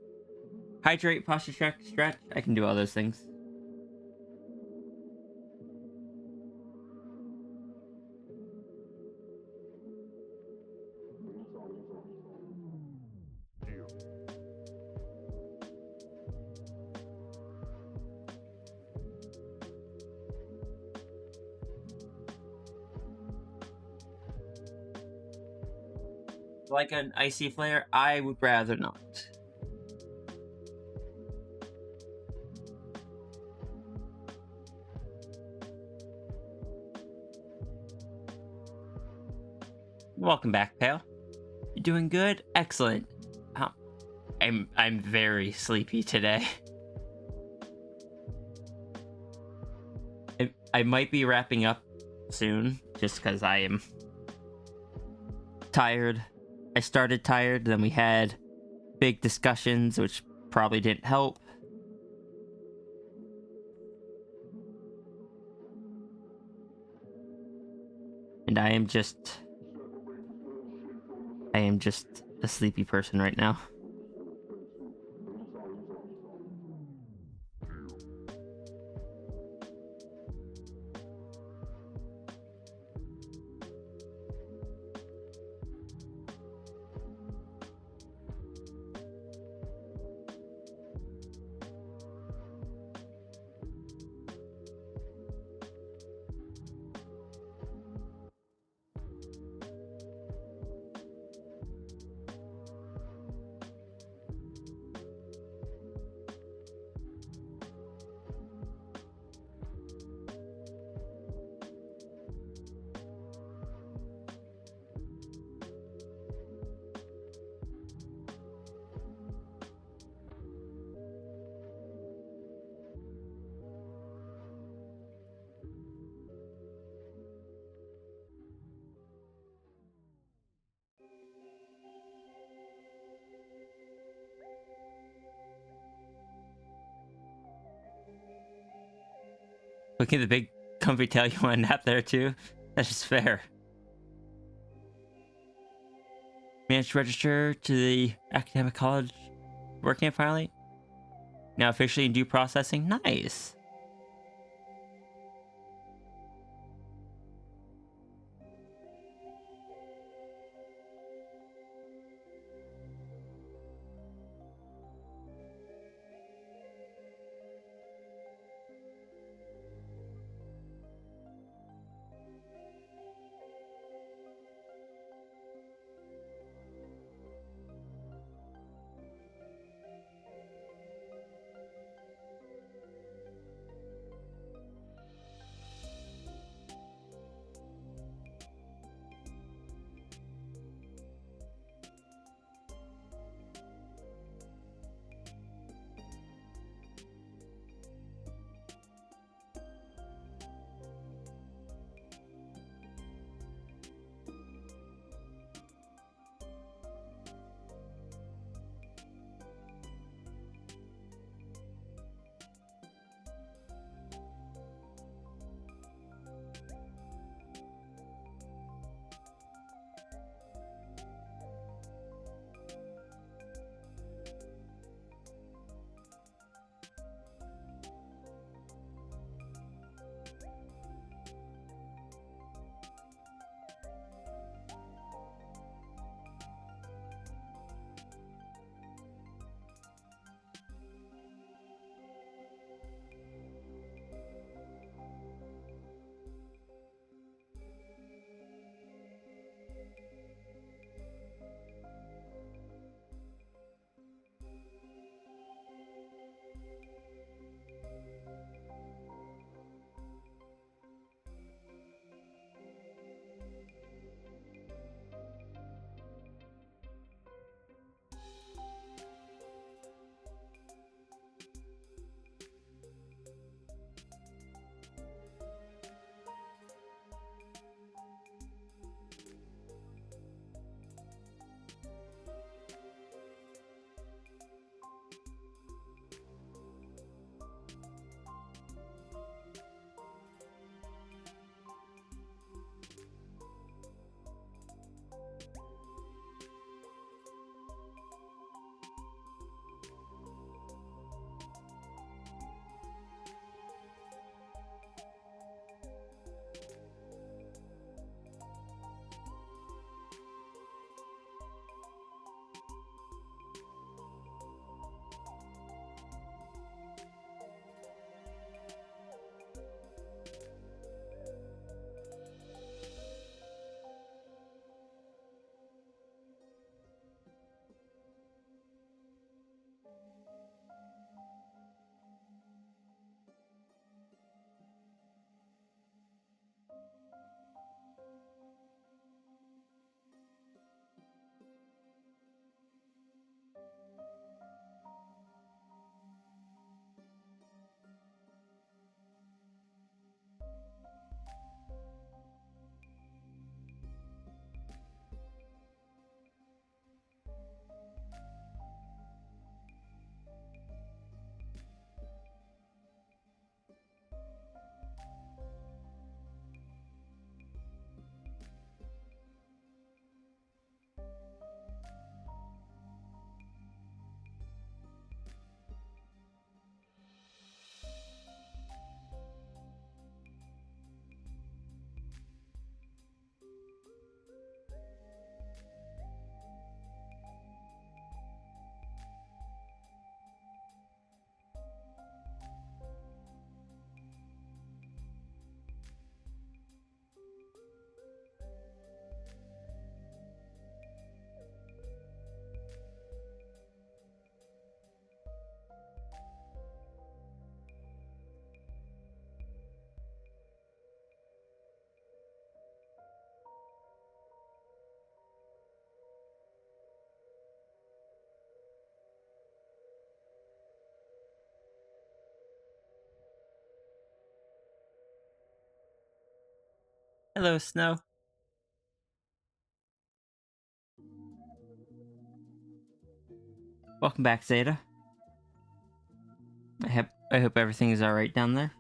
Hydrate, posture check, stretch. I can do all those things. like an icy flare? I would rather not. Welcome back, pal. You doing good? Excellent. I'm very sleepy today. I might be wrapping up soon, just because I am tired. I started tired, then we had big discussions, which probably didn't help. And I am just a sleepy person right now. Look at the big comfy tail, you want to nap there too? That's just fair. Managed to register to the academic college working finally. Now officially in due processing. Nice. Hello, Snow. Welcome back, Zeta. I hope everything is alright down there.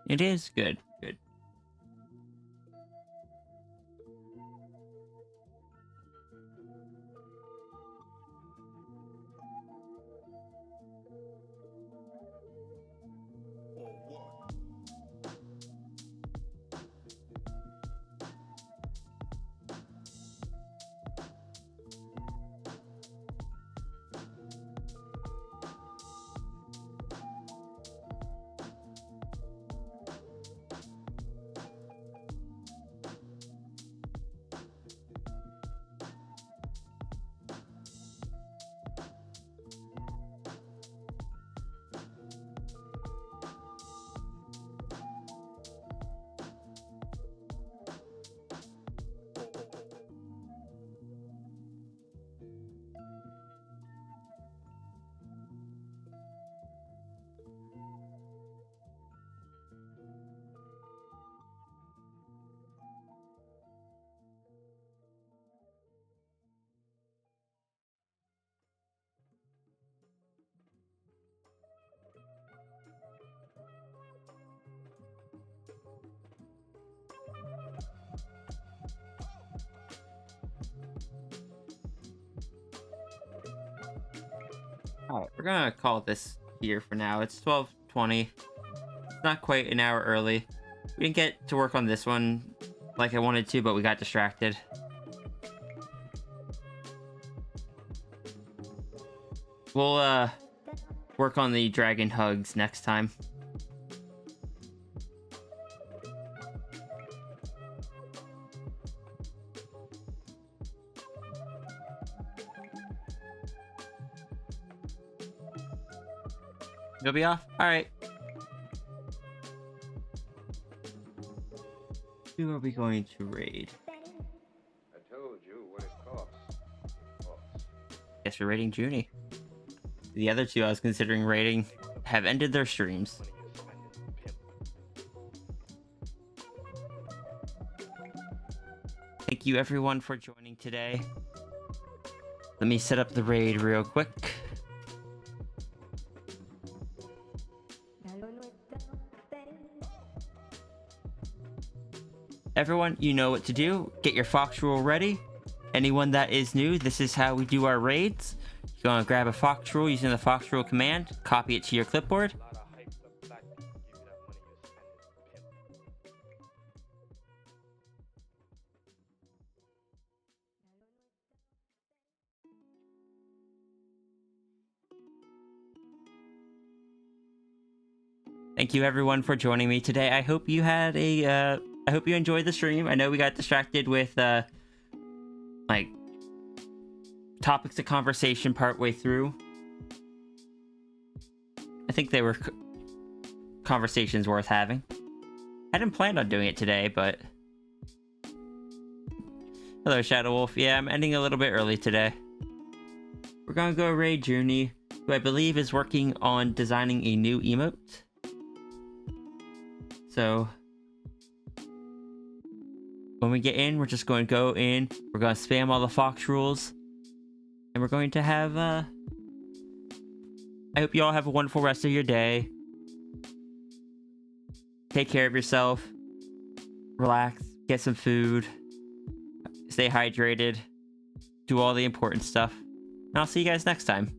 It is good. Good. Alright, we're gonna call this here for now. It's 12:20. It's not quite an hour early. We didn't get to work on this one like I wanted to, but we got distracted. We'll work on the dragon hugs next time. You'll be off? Alright. Who are we going to raid? I told you what it costs. Guess we're raiding Junie. The other two I was considering raiding have ended their streams. Thank you everyone for joining today. Let me set up the raid real quick. Everyone, you know what to do. Get your fox rule ready. Anyone that is new, this is how we do our raids. You're going to grab a fox rule using the fox rule command, copy it to your clipboard. Thank you everyone for joining me today. I hope you had a I hope you enjoyed the stream. I know we got distracted with like topics of conversation partway through. I think they were conversations worth having. I didn't plan on doing it today, but hello Shadow Wolf. Yeah, I'm ending a little bit early today. We're gonna go raid Junie, who I believe is working on designing a new emote. So when we get in, we're just going to go in, we're going to spam all the fox rules, and we're going to have, I hope you all have a wonderful rest of your day. Take care of yourself, relax, get some food, stay hydrated, do all the important stuff, and I'll see you guys next time.